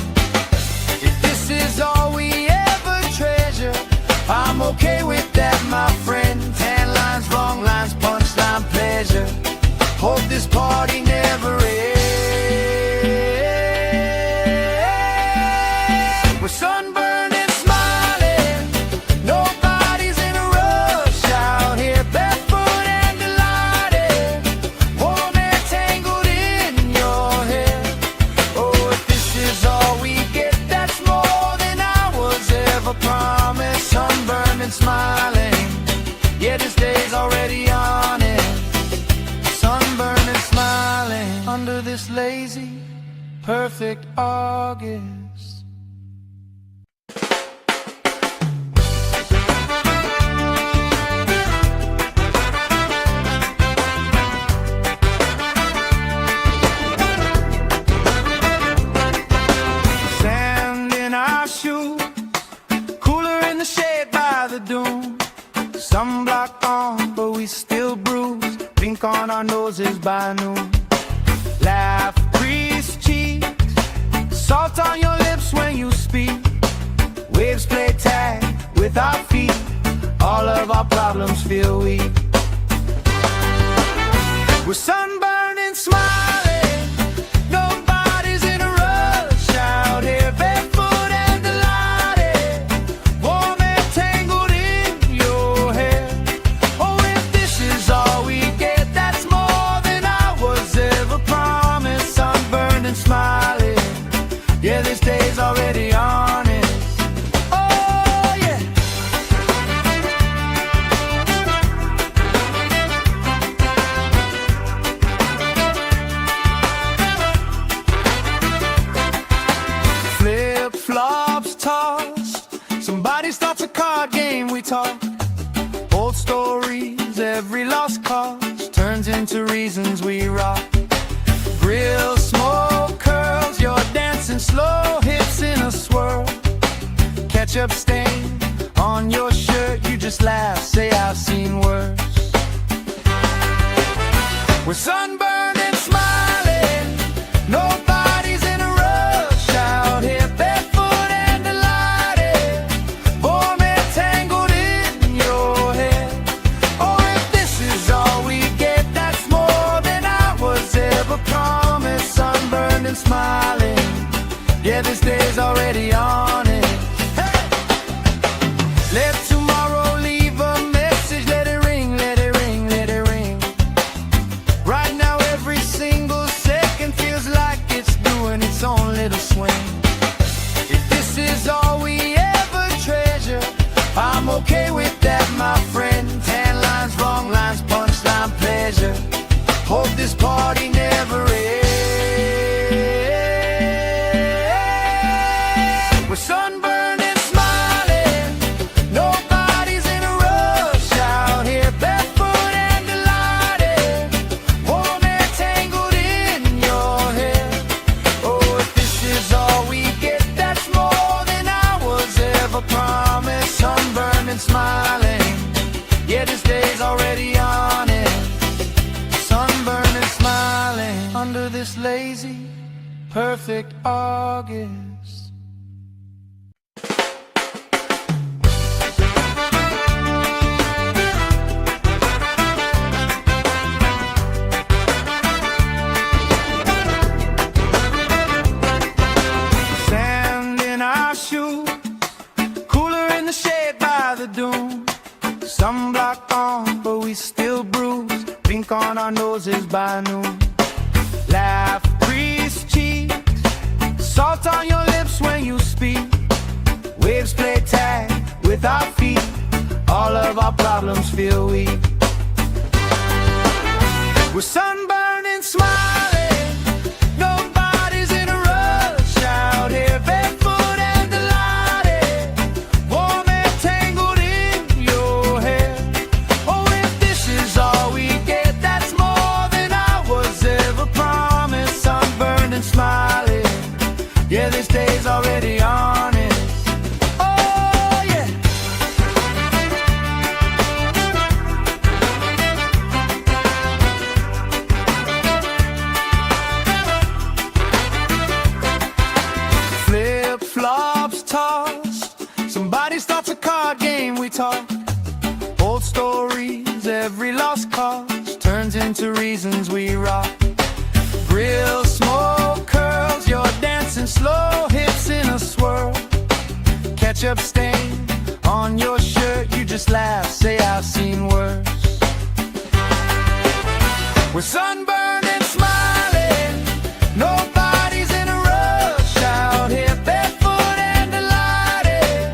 If this is all we ever treasure, I'm okay with that, my friend. Tan lines, wrong lines, punchline, pleasure. Hope this party never ends. We're sunburned and smiling, nobody's in a rush out here, barefoot and delighted, warm and tangled in your hair. Oh, if this is all we get, that's more than I was ever promised. Sunburned and smiling, yeah, this day's already on it. Sunburned and smiling under this lazy, perfect August. Sand in our shoes, cooler in the shade by the dune. Sunblock on, but we still bruise. Pink on our noses by noon. Laugh, crease cheeks, salt on your lips when you speak. Waves play tag with our feet. All of our problems feel weak. We're sunburned and smiling, nobody's in a rush out here, barefoot and delighted, warm and tangled in your hair. Oh, if this is all we get, that's more than I was ever promised. Sunburned and smiling, yeah, this day's already on it. Oh, yeah. talk. Old stories, every lost cause turns into real. reasons we rock. Grill, smoke, curls, you're dancing slow, hips in a swirl. Ketchup stain on your shirt, you just laugh, say I've seen worse. We're sunburned and smiling, nobody's in a rush out here, barefoot and delighted, warm and tangled in your hair. Oh, if this is all we get, that's more than I was ever promised. Sunburned and smiling, yeah, this day's already on it. Hey! Let tomorrow leave a message, let it ring, let it ring, let it ring. Right now every single second feels like it's doing its own little swing. If this is all we ever treasure, I'm okay with that, my friend. Tan lines, wrong lines, punchline, pleasure. Hope this party never ends. We're sunburned and smiling, nobody's in a rush out here, barefoot and delighted, warm and tangled in your hair. Oh, if this is all we get, that's more than I was ever promised. Sunburned and smiling, yeah, this day's already on it. Sunburned and smiling under this lazy, perfect August. Sand in our shoes, cooler in the shade by the dune. Sunblock on, but we still bruise. Pink on our noses by noon. Laugh, grease cheeks, salt on your lips when you speak. Waves play tag with our feet. All of our problems feel weak. We're sunburned and smiling, nobody's in a rush out here, barefoot and delighted, warm and tangled in your hair. Oh, if this is all we get, that's more than I was ever promised. Sunburned and smiling, yeah, this day's already on it. Oh, yeah. Flip-flops tossed, somebody starts a card game, we talk. Old stories, every lost cause turns into reasons we rock. Grill, smoke, curls, you're dancing slow, hips in a swirl. Ketchup stain on your shirt, you just laugh, say I've seen worse. We're sunburned and smiling, nobody's in a rush out here, barefoot and delighted,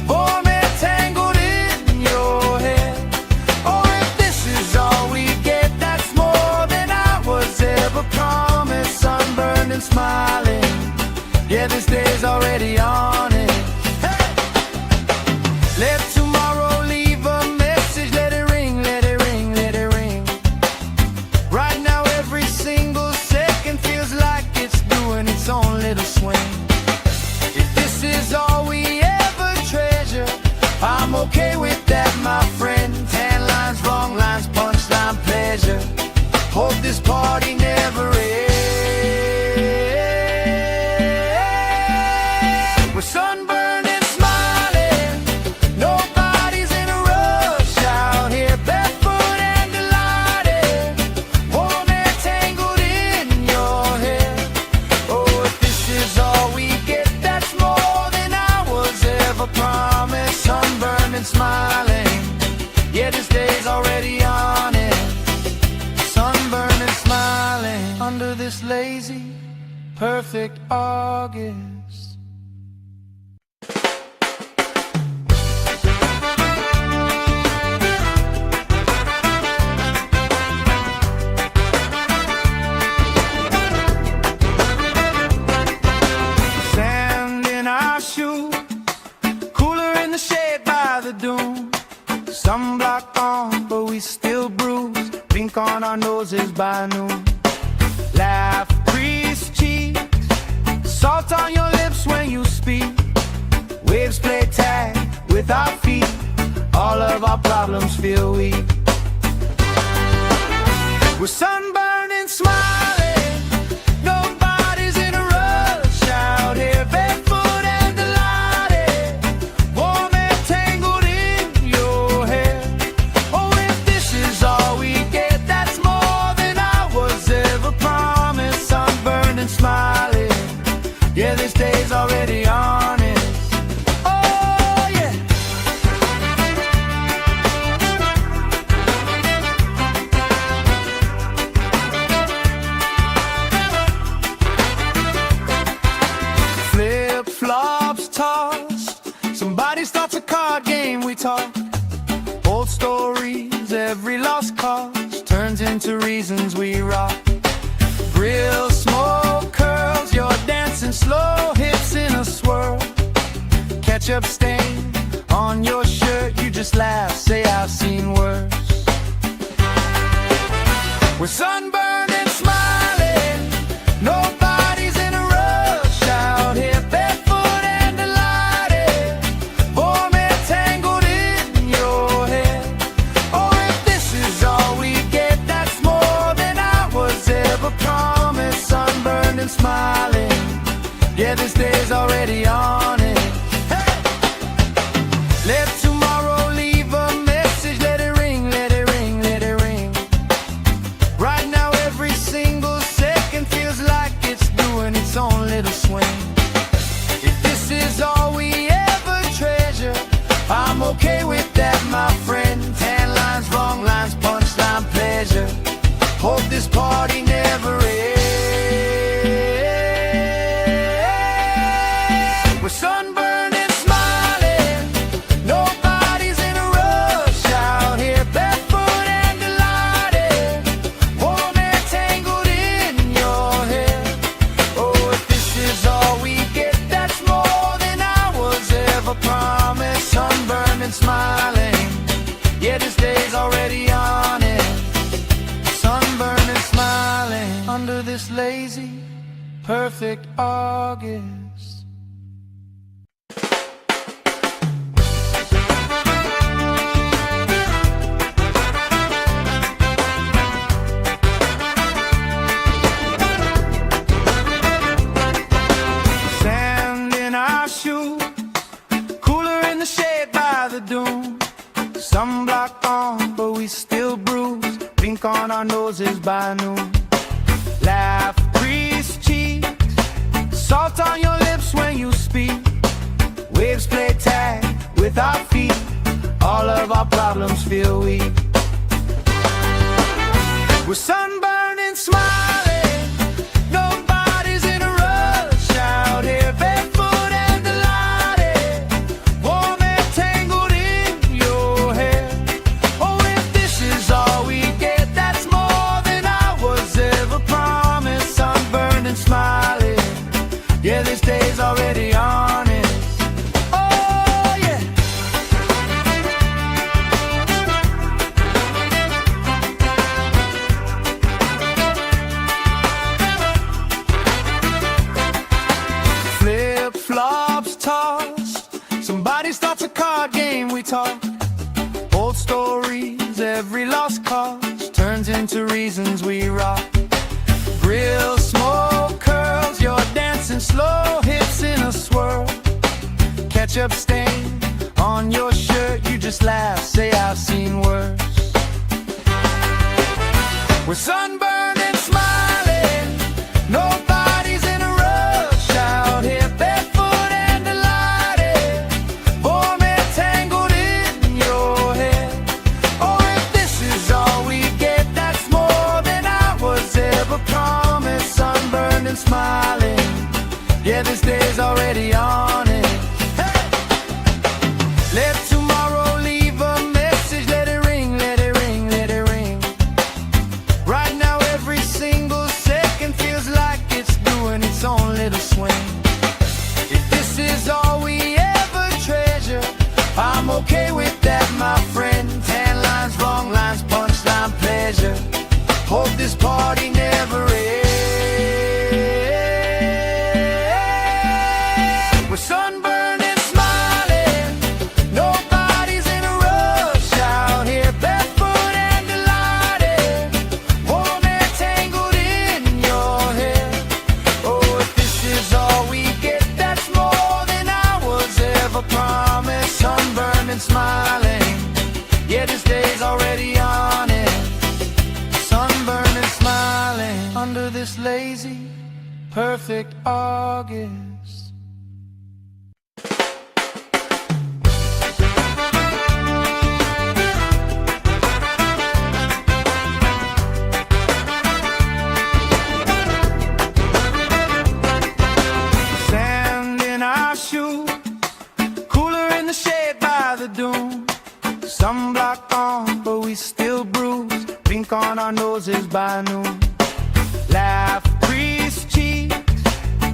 warm and tangled in your hair. Oh, if this is all we get, that's more than I was ever promised. Sunburned and smiling, yeah, this day's already on it. Hey! Let tomorrow leave a message, let it ring, let it ring, let it ring. Right now every single second feels like it's doing its own little swing. If this is all we ever treasure, I'm okay with that, my friend. Tan lines, wrong lines, punchline, pleasure. Hope this party never ends. We're sunburned and smiling, nobody's in a rush out here, barefoot and delighted, warm and tangled in your hair. Oh, if this is all we get, that's more than I was ever promised. Sunburned and smiling, yeah, this day's already on it. Sunburned and smiling under this lazy, perfect August. Sand in our shoes, cooler in the shade by the dune. Sunblock on, but we still bruise. Pink ink on our noses by noon. Laugh, grease cheeks, salt on your lips when you speak. Waves play tag with our feet, all of our problems feel weak. We're sunburned and smiling, nobody's in a rush out here, barefoot and delighted, warm and tangled in your hair. Oh, if this is all we get, that's more than I was ever promised. Sunburned and smiling, yeah, this day's already honest. Oh, yeah. Flip-flops tossed, somebody starts a card game, we talk. Old stories, every lost cause turns into reasons we rock. Grill smoke curls, you're dancing slow, hips in a swirl. Ketchup stain on your shirt, you just laugh, say I've seen worse. We're sunburned and smiling, nobody's in a rush out here, barefoot and delighted, warm and tangled in your hair. Oh, if this is all we get, that's more than I was ever promised. Sunburned and smiling, yeah, this day's already on it. Hey! Let tomorrow leave a message, let it ring, let it ring, let it ring. Right now every single second feels like it's doing its own little swing. If this is all we ever treasure, I'm okay with that, my friend. Tan lines, wrong lines, punchline, pleasure. Hope this party never ends. We're sunburned and smiling, nobody's in a rush out here, barefoot and delighted, warm and tangled in your hair. Oh, if this is all we get, that's more than I was ever promised. Sunburned and smiling, yeah, this day's already on it. Sunburned and smiling under this lazy, perfect August. Sand in our shoes, cooler in the shade by the dune. Sunblock on, but we still bruise. Pink on our noses by noon. Laugh, grease cheeks, salt on your lips when you speak. Waves play tag with our feet, all of our problems feel weak. We're sunburned and smiling, nobody's in a rush out here, barefoot and delighted, warm and tangled in your hair. Oh, if this is all we get, that's more than I was ever promised. Sunburned and smiling, yeah, this day's already honest. Oh, yeah. Flip-flops tossed, somebody starts a card game, we talk. Old stories, every lost cause turns into reasons we rock. Grill smoke curls, you're dancing slow, hips in a swirl. Ketchup stain on your shirt, you just laugh, say I've seen worse. We're sunburned and smiling, nobody's in a rush out here, barefoot and delighted, warm and tangled in your hair. Oh, if this is all we get, that's more than I was ever promised. Sunburned and smiling, yeah, this day's already on it. Hey! Let tomorrow leave a message, let it ring, let it ring, let it ring. Right now every single second perfect August. Sand in our shoes, cooler in the shade by the dune. Sunblock on, but we still bruise. Pink on our noses by noon. Laugh, grease cheeks,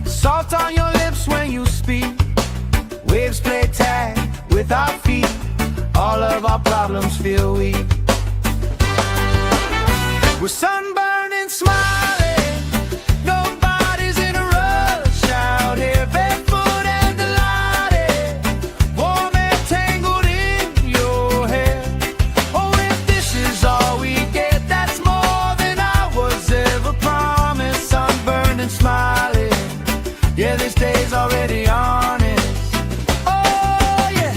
salt on your lips when you speak. Waves play tag with our feet. All of our problems feel weak. We're sunburned and smiling. Nobody's in a rush out here. Barefoot and delighted, warm and tangled in your hair. Oh, if this is all we get, that's more than I was ever promised. Sunburned and smiling, yeah, this day's already honest. Oh, yeah.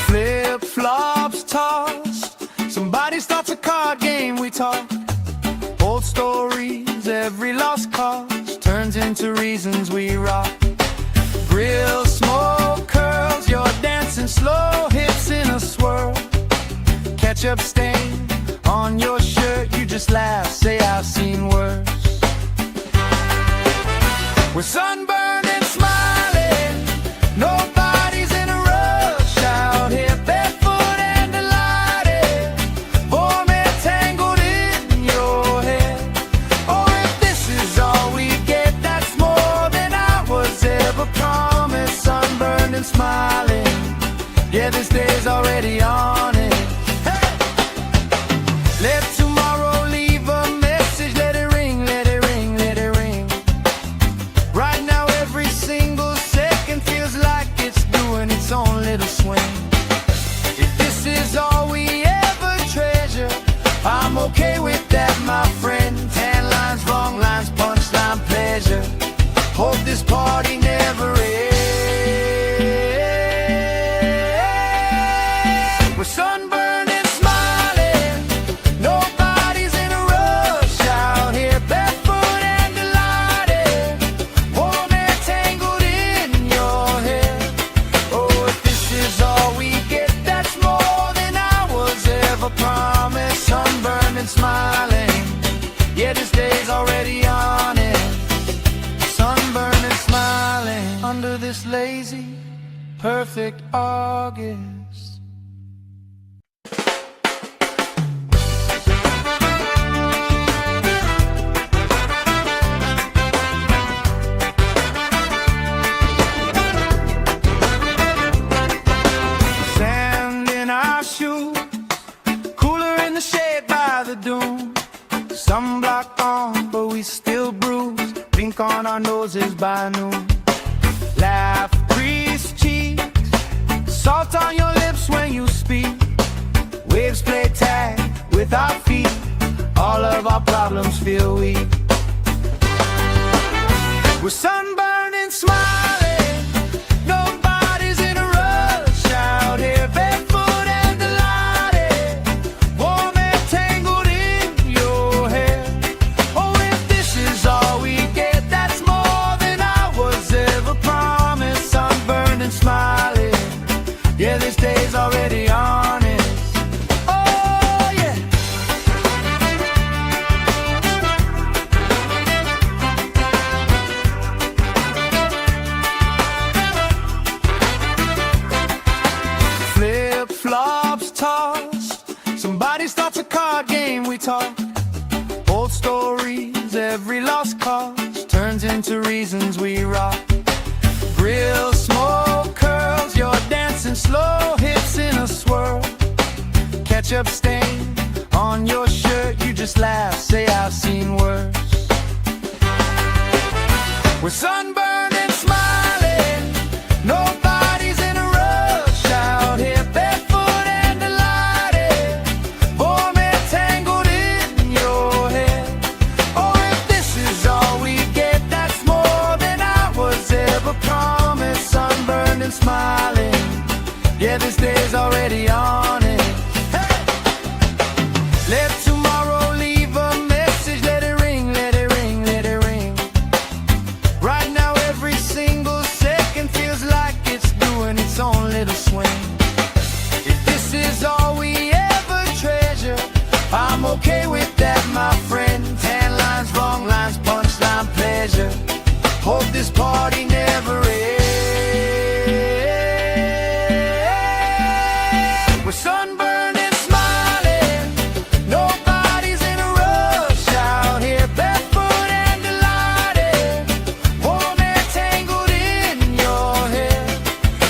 Flip-flops tossed, somebody starts a card game, we talk. Old stories, every lost cause turns into reasons we rock. Grill smoke curls, you're dancing slow, hips in a swirl. Ketchup stain on your shirt, you just laugh, say I've seen worse. We're sunburned and smiling, nobody's in a rush out here. Barefoot and delighted, warm and tangled in your hair. Oh, if this is all we get, that's more than I was ever promised. Sunburned and smiling, yeah, this day's already on it. Hey! Let tomorrow leave a message, let it ring, let it ring, let it ring. Right now every single second feels like it's doing its own little swing. If this is all we ever treasure, I'm okay with that, my friend. Tan lines, wrong lines, punchline, pleasure. Hope this party never ends. We're sunburned and smiling, nobody's in a rush out here. Barefoot and delighted, warm and tangled in your hair. Oh, if this is all we get, that's more than I was ever promised. Sunburned and smiling, yeah, this day's already on it. Sunburned and smiling under this lazy, perfect August. Sand in our shoes, cooler in the shade by the dune. Sunblock on, but we still bruise. Pink on our noses by noon. Laugh, grease cheeks, salt on your lips when you speak. Waves play tag with our feet. All of our problems feel weak. We're sunburned and smiling, nobody's in a rush out here. Barefoot and delighted, warm and tangled in your hair. Oh, if this is all we get, that's more than I was ever promised. Sunburned and smiling, yeah, this day's already honest. Oh, yeah. Flip-flops tossed, somebody starts a card game, we talk. Old stories, every lost cause turns into reasons we rock. Grill smoke curls, you're dancing slow, hips in a swirl. Ketchup stain on your shirt, you just laugh, say I've seen worse. We're sunburned and smiling, nobody's in a rush out here. Barefoot and delighted, warm and tangled in your hair. Oh, if this is all we get, that's more than I was ever promised. Sunburned and smiling, okay with that, my friend. Tan lines, long lines, punchline, pleasure. Hope this party never ends. We're sunburned and smiling. Nobody's in a rush out here, barefoot and delighted. Warm and tangled in your hair.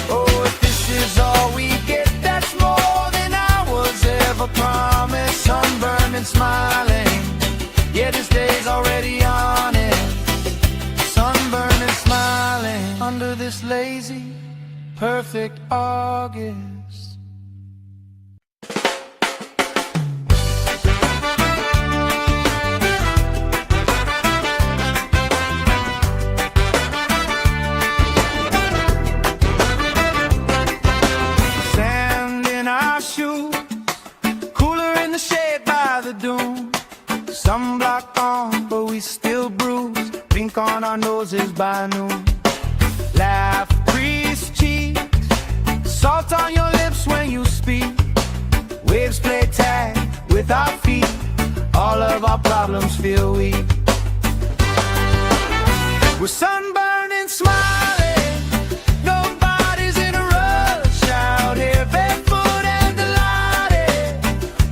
Oh, if this is all we get, that's more than I was ever promised. Sunburned and smiling. Yeah, this day's already on it. Sunburned and smiling under this lazy, perfect August. Sand in our shoes, cooler in the shade by the dune. Sunblock on, but we still bruise. Pink on our noses by noon. Laugh, grease cheeks, salt on your lips when you speak. Waves play tag with our feet. All of our problems feel weak. We're sunburned and smiling. Nobody's in a rush out here, barefoot and delighted.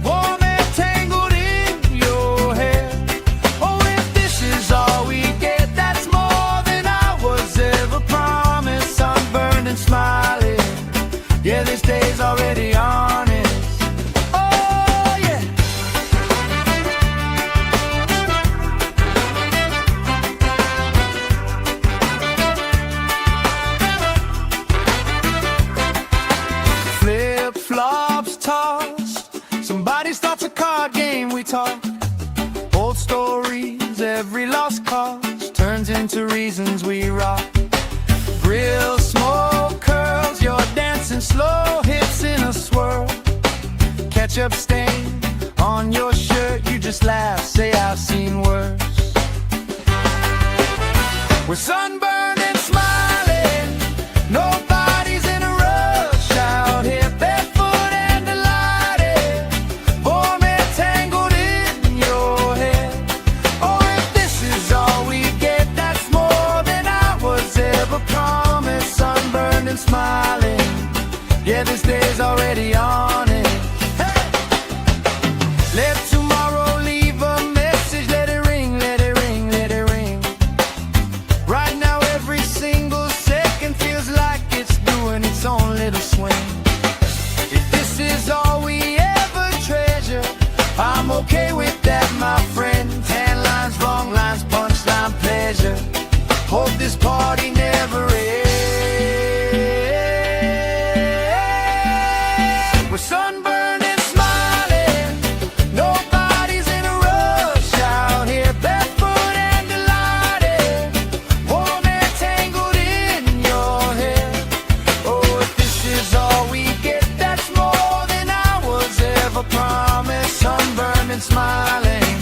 Warm and tangled in your hair. Oh, if this is all we get, that's more than I was ever promised. Sunburned and smiling. Yeah, this day's already honest. Oh, yeah. Flip-flops tossed. Somebody starts a card game, we talk. Old stories, every lost cause turns into reasons we rock. Grill, smoke, curls, you're dancing slow, hips in a swirl. Ketchup stain on your shirt, you just laugh, say I've seen worse. We're sunburned and smiling. Nobody's in a rush out here, barefoot and delighted. Warm and tangled in your hair. Oh, if this is all we get, that's more than I was ever promised. Sunburned and smiling. Yeah, this day's already on it. Hey! Let tomorrow leave a message. Let it ring, let it ring, let it ring. Right now every single second feels like it's doing its own little swing. If this is all we ever treasure, I'm okay with that, my friend. Tan lines, long lines, punchline, pleasure. Hope this party never ends. We're sunburned and smiling. Nobody's in a rush out here, barefoot and delighted. Warm and tangled in your hair. Oh, if this is all we get, that's more than I was ever promised. Sunburned and smiling.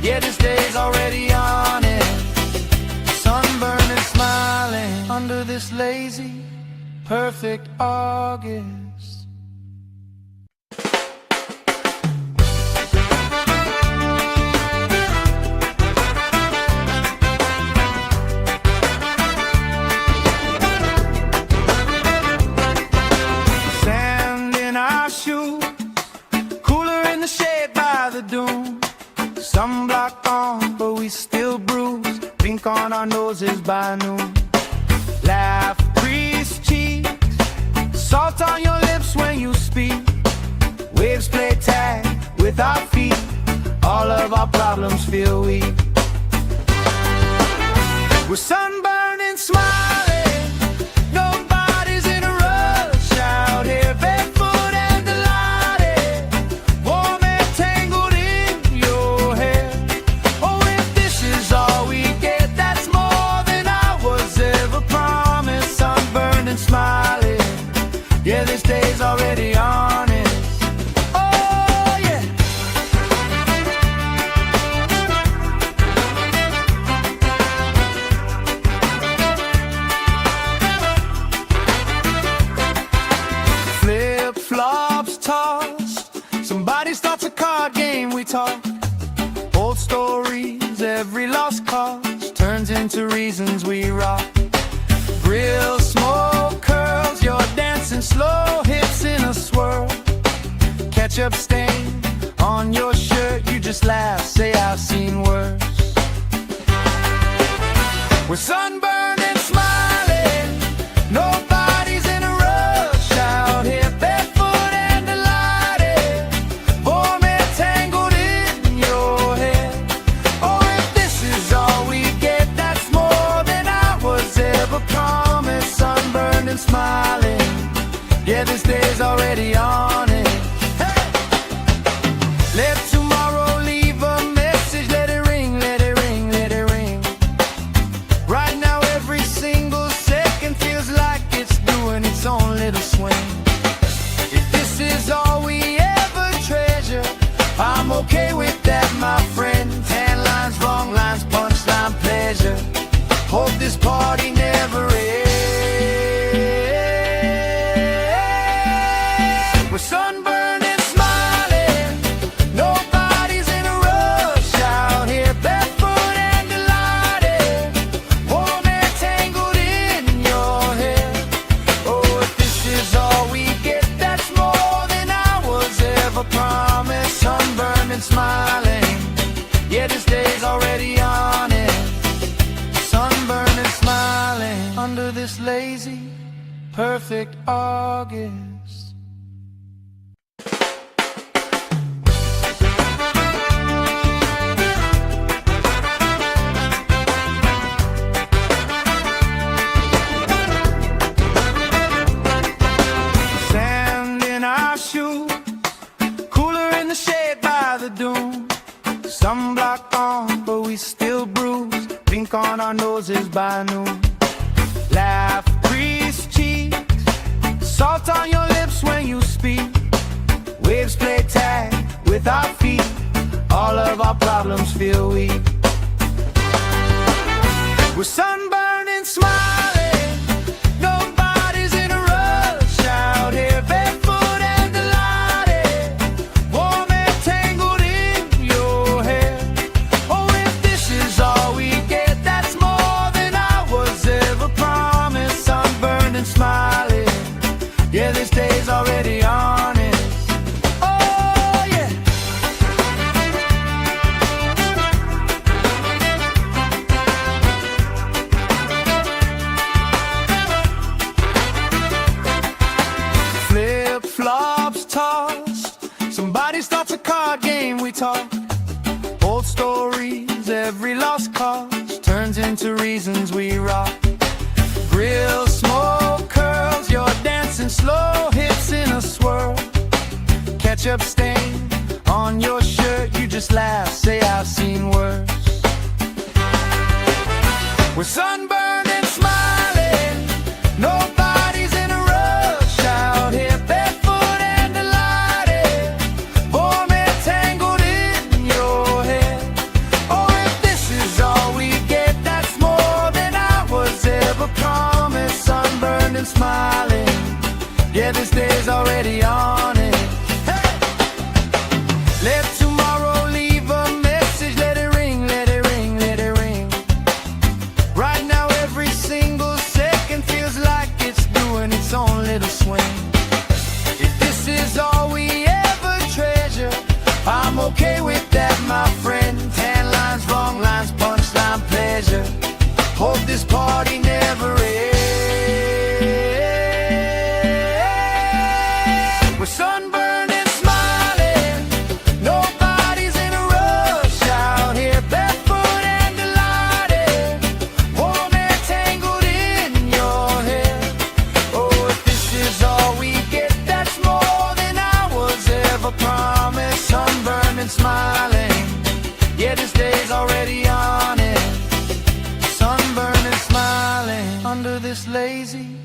Yeah, this day's already on it. Sunburned and smiling under this lazy, perfect August. Sand in our shoes, cooler in the shade by the dune. Sunblock on, but we still bruise. Pink on our noses by noon. Laugh, grease cheeks, salt on your lips when you speak. Waves play tag with our feet. All of our problems feel weak. We're sunburned and smiling. Nobody's in a rush out here, barefoot and delighted. Warm and tangled in your hair. Oh, if this is all we get, that's more than I was ever promised. Sunburned and smiling. Yeah, this day's already honest. Oh, yeah. Somebody starts a card game, we talk. Old stories, every lost cause turns into reasons we rock. Grill, smoke, curls, you're dancing slow, hips in a swirl. Ketchup stain on your shirt, you just laugh, say I've seen worse. We're sunburned and smiling, nobody's in a rush out here, barefoot and delighted, vomit tangled in your hair. Oh, if this is all we get, that's more than I was ever promised. Sunburned and smiling, yeah, this day's already on it. Hey! Let tomorrow leave a message, let it ring, let it ring, let it ring. Right now every single second feels like it's doing its own little swing. If this is all we ever treasure, I'm okay with that, my friend. Tan lines, wrong lines, punchline, pleasure. Hope this party never ends. We're sunburned and smiling, nobody's in a rush out here, barefoot and delighted, warm air tangled in your hair. Oh, if this is all we get, that's more than I was ever promised. Sunburned and smiling, yeah, this day's already on it. Sunburned and smiling under this lazy, perfect August. Sand in our shoes, cooler in the shade by the dune. Sunblock on, but we still bruise. Pink on our noses by noon. Laugh, crease cheeks, salt on your lips when you speak. Waves play tag with our feet. All of our problems feel weak. We're sunburned and smiling, nobody's in a rush out here, barefoot and delighted, warm air tangled in your hair. Oh, if this is all we get, that's more than I was ever promised. Sunburned and smiling, yeah, this day's already on it. Oh, yeah. Flip-flops tossed, somebody starts a card game, we talk. Old stories, every lost cause turns into reasons we rock. Grill, smoke, curls, you're dancing slow, hips in a swirl. Ketchup stain on your shirt, you just laugh, say I've seen worse. We're sunburned and smiling, nobody's in a rush out here, barefoot and delighted, warm air tangled in your hair. Oh, if this is all we get, that's more than I was ever promised. Sunburned and smiling, yeah, this day's already on it. Hey! Let tomorrow leave a message, let it ring, let it ring, let it ring. Right now every single second feels like it's doing its own little swing. If this is all we ever treasure, I'm okay with that, my friend. Tan lines, wrong lines, punchline, pleasure. Hope this party never ends. We're sunburned and smiling, nobody's in a rush out here, barefoot and delighted, warm air tangled in your hair. Oh, if this is all we get, that's more than I was ever promised. Sunburned and smiling, yeah, this day's already on it. Sunburned and smiling under this lazy,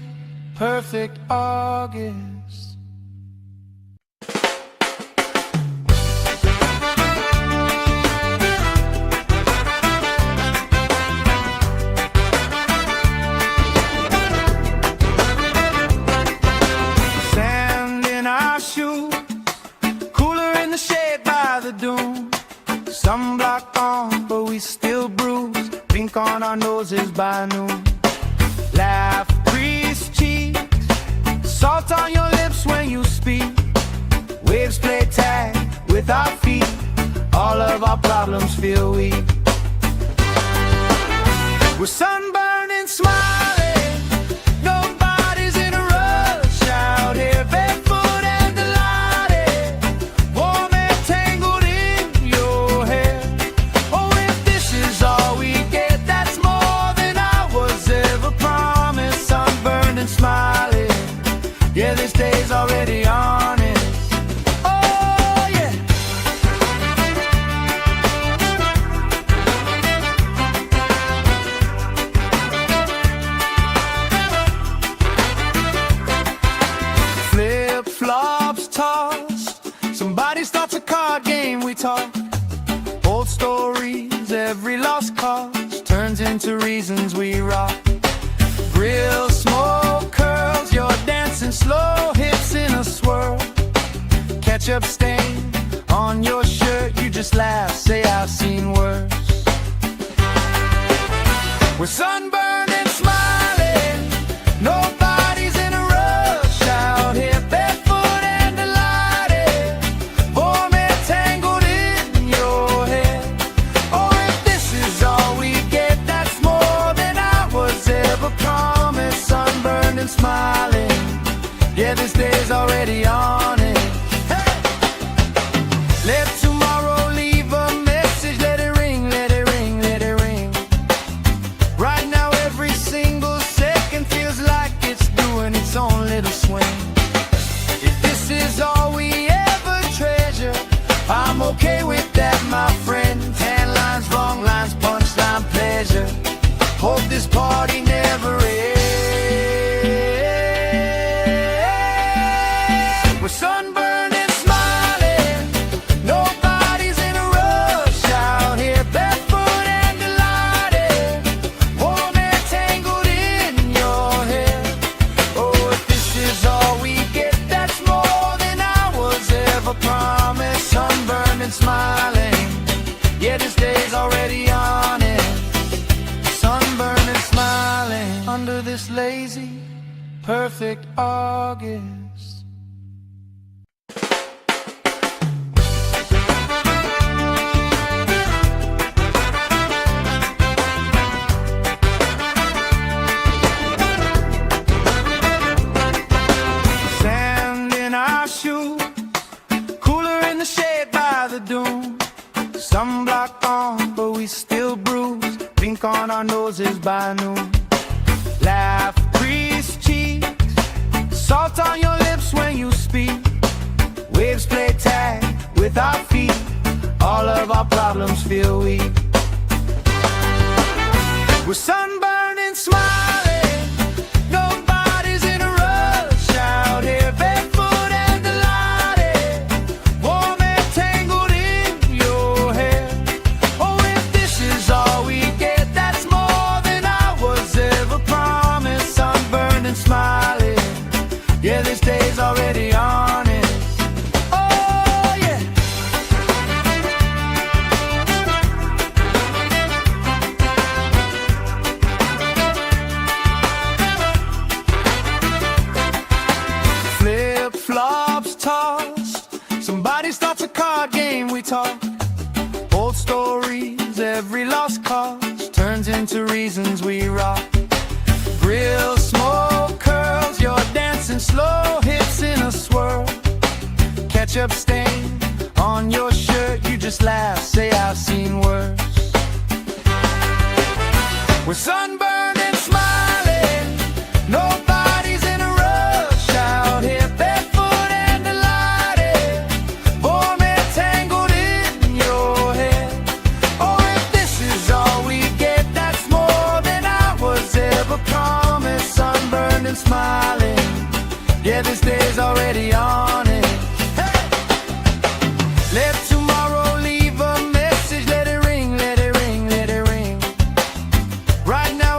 perfect August. on our noses by noon. Laugh, grease cheeks, salt on your lips when you speak. Waves play tag with our feet, all of our problems feel weak. We're sunburned and smiling, nobody's in a rush out here, barefoot and delighted, warm and tangled in your hair. Oh, if this is all we get, that's more than I was ever promised. Sunburned and smiling, yeah, this day's already honest. Oh, yeah. Flip-flops tossed, somebody starts a card game, we talk. Old stories, every lost cause turns into reasons we rock. Grill smoke curls, you're dancing slow, hips in a swirl. Ketchup stain on your shirt, you just laugh, say I've seen worse. We're sunburned and smiling, nobody's in a rush out here, barefoot and delighted, warm and tangled in your hair. Oh, if this is all we get, that's more than I was ever promised. Sunburned and smiling, yeah, this day's already on it. Hey! Let tomorrow leave a message, let it ring, let it ring, let it ring. Right now every single second feels like it's doing its own little swing. If this is all we ever treasure, I'm okay with that, my friend. Tan lines, long lines, punchline, pleasure. Hope this party never ends. We're sunburned and smiling, nobody's in a rush out here, barefoot and delighted, warm and tangled in your hair. Oh, if this is all we get, that's more than I was ever promised. Sunburned and smiling, yeah, this day's already on it. Sunburned and smiling under this lazy, perfect August. Sand in our shoes, cooler in the shade by the dune. Sunblock on, but we still bruise. Pink on our noses by noon. Laugh, grease cheeks, salt on your lips when you speak. Waves play tag with our feet, all of our problems feel weak. We're sunburned and smiling, nobody's in a rush out here, barefoot and delighted, warm and tangled in your hair. Oh, if this is all we get, that's more than I was ever promised. Sunburned and smiling, yeah, this day's already honest. Oh, yeah. Flip-flops tossed, somebody starts a card game, we talk. Old stories, every lost cause turns into reasons we rock. Grill smoke curls, you're dancing slow, hips in a swirl. Ketchup stain on your shirt, you just laugh, say I've seen worse. We're sunburned and smiling, nobody's in a rush out here, barefoot and delighted, warm and tangled in your hair. Oh, if this is all we get, that's more than I was ever promised. Sunburned and smiling, yeah, this day's already on it. Hey! Let tomorrow leave a message, let it ring, let it ring, let it ring. Right now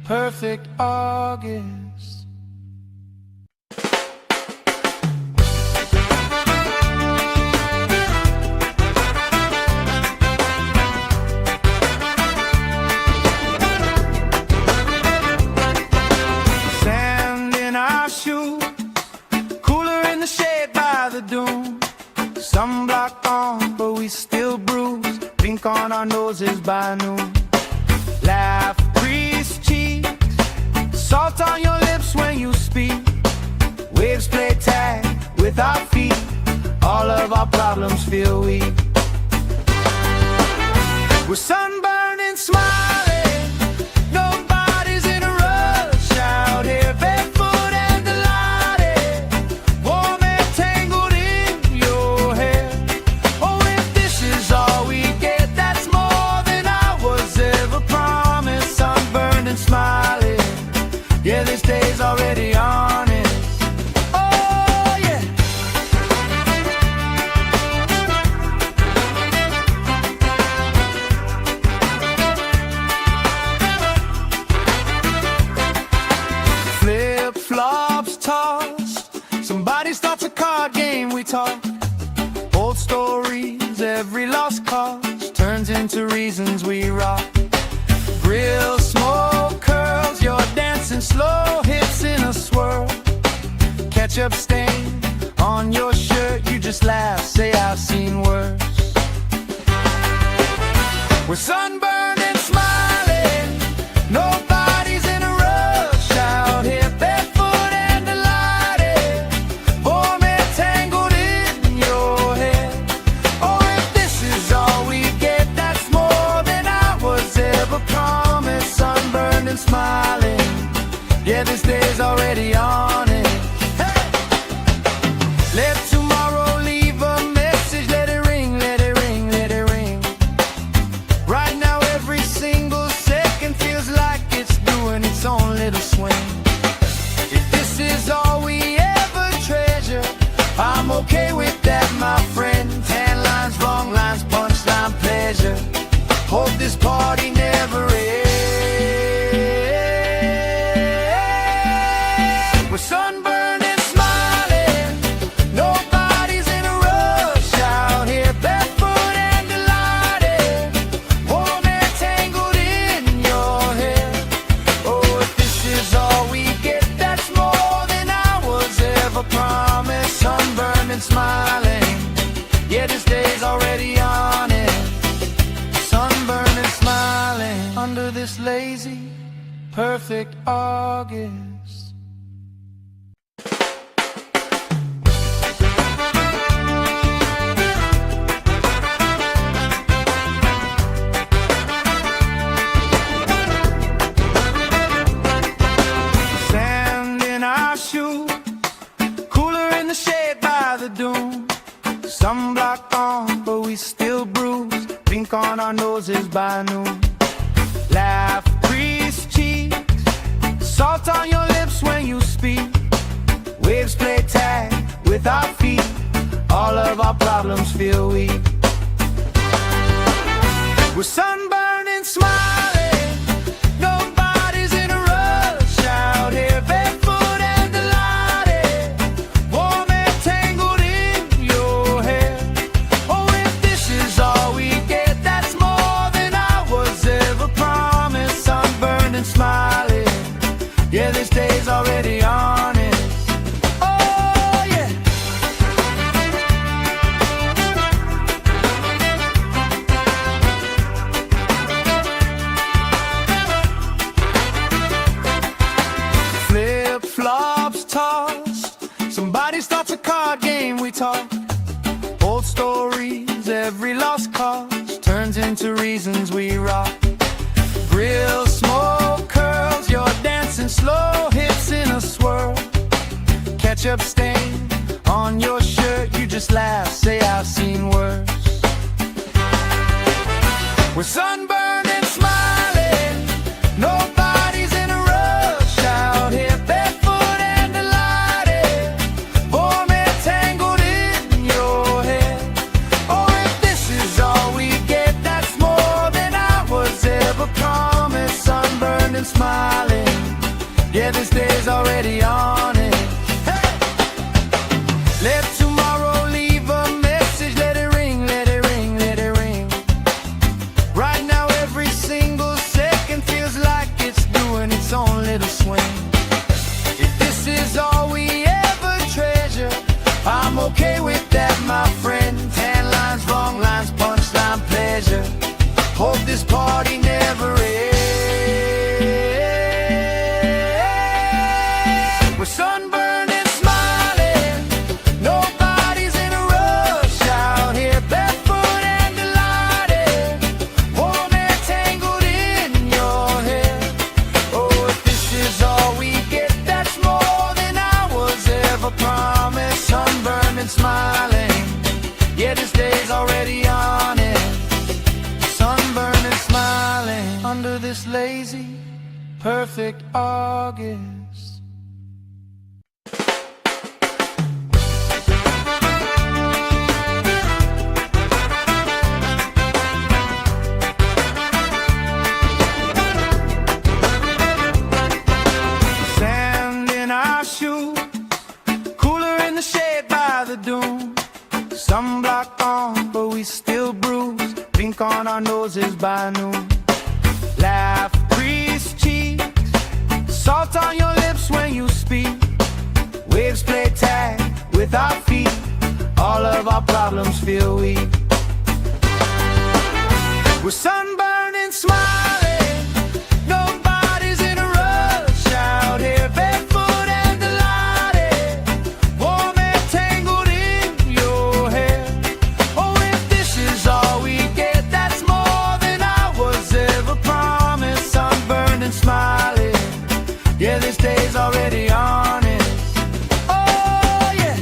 perfect August. Sand in our shoes, cooler in the shade by the dune. Sunblock on, but we still bruise. Pink on our noses by noon. Laugh, crease cheeks, salt on your lips when you speak. Waves play tag with our feet. All of our problems feel weak. We're sunburned and smiling. Nobody's in a rush out here, barefoot and delighted. Warm and tangled in your hair. Oh, if this is all we get, that's more than I was ever promised. Sunburned and smiling. Yeah, this day's already honest. Oh, yeah. Flip-flops tossed. Somebody starts a card game, we talk. Old stories, every lost cause turns into reasons we rock. Grill smoke curls, you're dancing slow hips in a swirl. Ketchup stain on your shirt, you just laugh, say I've seen worse. We're sunburned and smiling. Nobody's in a rush out here, barefoot and delighted. Warm and tangled in your hair. Oh, if this is all we get, that's more than I was ever promised. Sunburned and smiling. Yeah, this day's already on it. Hey! Let tomorrow leave a message. Let it ring, let it ring, let it ring. Right now every single second feels like it's doing its own little swing. If this is all we ever treasure, I'm okay with that, my friend. Tan lines, wrong lines, punchline, pleasure. Hope this party never ends. We're sunburned and smiling. Nobody's in a rush out here, barefoot and delighted. Warm and tangled in your hair. Oh, if this is all we get, that's more than I was ever promised. Sunburned and smiling. Yeah, this day's already on it. Sunburned and smiling under this lazy, perfect August. Sand in our shoes, cooler in the shade by the dune. Sunblock on, but we still bruise. Pink on our noses by noon. Laugh, crease cheeks, salt on your lips when you speak. Waves play tag with our feet. All of our problems feel weak. We're sunburned and smiling. Nobody's in a rush out here, barefoot and delighted. Warm and tangled in your hair. Oh, if this is all we get, that's more than I was ever promised. Sunburned and smiling. Yeah, this day's already honest. Oh, yeah. Flip-flops tossed. Somebody starts a card game, we talk. Old stories, every lost cause turns into reasons we rock. Grill smoke curls, you're dancing slow hips in a swirl. Ketchup stain on your shirt, you just laugh, say I've seen worse. We're sunburned and smiling. Nobody's in a rush out here, barefoot and delighted. Warm and tangled in your hair. Oh, if this is all we get, that's more than I was ever promised. Sunburned and smiling. with that, my friend. Tan lines, wrong lines, punchline, pleasure. Hope this party never ends. We're sunburned and smiling. Nobody's in a rush out here. Barefoot and delighted. Warm air tangled in your hair. Oh, if this is all we get, that's more than I was ever promised. Sunburned and smiling. Yeah, this day's already on it. Sunburned and smiling under this lazy, perfect August. Sand in our shoes, cooler in the shade by the dune. Sunblock on, but we still bruise. Pink on our noses by noon. Laugh, crease cheeks, salt on your lips when you speak. Waves play tag with our feet. All of our problems feel weak. We're sunburned and smiling. Nobody's in a rush out here. Barefoot and delighted. Warm air tangled in your hair. Oh, if this is all we get, that's more than I was ever promised. Sunburned and smiling. Yeah, this day's already honest. Oh, yeah.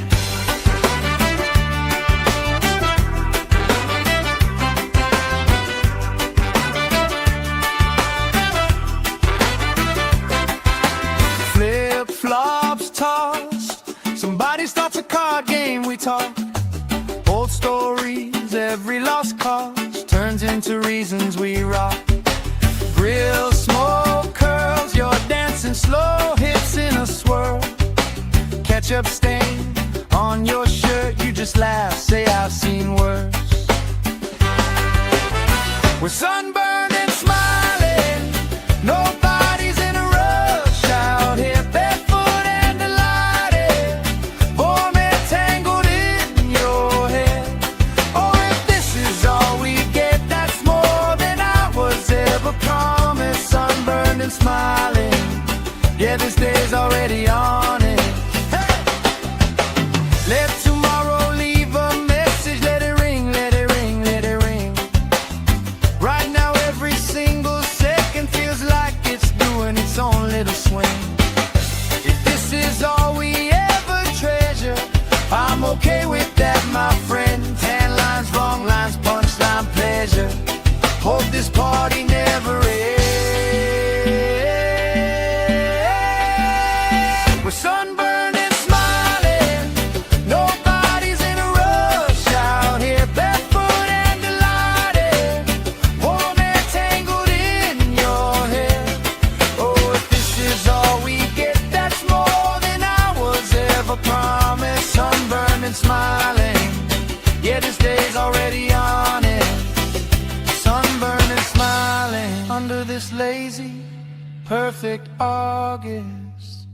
Flip-flops tossed. Somebody starts a card game, we talk. Old stories, every lost cause turns into reasons we rock. Grill smoke curls, you're dancing slow, hips in a swirl. Ketchup stain on your shirt, you just laugh, say I've seen worse. We're sunburned and smiling. Nobody's in a rush out here. Barefoot and delighted. Warm air tangled in your hair. Oh, if this is all we get, that's more than I was ever promised. Sunburned and smiling. Yeah, this day's already on it. Hey! Let tomorrow leave a message. Let it ring, let it ring, let it ring. Right now every single second feels like it's doing its own little swing. If this is all we ever treasure, I'm okay with that, my friend. Tan lines, wrong lines, punchline, pleasure. Hope this party never ends. We're sunburned and smiling. Nobody's in a rush out here. Barefoot and delighted. Warm air tangled in your hair. Oh, if this is all we get, that's more than I was ever promised. Sunburned and smiling. Yeah, this day's already on it. Sunburned and smiling under this lazy, perfect August.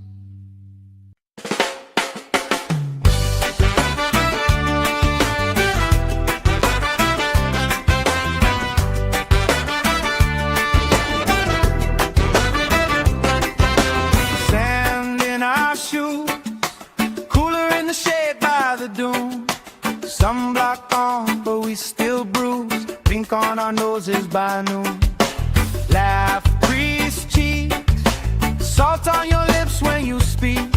Sand in our shoes, cooler in the shade by the dune. Sunblock on, but we still bruise. Pink on our noses by noon. Laugh, crease cheeks, salt on your lips when you speak.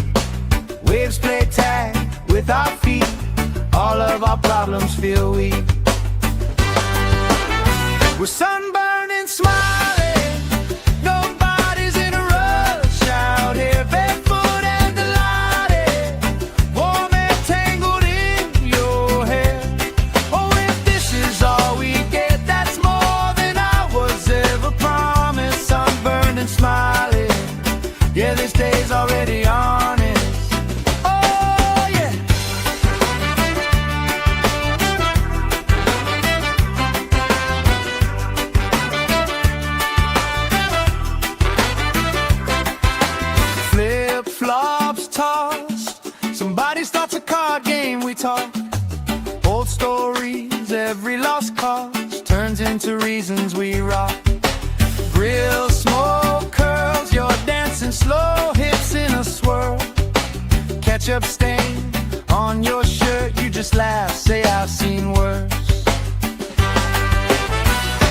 Waves play tag with our feet. All of our problems feel weak. We're sunburned and smiling. Nobody's in a rush out here. Barefoot and delighted. Warm air tangled in your hair. Oh, if this is all we get, that's more than I was ever promised. Sunburned and smiling. Yeah, this day's already honest. Oh, yeah. Old stories, every lost cause turns into reasons we rock. Grill, smoke, curls, you're dancing slow, hips in a swirl. Ketchup stain on your shirt, you just laugh, say I've seen worse.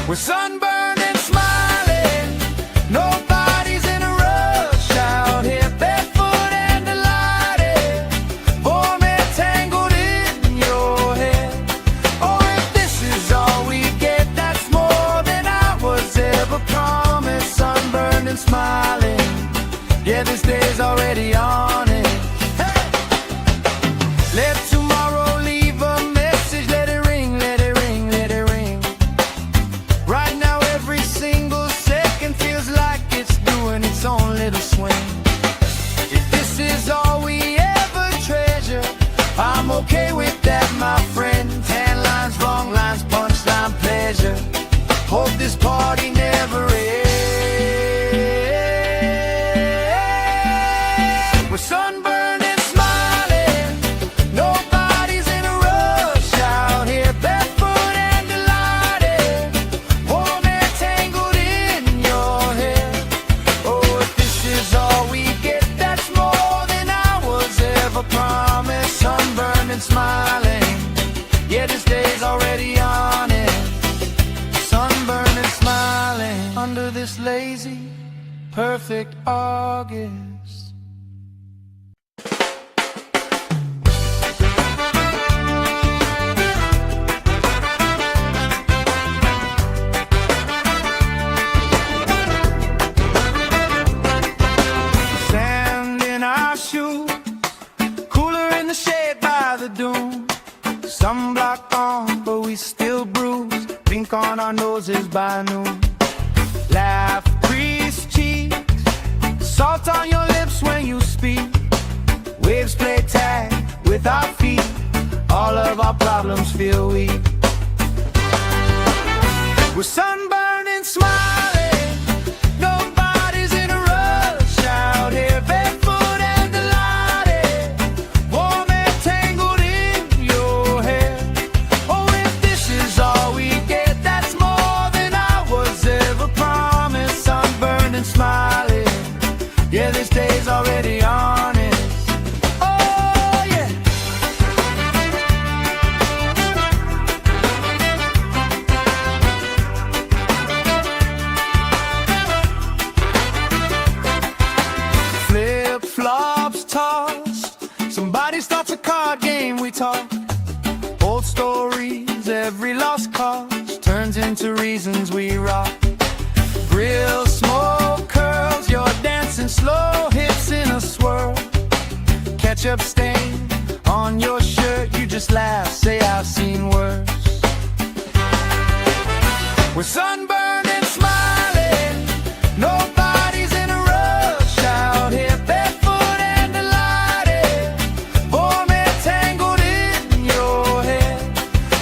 We're sunburned and smiling, nobody's in a rush out here, barefoot and delighted, warm and tangled in your hair. Oh, if this is all we get, that's more than I was ever promised. Sunburned and smiling, yeah, this day's already on it. Hey! Let tomorrow leave a message, let it ring, let it ring, let it ring. Right now every single second feels like it's doing its own little swing. If this is all we ever treasure, I'm okay with that, my friend. Tan lines, wrong lines, punchline, pleasure. Hope this party never ends. We're sunburned and smiling, nobody's in a rush out here, barefoot and delighted, warm and tangled in your hair. Oh, if this is all we get, that's more than I was ever promised. Sunburned and smiling, yeah, this day's already on it. Sunburned and smiling under this lazy, perfect August. Sand in our shoes, cooler in the shade by the dune. Sunblock on, but we still bruise. Pink on our noses by noon. Laugh, crease cheeks, salt on your lips when you speak. Waves play tag with our feet. All of our problems feel weak. We're sunburned and smiling, nobody's in a rush out here, barefoot and delighted, warm and tangled in your hair. Oh, if this is all we get, that's more than I was ever promised. Sunburned and smiling, yeah, this day's already on it. Oh, yeah. Flip-flops tossed, somebody starts a card game, we talk. Old stories, every lost cause turns into reasons we rock. Grill, smoke, curls, you're dancing slow, hips in a swirl. Ketchup stain on your shirt, you just laugh, say I've seen worse. We're sunburned and smiling, nobody's in a rush out here, barefoot and delighted, warm and tangled in your hair.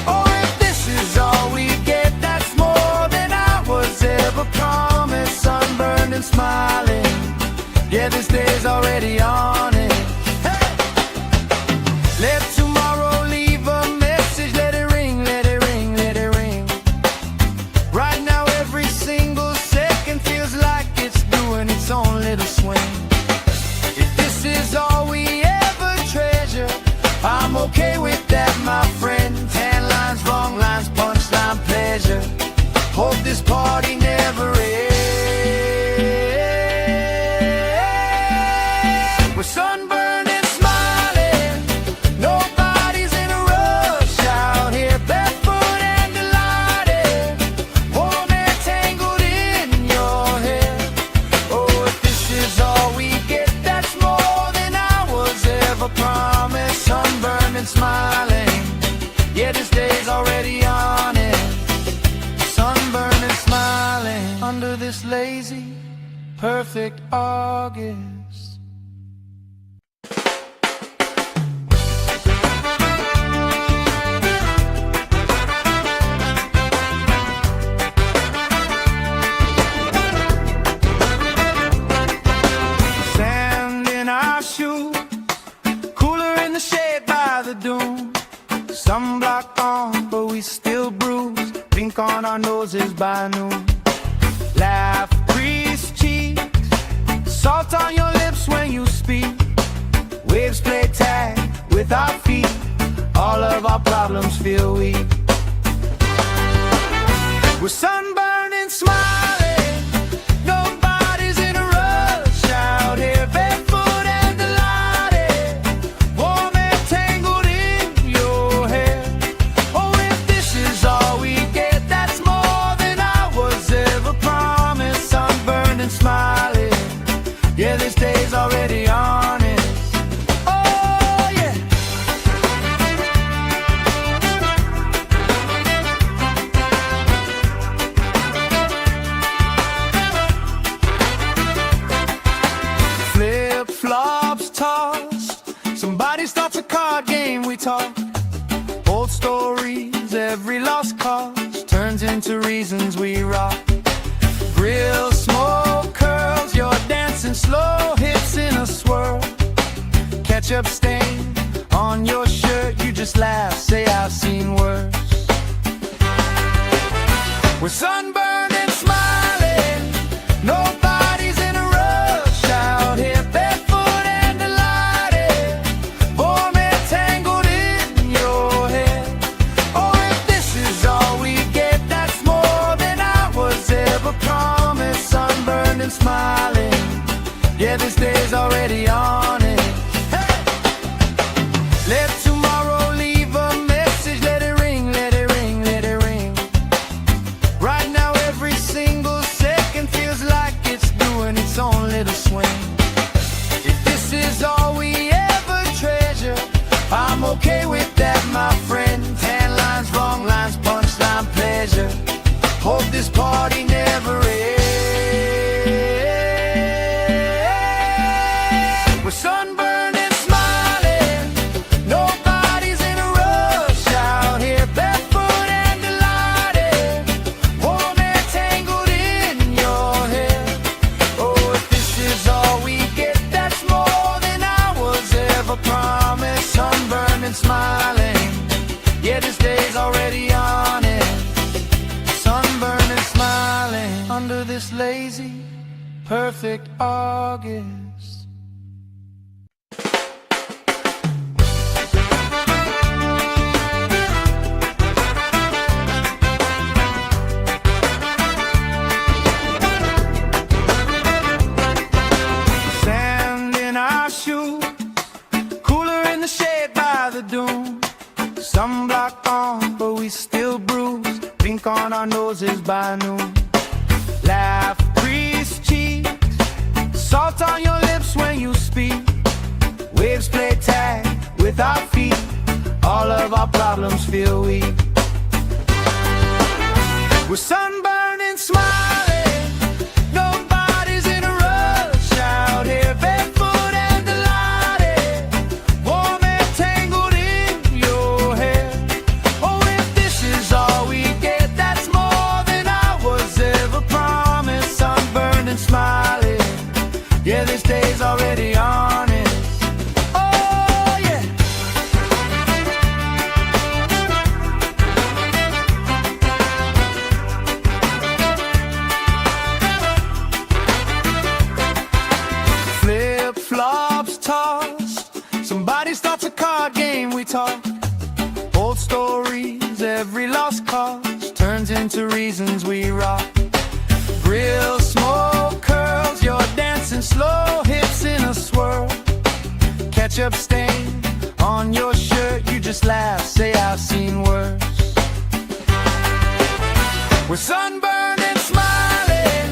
Oh, if this is all we get, that's more than I was ever promised. Sunburned and smiling, yeah, this day's already on it. Hey! Let tomorrow leave a message, let it ring, let it ring, let it ring. Right now every single second feels like it's doing its own little swing. If this is all we ever treasure, I'm okay with that, my friend. Tan lines, wrong lines, punchline, pleasure. Hope this party never ends. We're sunburned and smiling, nobody's in a rush out here, barefoot and delighted, warm and tangled in your hair. Oh, if this is all we get, that's more than I was ever promised. Sunburned and smiling, yeah, this day's already on it. Sunburned and smiling under this lazy, perfect August. Sunblock on, but we still bruise. Pink on our noses by noon. Laugh, crease cheeks, salt on your lips when you speak. Waves play tag with our feet. All of our problems feel weak. We're sunburned and smiling. Nobody's in a rush out here, barefoot and delighted. Warm and tangled in your hair. Oh, if this is all we get, that's more than I was ever promised. Sunburned and smiling. Yeah, this day's already honest. Oh, yeah. Flip-flops tossed. Somebody starts a card game, we talk. Old stories, every lost cause turns into reasons we rock. Grill smoke curls, you're dancing slow, hips in a swirl. Ketchup stain on your shirt, you just laugh, say I've seen worse. We're sunburned and smiling. Nobody's in a rush out here, barefoot and delighted. Warm and tangled in your hair. Oh, if this is all we get, that's more than I was ever promised. Sunburned and smiling. Yeah, this day's already on it. Hey! Let tomorrow leave a message. Let it ring, let it ring, let it ring. Right now every single second feels like it's doing its own little swing. If this is all we ever treasure, I'm okay with that, my friend. Tan lines, wrong lines, punchline, pleasure. Hope this party never ends. We're sunburned and smiling. Nobody's in a rush out here, barefoot and delighted. Warm and tangled in your hair. Oh, if this is all we get, that's more than I was ever promised. Sunburned and smiling. Yeah, this day's already on it. Sunburned and smiling under this lazy, perfect August. Sand in our shoes, cooler in the shade by the dune. Sunblock on, but we still bruise. Pink on our noses by noon. Laugh, crease cheeks, salt on your lips when you speak. Waves play tag with our feet. All of our problems feel weak. We're sunburned and smiling. Nobody's in a rush out here, barefoot and delighted. Warm and tangled in your hair. Oh, if this is all we get, that's more than I was ever promised. Sunburned and smiling. Yeah, this day's already honest. Oh, yeah. Flip-flops tossed. Somebody starts a card game, we talk. Old stories, every lost cause turns into reasons we rock. Grill smoke curls, you're dancing slow, hips in a swirl. Ketchup stain on your shirt, you just laugh, say I've seen worse. We're sunburned and smiling.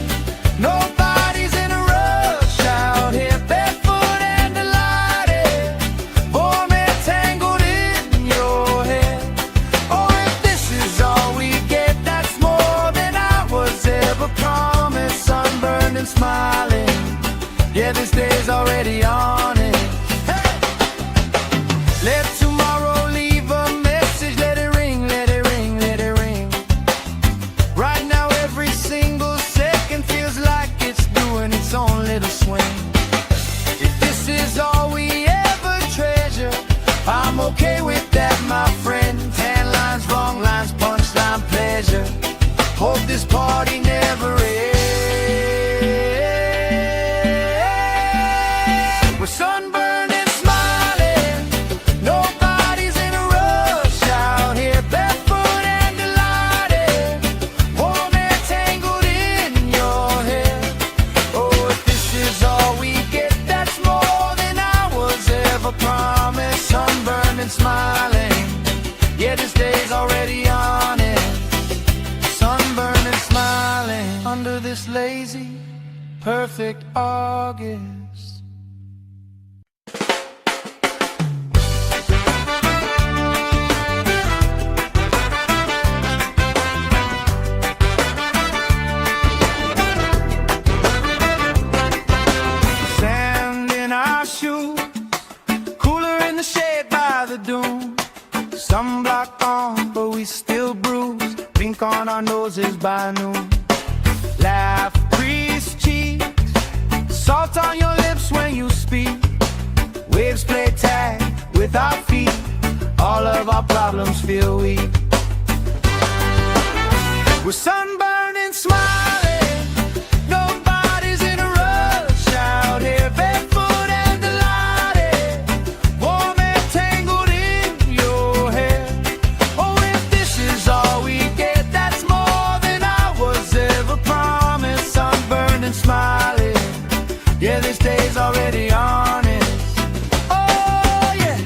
Nobody's in a rush out here, barefoot and delighted. Warm and tangled in your hair. Oh, if this is all we get, that's more than I was ever promised. Sunburned and smiling. Yeah, this day's already on it. Hey! Let tomorrow leave a message. Let it ring, let it ring, let it ring. Right now every single second feels like it's doing its own little swing. If this is all we ever treasure, I'm okay with that, my friend. this party never ends. We're sunburned and smiling, nobody's in a rush out here, barefoot and delighted, warm and tangled in your hair. Oh, if this is all we get, that's more than I was ever promised. Sunburned and smiling, yeah, this day's already on it. Sunburned and smiling under this lazy, perfect August. Sand in our shoes, cooler in the shade by the dune. Sunblock on, but we still bruise. Pink on our noses by noon. Laugh, crease cheeks, salt on your lips when you speak. Waves play tag with our feet. All of our problems feel weak. We're sunburned and smiling, nobody's in a rush out here, barefoot and delighted, warm and tangled in your hair. Oh, if this is all we get, that's more than I was ever promised. Sunburned and smiling, yeah, this day's already on it. Oh, yeah.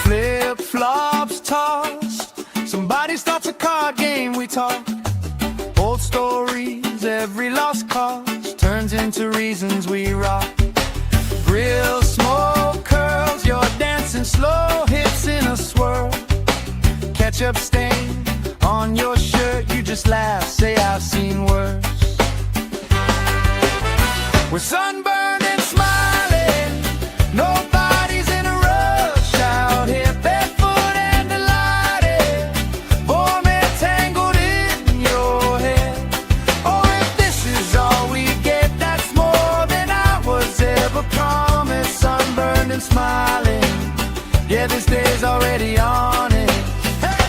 Flip-flops tossed, somebody starts a card game, we talk. Old stories, every lost cause turns into reasons we rock. Grill, smoke, curls, you're dancing slow, hips in a swirl. Ketchup stain on your shirt, you just laugh, say I've seen worse. We're sunburned and smiling, nobody's in a rush out here, barefoot and delighted, warm and tangled in your hair. Oh, if this is all we get, that's more than I was ever promised. Sunburned and smiling, yeah, this day's already on it. Hey!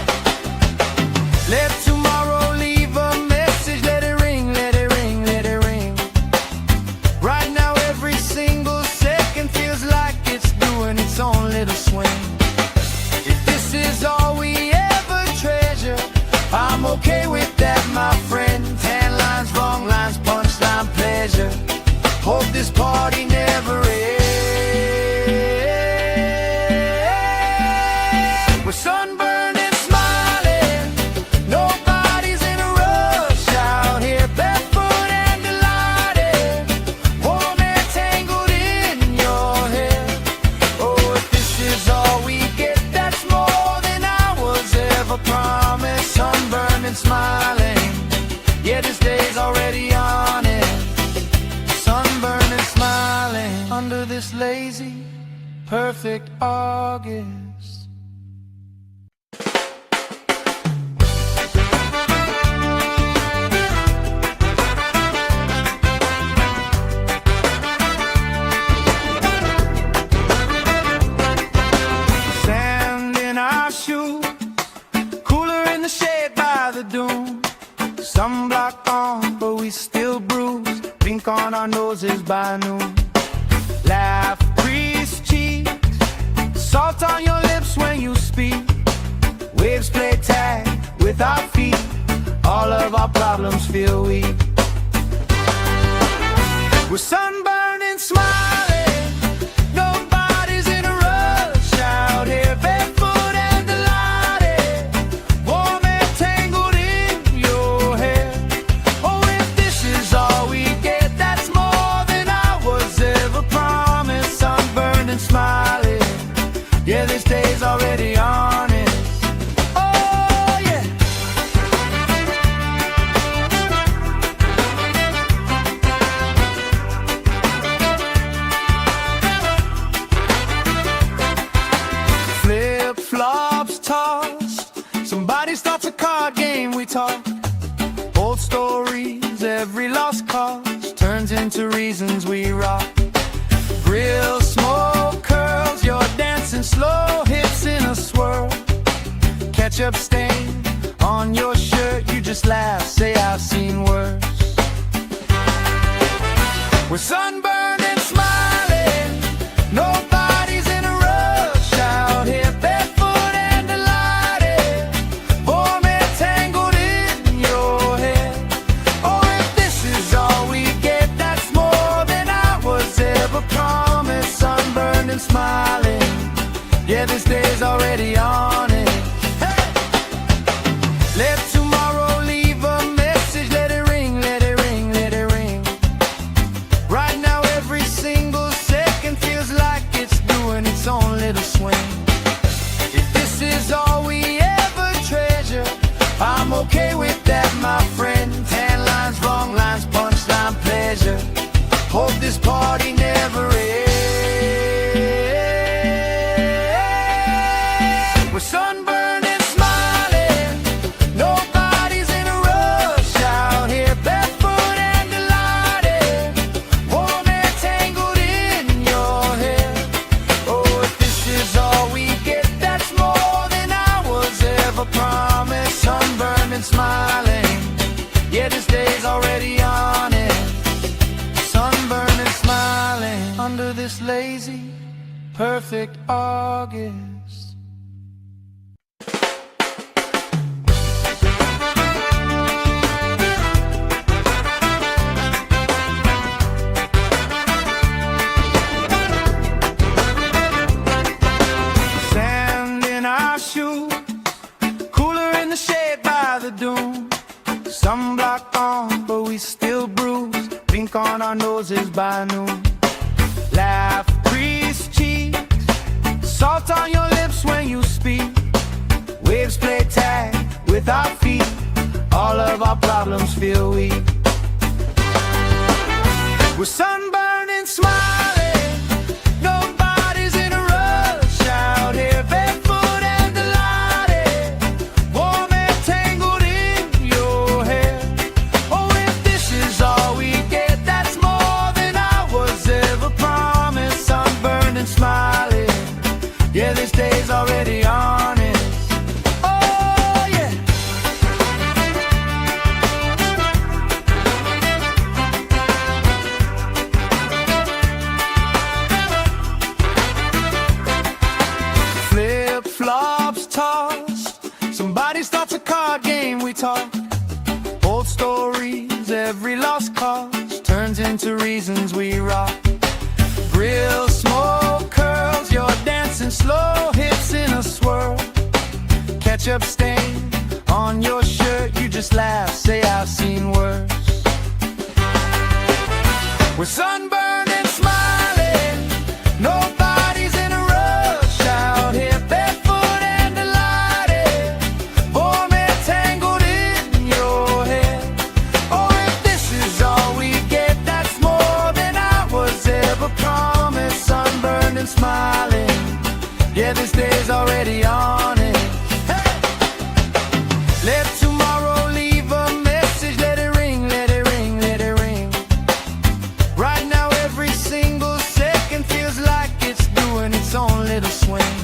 Let tomorrow leave a message, let it ring, let it ring, let it ring. Right now every single second feels like it's doing its own little swing. If this is all we ever treasure, I'm okay with that, my friend. Tan lines, wrong lines, punchline, pleasure. Hope this party never ends. We're sunburned and smiling, nobody's in a rush out here, barefoot and delighted, warm and tangled in your hair. Oh, if this is all we get, that's more than I was ever promised. Sunburned and smiling, yeah, this day's already on it. Sunburned and smiling under this lazy, perfect August. Sand in our shoes, cooler in the shade by the dune. Sunblock on, but we still bruise. Pink on our noses by noon. Laugh, crease cheeks, salt on your lips when you speak. Waves play tag with our feet. All of our problems feel weak. We're sunburned and smiling, nobody's in a rush out here, barefoot and delighted, warm and tangled in your hair. Oh, if this is all we get, that's more than I was ever promised. Sunburned and smiling, yeah, this day's already on it. Oh, yeah. Flip-flops tossed, somebody starts a card game, we talk. Old stories, every lost cause turns into into reasons we rock. Grill, smoke, curls, you're dancing slow, hips in a swirl. Ketchup stain on your shirt, you just laugh, say I've seen worse. We're sunburned and smiling, nobody's in a rush out here, barefoot and delighted, warm and tangled in your hair. Oh, if this is all we get, that's more than I was ever promised. Sunburned and smiling, yeah, this day's already on it. Let tomorrow leave a message, let it ring, let it ring, let it ring. Right now every single second feels like it's doing its own little swing. If this is all we ever treasure, I'm okay with that, my friend. Tan lines, wrong lines, punchline, pleasure. Hope this party never ends. We're sunburned and smiling, nobody's in a rush out here, barefoot and delighted, warm and tangled in your hair. Oh, if this is all we get, that's more than I was ever promised. Sunburned and smiling, yeah, this day's already on it. Sunburned and smiling under this lazy, perfect August. Sand in our shoes, cooler in the shade by the dune. Sunblock on, but we still bruise. Pink on our noses by noon. Laugh, crease cheeks, salt on your lips when you speak. Waves play tag with our feet. All of our problems feel weak. We're sunburned and smiling, nobody's in a rush out here, barefoot and delighted, warm and tangled in your hair. Oh, if this is all we get, that's more than I was ever promised. Sunburned and smiling, yeah, this day's already on it. Oh, yeah. Flip-flops tossed, somebody starts a card game, we talk. Old stories, every lost cause turns into reasons we rock. Grill, smoke, curls, you're dancing slow, hips in a swirl. Ketchup stain on your shirt, you just laugh, say I've seen worse. We're sunburned and smiling, nobody's in a rush out here, barefoot and delighted, warm and tangled in your hair. Oh, if this is all we get, that's more than I was ever promised. Sunburned and smiling, yeah, this day's already on it. Hey! Let tomorrow leave a message, let it ring, let it ring, let it ring. Right now every single second feels like it's doing its own little swing.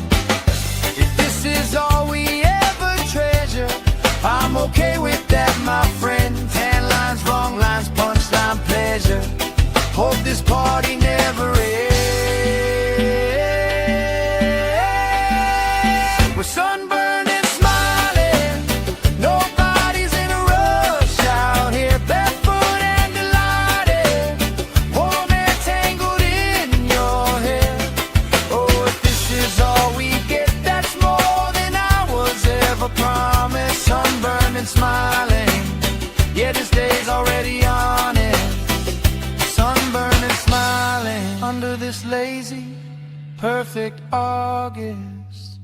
If this is all we ever treasure, I'm okay with that, my friend. Tan lines, wrong lines, punchline, pleasure. Hope this party never ends. We're sunburned and smiling, nobody's in a rush out here, barefoot and delighted, warm and tangled in your hair. Oh, if this is all we get, that's more than I was ever promised. Sunburned and smiling, yeah, this day's already on it. Sunburned and smiling under this lazy, perfect August.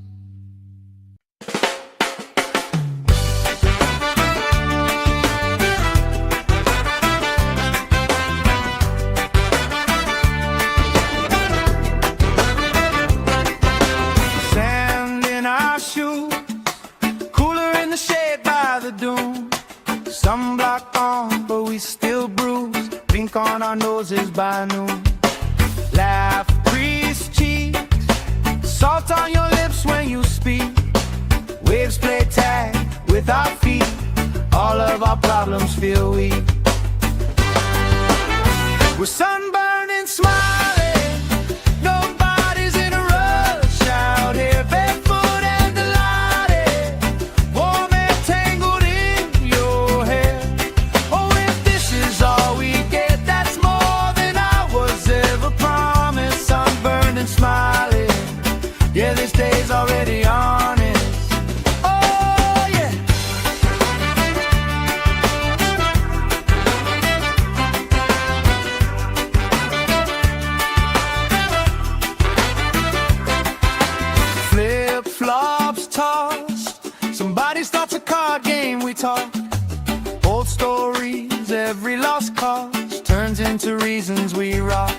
Sand in our shoes, cooler in the shade by the dune. Sunblock on, but we still bruise. blink on our noses by noon. Laugh, crease cheeks, salt on your lips when you speak. Waves play tag with our feet, all of our problems feel weak. We're sunburned and smiling, nobody's in a rush out here, barefoot and delighted, warm and tangled in your hair. Oh, if this is all we get, that's more than I was ever promised. Sunburned and smiling, yeah, this day's already on it. Flops tossed, somebody starts a card game, we talk. Old stories, every lost cause turns into reasons we rock.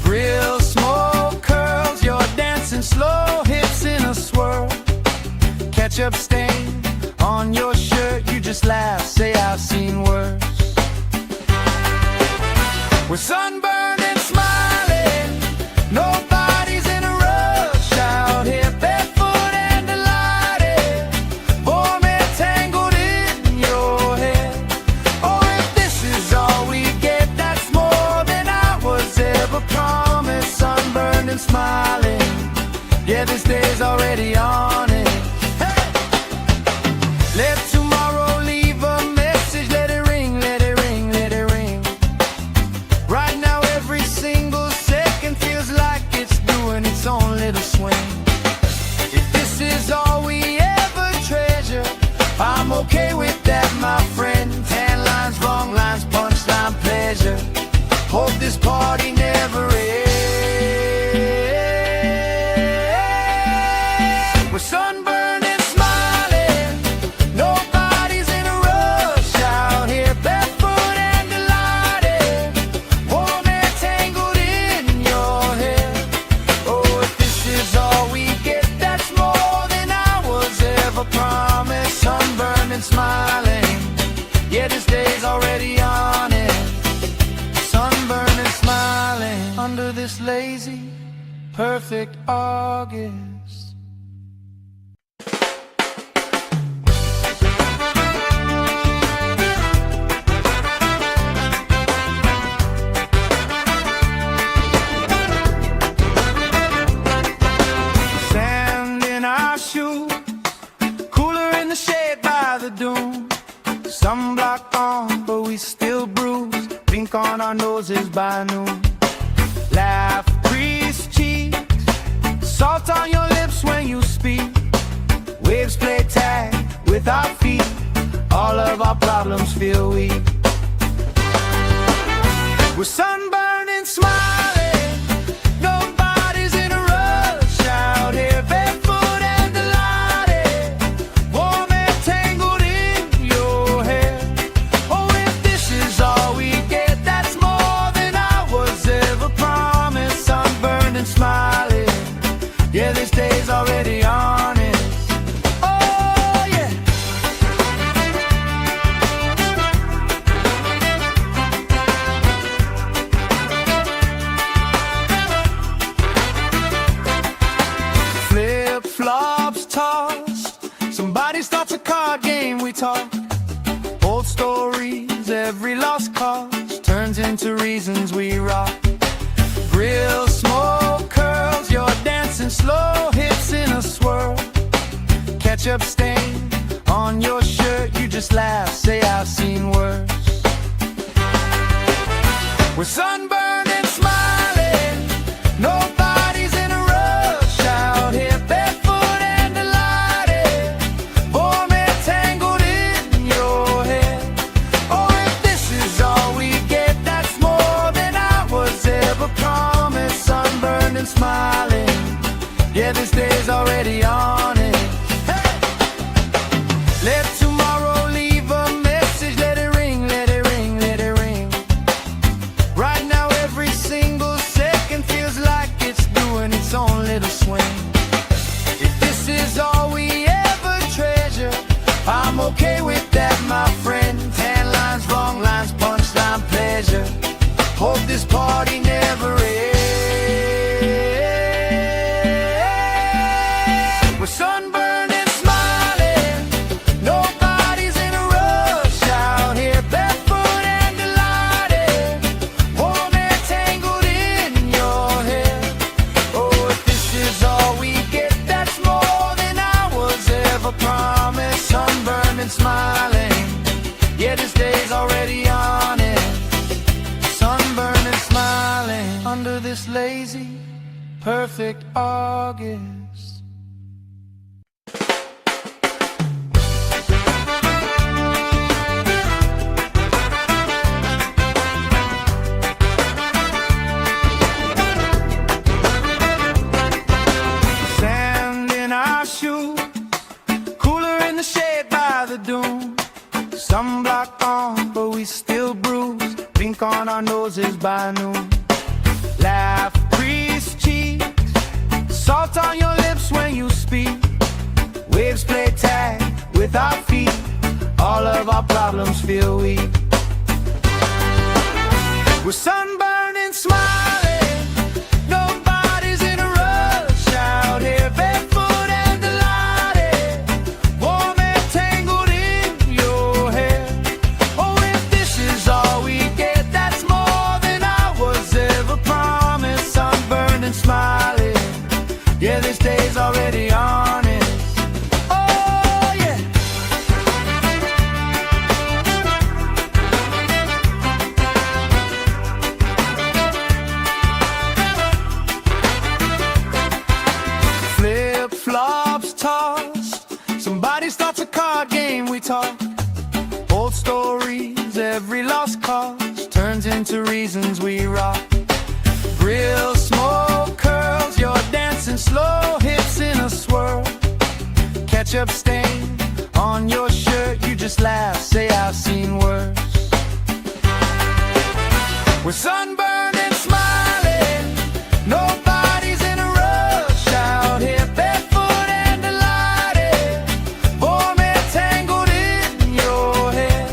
Grill, smoke, curls, you're dancing slow, hips in a swirl. Ketchup stain on your shirt, you just laugh, say I've seen worse. We're sunburned and smiling, nobody's in a rush out here. Smiling, yeah, this day's already on it. Hey! Let tomorrow leave a message, let it ring, let it ring, let it ring. Right now every single second feels like it's doing its own little swing. If this is all we ever treasure, I'm okay with that, my friend. Tan lines, wrong lines, punchline, pleasure. Hope this party never ends. We're sunburned and smiling, nobody's in a rush out here, barefoot and delighted, warm and tangled in your hair. Oh, if this is all we get, that's more than I was ever promised. Sunburned and smiling, yeah, this day's already on it. Sunburned and smiling under this lazy, perfect August. Sunblock on, but we still bruise. Blink on our noses by noon. Laugh, crease cheeks, salt on your lips when you speak. Waves play tag with our feet, all of our problems feel weak. We're sunburned and smiling, nobody's in a rush out here, barefoot and delighted, warm and tangled in your hair. Oh, if this is all we get, that's more than I was ever promised. Sunburned and smiling, yeah, this day's already on it. Oh, yeah. Flip-flops tossed, somebody starts a card game, we talk. Old stories, every lost cause turns into reasons we rock. Grill, smoke, curls, you're dancing slow, hips in a swirl. Ketchup stain on your shirt, you just laugh, say I've seen worse. We're sunburned and smiling, nobody's in a rush out here, barefoot and delighted, warm and tangled in your hair. Oh, if this is all we get, that's more than I was ever promised. Sunburned and smiling, yeah, this day's already on it. Hey! Let tomorrow leave a message, let it ring, let it ring, let it ring. Right now every single second feels like it's doing its own little swing. If this is all we ever treasure, I'm okay with that, my friend. Tan lines, wrong lines, punchline, pleasure. this lazy, perfect August. Sand in our shoes, cooler in the shade by the dune. Sunblock on, but we still bruise. Blink on our noses by noon. Laugh, crease cheeks, salt on your lips when you speak. Waves play tag with our feet. All of our problems feel weak. We're sunburned and smiling. Nobody's in a rush out here, barefoot and delighted. Warm and tangled in your hair. Oh, if this is all we get, that's more than I was ever promised. Sunburned and smiling. Yeah, this day's already honest. Oh, yeah. Flip-flops tossed. Somebody starts a card game, we talk. Old stories, every lost cause turns into reasons we rock. Grill smoke curls, you're dancing slow, hips in a swirl. Ketchup stain on your shirt, you just laugh, say I've seen worse. We're sunburned and smiling. Nobody's in a rush out here, barefoot and delighted. Warm and tangled in your hair.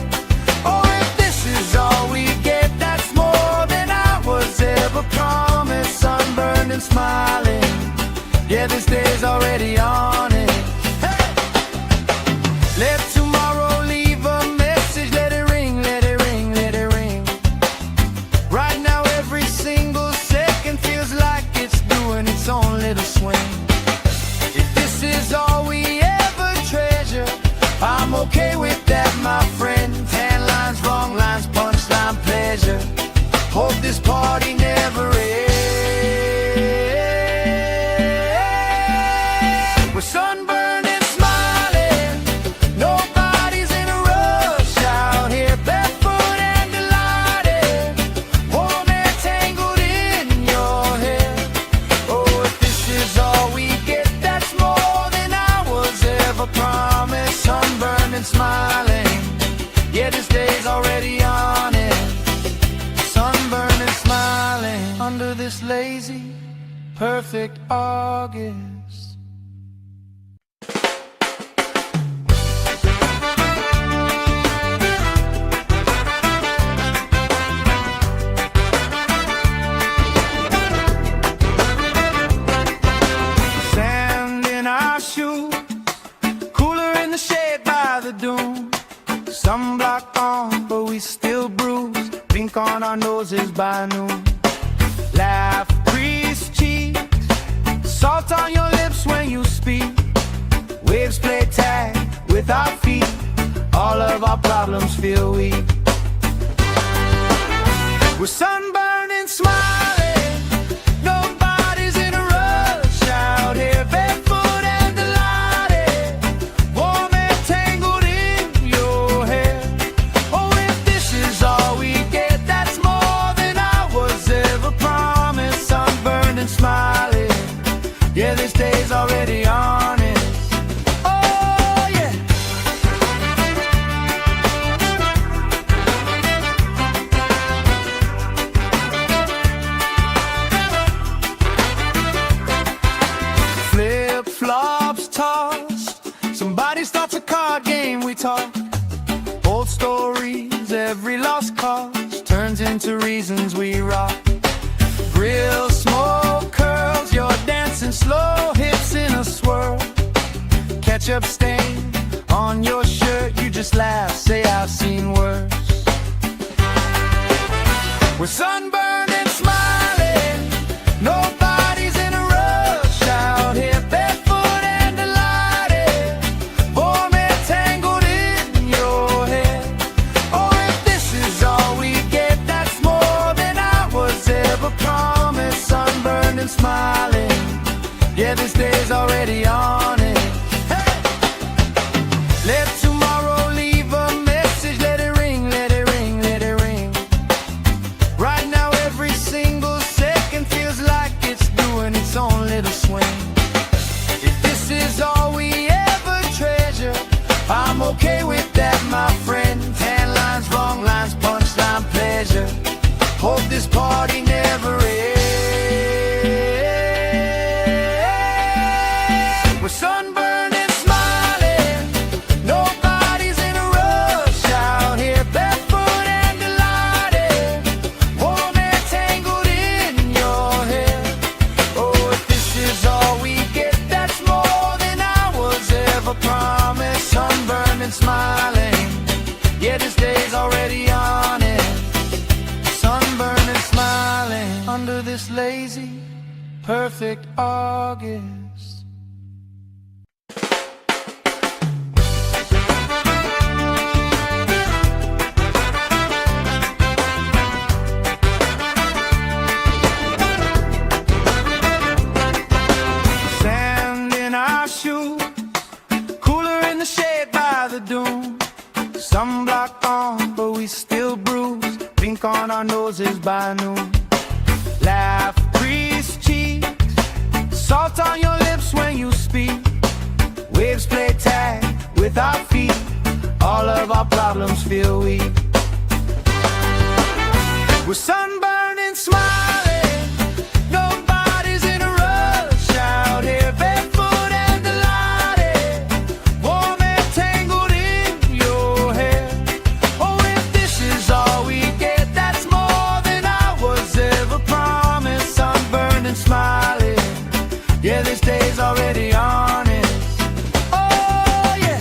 Oh, if this is all we get, that's more than I was ever promised. Sunburned and smiling. Yeah, this day's already on it. Hey! Let tomorrow leave a message. Let it ring, let it ring, let it ring. Right now every single second feels like it's doing its own little swing. If this is all we ever treasure, I'm okay with that, my friend. Tan lines, wrong lines, punchline, pleasure. Hope this party never ends. We're sunburned and smiling. Nobody's in a rush out here, barefoot and delighted. Warm and tangled in your hair. Oh, if this is all we get, that's more than I was ever promised. Sunburned and smiling. Yeah, this day's already on it. Sunburned and smiling under this lazy, perfect August. Sand in our shoes, cooler in the shade by the dune. Sunblock on, but we still bruise. Blink on our noses by noon. Laugh, crease cheeks, salt on your lips when you speak. Waves play tag with our feet. All of our problems feel weak. We're sunburned and smiling. Nobody's in a rush out here, barefoot and delighted. Warm and tangled in your hair. Oh, if this is all we get, that's more than I was ever promised. Sunburned and smiling. Yeah, this day's already honest. Oh, yeah. Flip-flops tossed. Somebody starts a card game, we talk. Old stories, every lost cause turns into reasons we rock. Grill smoke curls, you're dancing slow, hips in a swirl. Ketchup stain on your shirt, you just laugh, say I've seen worse. We're sunburned and smiling. Nobody's in a rush out here, barefoot and delighted. Warm and tangled in your hair. Oh, if this is all we get, that's more than I was ever promised. smiling. Yeah, this day's already on it. Hey! Let tomorrow leave a message. Let it ring, let it ring, let it ring. Right now every single second feels like it's doing its own little swing. If this is all we ever treasure, I'm okay with that, my friend. Tan lines, wrong lines, punchline, pleasure. Hope this party never ends. We're sunburned and smiling. Nobody's in a rush out here, barefoot and delighted. Warm and tangled in your hair. Oh, if this is all we get, that's more than I was ever promised. Sunburned and smiling. Yeah, this day's already on it. Sunburned and smiling under this lazy, perfect August. Sand in our shoes, cooler in the shade by the dune. Sunblock on, but we still bruise. Pink on our noses by noon. Laugh, grease cheeks, salt on your lips when you speak. Waves play tag with our feet. All of our problems feel weak. We're sunburned and smiling. Nobody's in a rush out here, barefoot and delighted. Warm and tangled in your hair. Oh, if this is all we get, that's more than I was ever promised. Sunburned and smiling. Yeah, this day's already on it. Oh, yeah.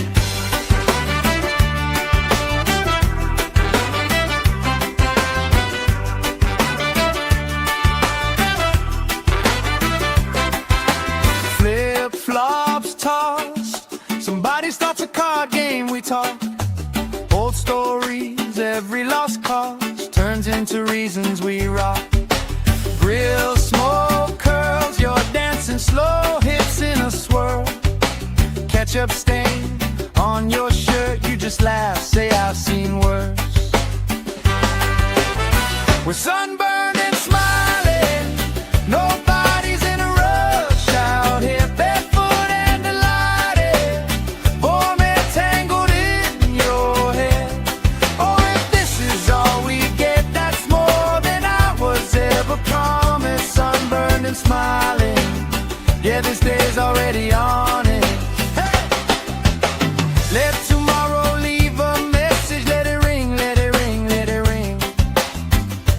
Flip-flops tossed. Somebody starts a card game, we talk. Old stories, every lost cause turns into reasons we rock. Grill smoke curls, you're dancing slow, hips in a swirl. Ketchup stain on your shirt, you just laugh, say I've seen worse. We're sunburned and smiling. Nobody's in a rush out here, barefoot and delighted. Warm and tangled in your hair. Oh, if this is all we get, that's more than I was ever promised. Sunburned and smiling. Yeah, this day's already on it. Hey! Let tomorrow leave a message. Let it ring, let it ring, let it ring.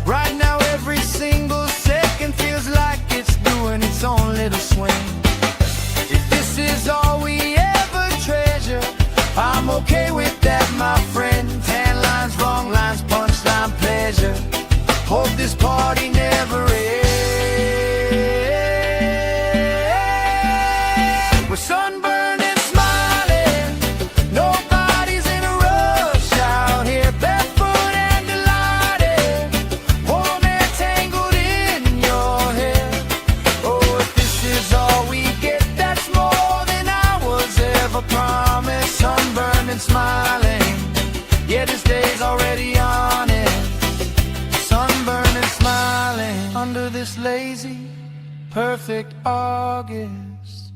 Right now every single second feels like it's doing its own little swing. If this is all we ever treasure, I'm okay with that, my friend. Tan lines, wrong lines, punchline, pleasure. Hope this party never ends. We're sunburned and smiling. Nobody's in a rush out here, barefoot and delighted. Warm and tangled in your hair. Oh, if this is all we get, that's more than I was ever promised. Sunburned and smiling. Yeah, this day's already on it. Sunburned and smiling under this lazy, perfect August.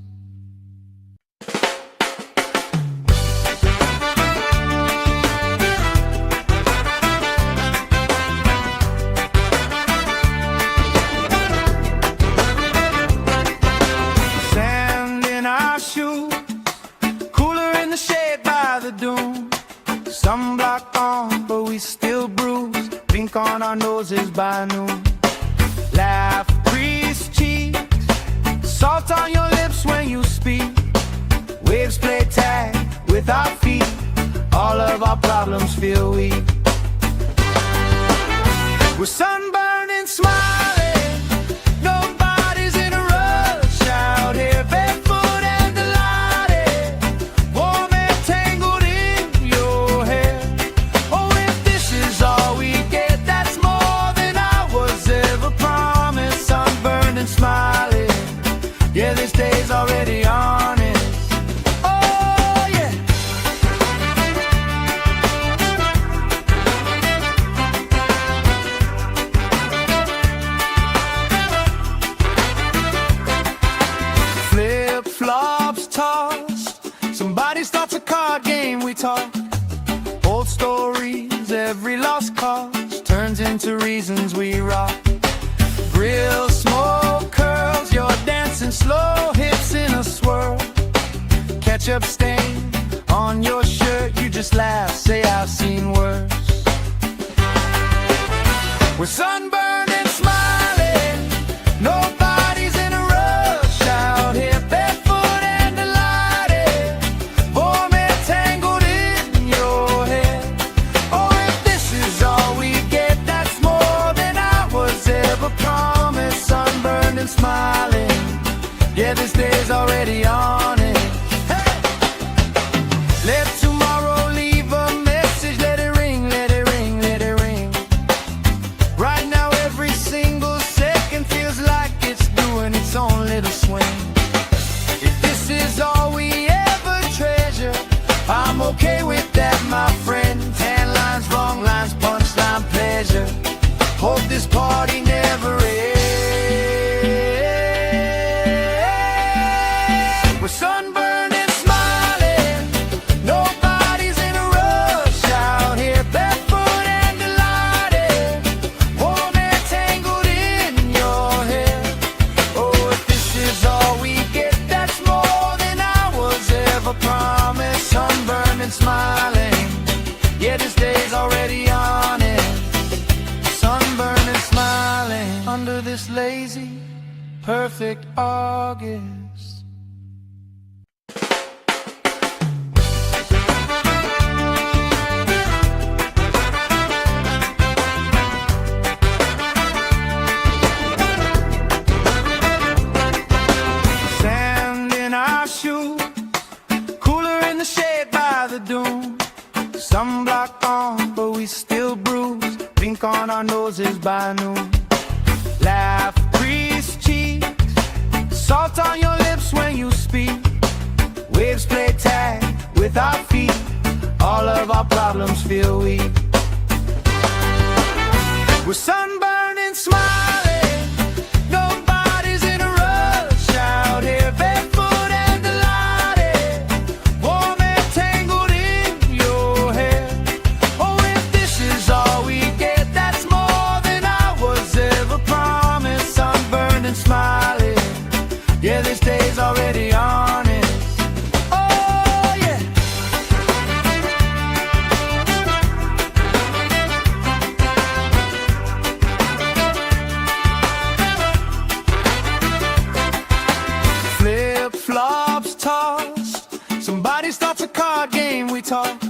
Sand in our shoes, cooler in the shade by the dune. Sunblock on, but we still bruise. Pink on our noses by noon. Laugh, grease cheeks, salt on your lips when you speak. Waves play tag with our feet. All of our problems feel weak. We're sunburned and smiling. Nobody's in a rush out here, barefoot and delighted. Warm and tangled in your hair. Oh, if this is all we get, that's more than I was ever promised. Sunburned and smiling. talk. Old stories, every lost cause turns into reasons we rock. Grill, smoke, curls, you're dancing slow, hips in a swirl. Ketchup stain on your shirt, you just laugh, say I've seen worse. We're sunburned and smiling, nobody's in a rush out here, barefoot and delighted, warm and tangled in your hair. Oh, if this is all we get, that's more than I was ever promised. Sunburned and smiling, yeah, this day's already on it. Hey! Let tomorrow leave a message, let it ring, let it ring, let it ring. Right now every single second feels like it's doing its own little swing. If this is all we ever treasure, I'm okay with that, my friend. Tan lines, wrong lines, punchline, pleasure. Hope this party never ends. We're sunburned and smiling, nobody's in a rush out here, barefoot and delighted, warm and tangled in your hair. Oh, if this is all we get, that's more than I was ever promised. Sunburned and smiling, yeah, this day's already on it. Sunburned and smiling under this lazy, perfect August. Sand in our shoes, cooler in the shade by the dune. Sunblock on, but we still bruise. Pink on our noses by noon. Laugh, grease cheeks, salt on your lips when you speak. Waves play tag with our feet. All of our problems feel weak. We're sunburned and smiling, nobody's in a rush out here, barefoot and delighted, warm and tangled in your hair. Oh, if this is all we get, that's more than I was ever promised. Sunburned and smiling, yeah, this day's already on it. Oh, yeah. Flip-flops tossed, somebody starts a card game, we talk.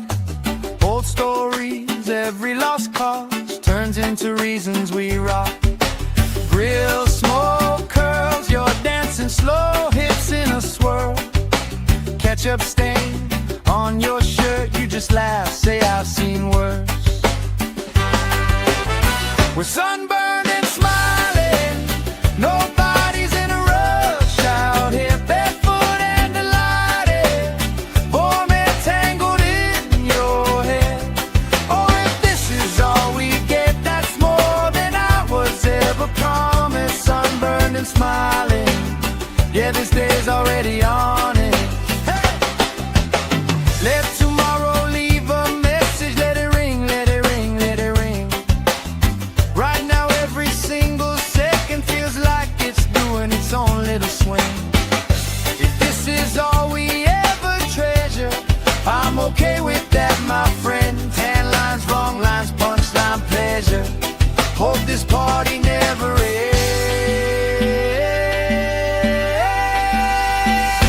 Old stories, every lost cause turns into reasons we rock. Grill, smoke, curls, you're dancing slow, hips in a swirl. Ketchup stain on your shirt, you just laugh, say I've seen worse. We're sunburned and smiling, nobody's in a rush out here, barefoot and delighted, warm and tangled in your hair. Oh, if this is all we get, that's more than I was ever promised. Sunburned and smiling, yeah, this day's already on it. Hey! Let tomorrow leave a message, let it ring, let it ring, let it ring. Right now every single second feels like it's doing its own little swing. If this is all we ever treasure, I'm okay with that, my friend. Tan lines, wrong lines, punchline, pleasure. Hope this party never ends.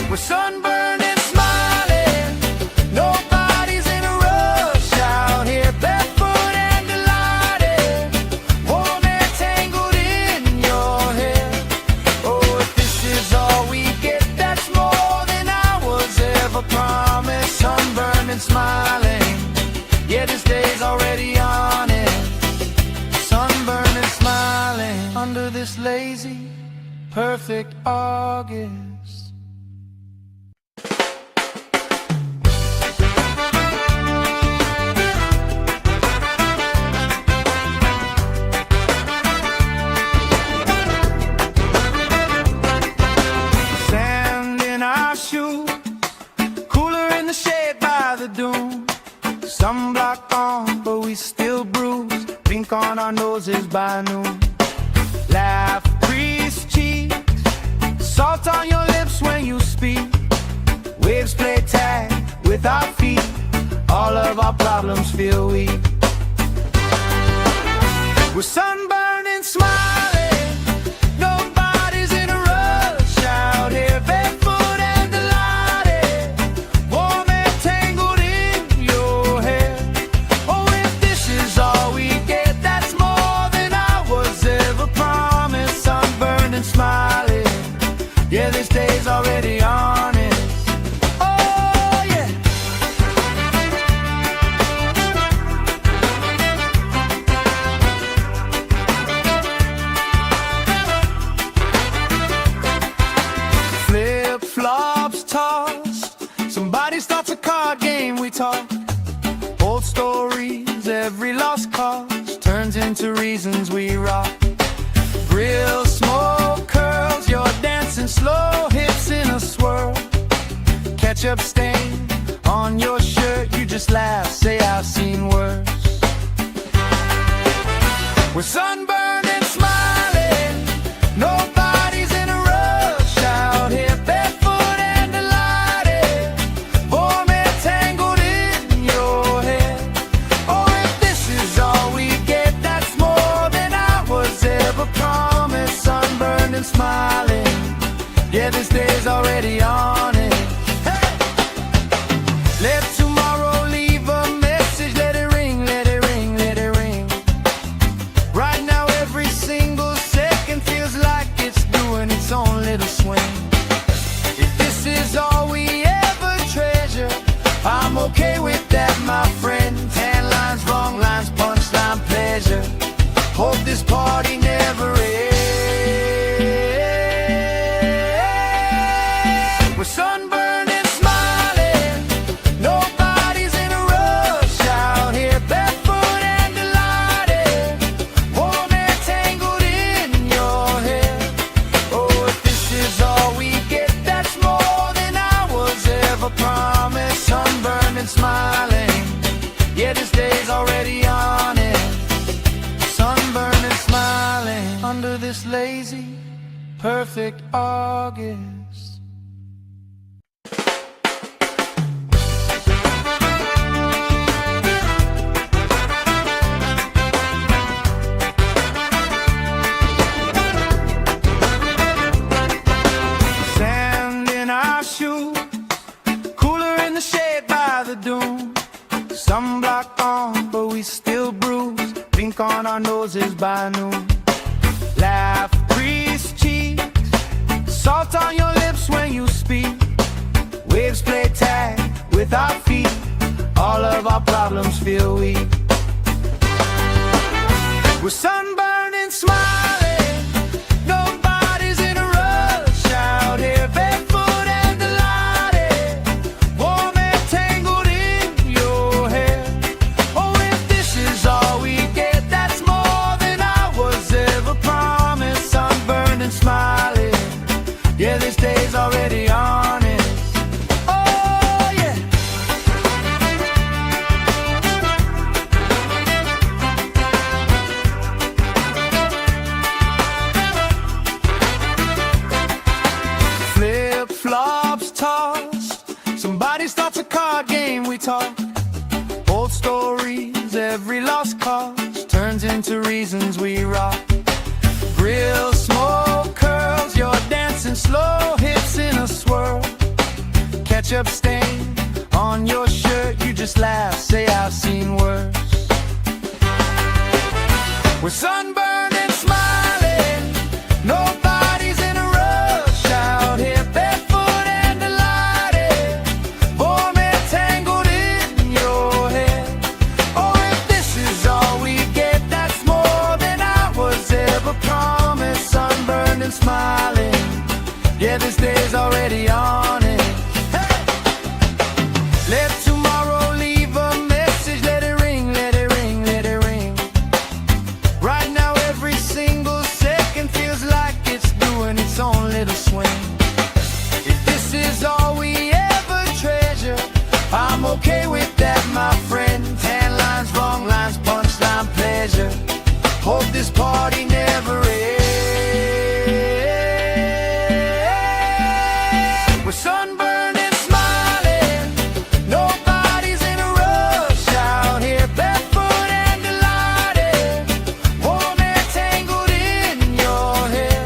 We're sunburned and smiling, nobody's in a rush out here, barefoot and delighted, warm and tangled in your hair. Oh, if this is all we get, that's more than I was ever promised. Sunburned and smiling, yeah, this day's already on it. Sunburned and smiling under this lazy, perfect August. Sand in our shoes, cooler in the shade by the dune. noses by noon. Laugh, crease cheeks, salt on your lips when you speak. Waves play tag with our feet, all of our problems feel weak. We're sunburned and smiling, nobody's in a rush out here, barefoot and delighted, warm and tangled in your hair. Oh, if this is all we get, that's more than I was ever promised. Sunburned and smiling, yeah, this day's already honest. Oh, yeah. Flip-flops tossed, somebody starts a card game, we talk. Old stories, every lost cause turns into reasons we rock. Grill smoke curls, you're dancing slow, hips in a swirl. Ketchup stain on your shirt, you just laugh, say I've seen worse. We're sunburned and smiling, nobody's in a rush out here, barefoot and delighted, warm and tangled in your hair. Oh, if this is all we get, that's more than I was ever promised. Sunburned and smiling, yeah, this day's already on it. Hey! Let tomorrow leave a message, let it ring, let it ring, let it ring. Right now every single second feels like it's doing its own little swing. If this is all we ever treasure, I'm okay with that, my friend. Tan lines, wrong lines, punchline, pleasure. Hope this party never ends. We're sunburned and smiling, nobody's in a rush out here, barefoot and delighted, warm and tangled in your hair. Oh, if this is all we get, that's more than I was ever promised. Sunburned and smiling, yeah, this day's already on it. Sunburned and smiling under this lazy, perfect August. Sand in our shoes, cooler in the shade by the dune. Sunblock on, but we still bruise. Pink on our noses by noon. Laugh, crease cheeks, salt on your lips when you speak. Waves play tag with our feet, all of our problems feel weak. We're sunburned and smiling, nobody's in a rush out here, barefoot and delighted, warm and tangled in your hair. Oh, if this is all we get, that's more than I was ever promised. Sunburned and smiling, yeah, this day's already honest. Oh, yeah. Flip-flops tossed, somebody starts a card game, we talk. Old stories, every lost cause turns into reasons we rock. Grill smoke curls, you're dancing slow, hips in a swirl. Ketchup stain on your shirt, you just laugh, say I've seen worse. We're sunburned and smiling, nobody's in a rush out here, barefoot and delighted, warm and tangled in your hair. Oh, if this is all we get, that's more than I was ever promised. Sunburned and smiling, yeah, this day's already on it. Hey! Let tomorrow leave a message, let it ring, let it ring, let it ring. Right now every single second feels like it's doing its own little swing. If this is all we ever treasure, I'm okay with that, my friend. Tan lines, wrong lines, punchline, pleasure. Hope this this party never ends. We're sunburned and smiling, nobody's in a rush out here, barefoot and delighted, warm and tangled in your hair.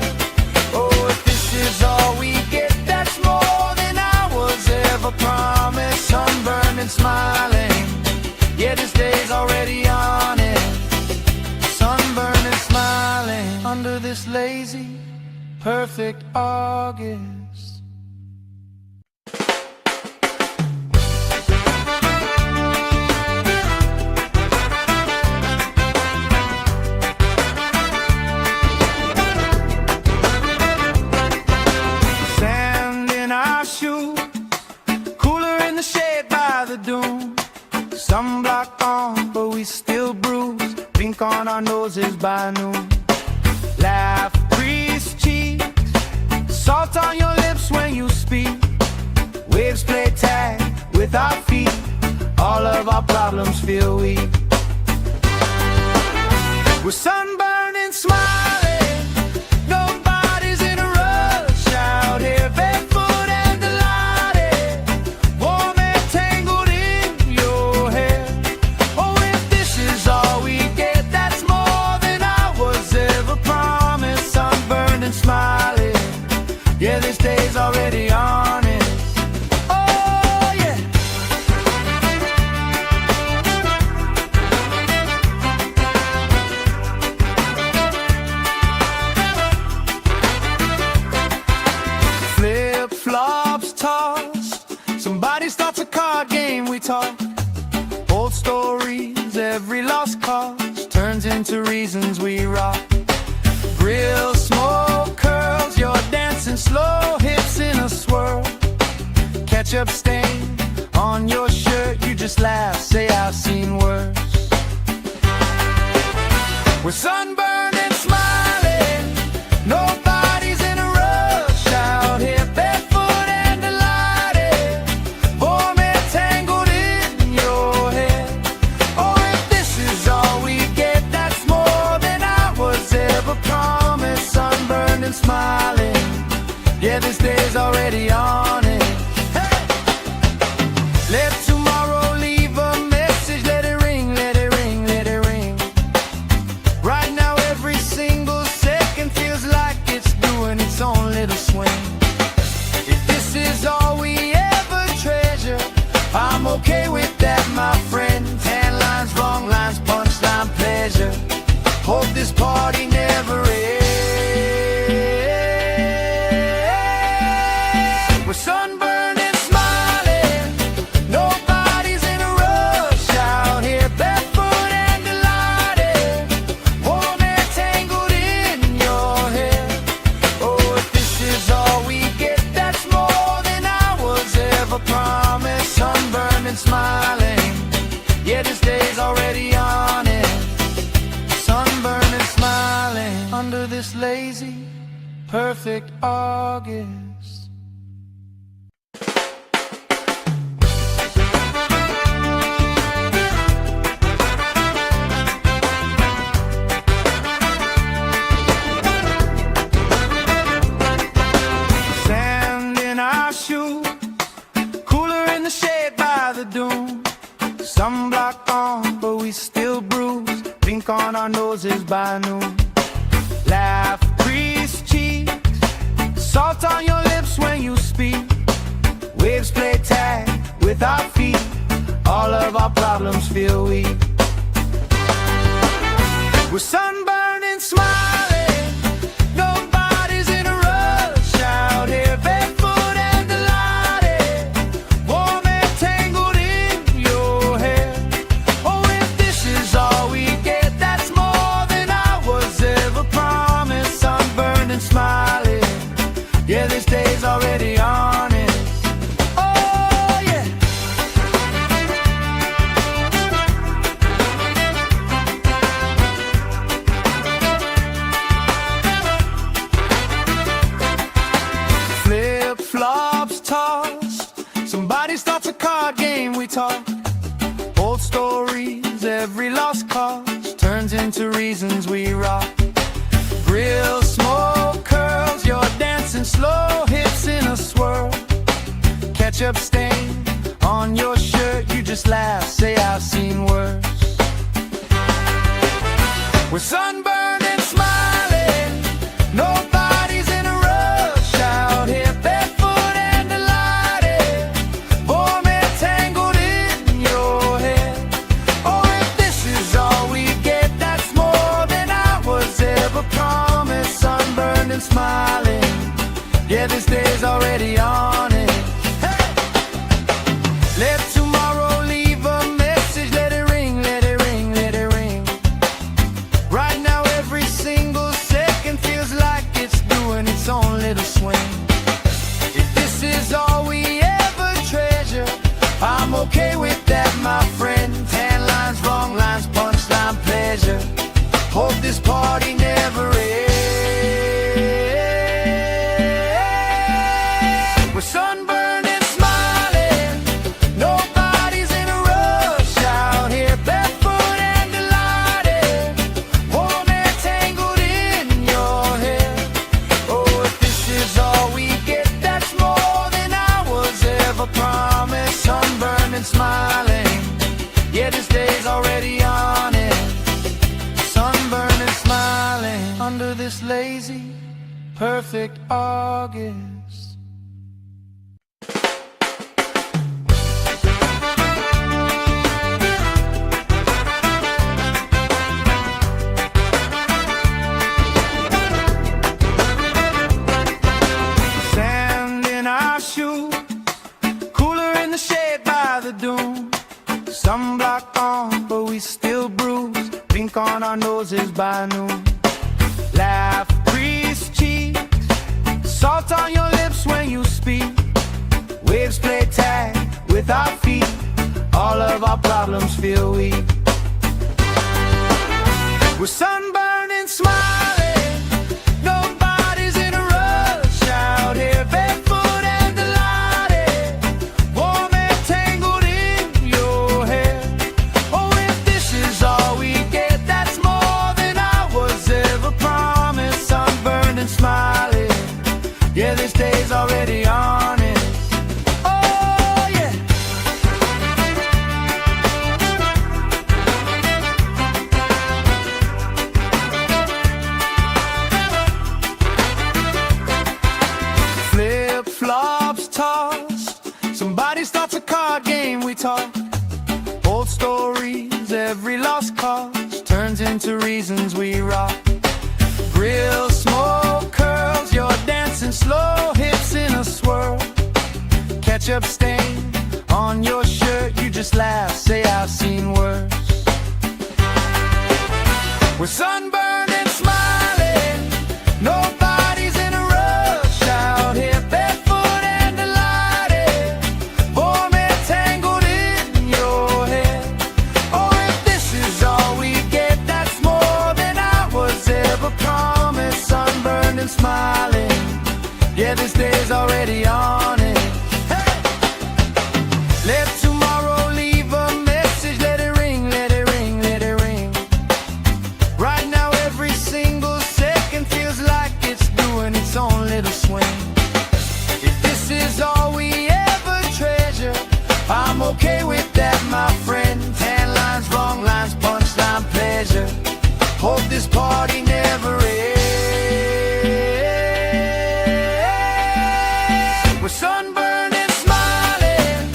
Oh, if this is all we get, that's more than I was ever promised. Sunburned and smiling, yeah, this day's already on it. Sunburned and smiling under this lazy, perfect August. Sand in our shoes, cooler in the shade by the dune. Sunblock on, but we still bruise. Pink on our noses by noon. Laugh, crease cheeks, salt on your lips when you speak. Waves play tag with our feet. All of our problems feel weak. We're sunburned and smiling, nobody's in a rush out here, barefoot and delighted, warm and tangled in your hair. Oh, if this is all we get, that's more than I was ever promised. Sunburned and smiling, yeah, this day's already on it. Oh, yeah. Flip-flops tossed, somebody starts a card game, we talk. Old stories, every lost cause turns into reasons we rock. Grill smoke curls, you're dancing slow, hips in a swirl. Ketchup stain on your shirt, you just laugh, say I've seen worse. We're sunburned and smiling, nobody's in a rush out here, barefoot and delighted, warm and tangled in your hair. Oh, if this is all we get, that's more than I was ever promised. Sunburned and smiling, yeah, this day's already on it. Hey! Let tomorrow leave a message, let it ring, let it ring, let it ring. Right now every single second feels like it's doing its own little swing. If this is all we ever treasure, I'm okay with that, my friend. Tan lines, wrong lines, punchline, pleasure. Hope this party never ends. We're sunburned and smiling, nobody's in a rush out here, barefoot and delighted, warm and tangled in your hair. Oh, if this is all we get, that's more than I was ever promised. Sunburned and smiling, yeah, this day's already on it. Sunburned and smiling under this lazy, perfect August. Sand in our shoes, cooler in the shade by the dune. Sunblock on, but we still bruise. Pink on our noses by noon. Laugh, crease cheeks, salt on your lips when you speak. Waves play tag with our feet. All of our problems feel weak. We're sunburned and smiling, nobody's in a rush out here, barefoot and delighted, warm and tangled in your hair. Oh, if this is all we get, that's more than I was ever promised. Sunburned and smiling, yeah, this day's already on it. Oh, yeah. Flip-flops tossed, somebody starts a card game, we talk. Old stories, every lost cause turns into into reasons we rock. Grill, smoke, curls, you're dancing slow, hips in a swirl. Ketchup stain on your shirt, you just laugh, say I've seen worse. We're sunburned and smiling, nobody's in a rush out here, barefoot and delighted, warm and tangled in your hair. Oh, if this is all we get, that's more than I was ever promised. Sunburned and smiling, yeah, this day's already on it. Hey! Let tomorrow leave a message, let it ring, let it ring, let it ring. Right now every single second feels like it's doing its own little swing. If this is all we ever treasure, I'm okay with that, my friend. Tan lines, wrong lines, punchline, pleasure. Hope this party never ends. We're sunburned and smiling, nobody's in a rush out here, barefoot and delighted, warm and tangled in your hair. Oh, if this is all we get, that's more than I was ever promised. Sunburned and smiling, yeah, this day's already on it. Sunburned and smiling under this lazy, perfect August. Sand in our shoes, cooler in the shade by the dune. Sunblock on, but we still bruise. Pink on our noses by noon. Laugh, grease cheeks, salt on your lips when you speak. Waves play tag with our feet. All of our problems feel weak. We're sunburned and smiling, nobody's in a rush out here, barefoot and delighted, warm and tangled in your hair. Oh, if this is all we get, that's more than I was ever promised. Sunburned and smiling, yeah, this day's already on it. Oh, yeah. Flip-flops tossed, somebody starts a card game, we talk. Old stories, every lost cause turns into reasons we rock. Grill, smoke, curls, you're dancing slow, hips in a swirl. Ketchup stain on your shirt, you just laugh, say I've seen worse. We're sunburned and smiling, nobody's in a rush out here, barefoot and delighted, warm and tangled in your hair. Oh, if this is all we get, that's more than I was ever promised. Sunburned and smiling, yeah, this day's already on it. Hey! Let tomorrow leave a message, let it ring, let it ring, let it ring. Right now every single second feels like it's doing its own little swing. If this is all we ever treasure, I'm okay with that, my friend. Tan lines, wrong lines, punchline, pleasure. Hope this party never ends. We're sunburned and smiling,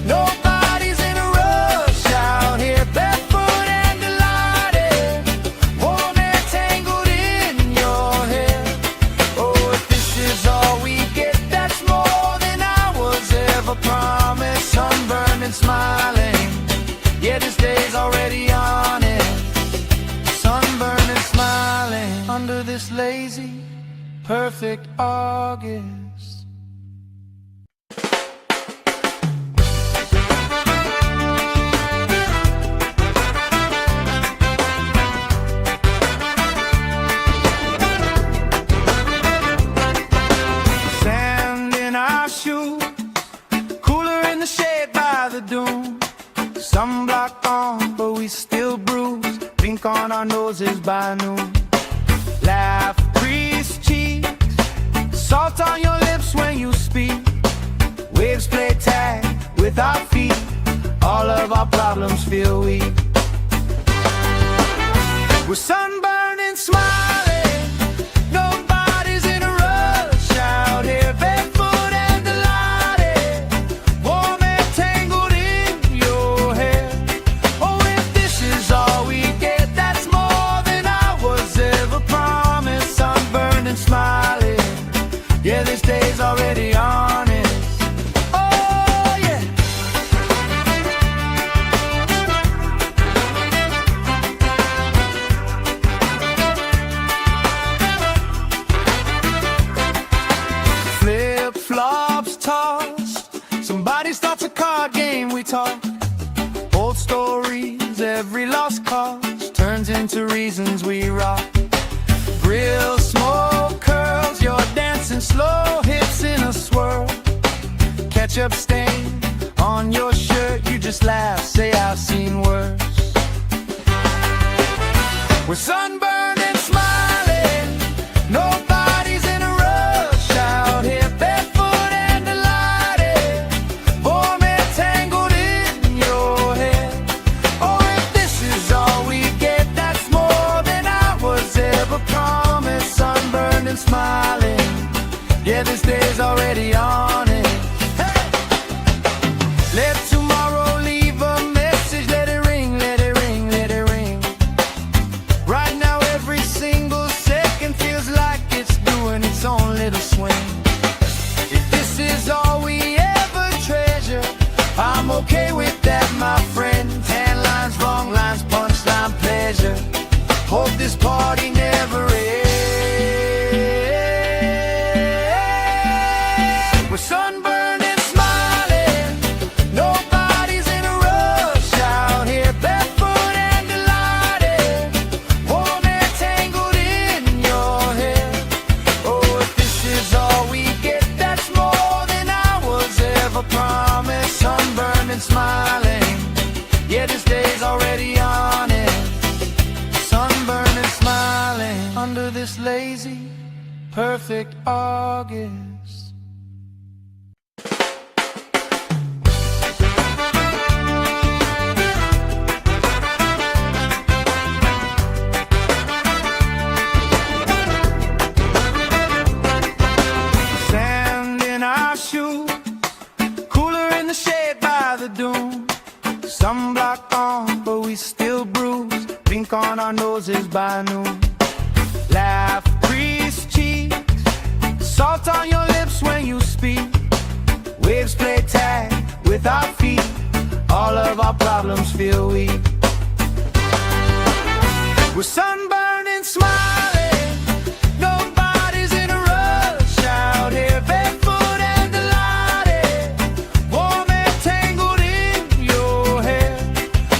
nobody's in a rush out here, barefoot and delighted, warm and tangled in your hair. Oh, if this is all we get, that's more than I was ever promised. Sunburned and smiling, yeah, this day's already on it. Sunburned and smiling under this lazy, perfect August. Sand in our shoes, cooler in the shade by the dune. Sunblock on, but we still bruise. Pink on our our noses by noon. Laugh, crease cheeks, salt on your lips when you speak. Waves play tag with our feet, all of our problems feel weak. We're sunburned and smiling, nobody's in a rush out here, barefoot and delighted, warm and tangled in your hair. Oh, if this is all we get, that's more than I was ever promised. Sunburned and smiling, yeah, this day's already honest. Oh, yeah. Flip-flops tossed, somebody starts a card game, we talk. Old stories, every lost cause turns into reasons we rock. Grill smoke curls, you're dancing slow, hips in a swirl. Ketchup stain on your shirt, you just laugh, say I've seen worse. We're sunburned and smiling, nobody's in a rush out here, barefoot and delighted, warm and tangled in your hair. Oh, if this is all we get, that's more than I was ever promised. Sunburned and smiling, yeah, this day's already on it. Hey! Let tomorrow leave a message, let it ring, let it ring, let it ring. Right now every single second feels like it's doing its own little swing. If this is all we ever treasure, I'm okay with that, my friend. Tan lines, wrong lines, punchline, pleasure. Hope this party never ends. We're sunburned and smiling, nobody's in a rush out here, barefoot and delighted, warm and tangled in your hair. Oh, if this is all we get, that's more than I was ever promised. Sunburned and smiling, yeah, this day's already on it. Sunburned and smiling under this lazy, perfect August. Sand in our shoes, cooler in the shade by the dune. Sunblock on, but we still bruise. Pink on our noses by noon. Laugh, crease cheeks, salt on your lips when you speak. Waves play tag with our feet, all of our problems feel weak. We're sunburned and smiling, nobody's in a rush out here, barefoot and delighted, warm and tangled in your hair.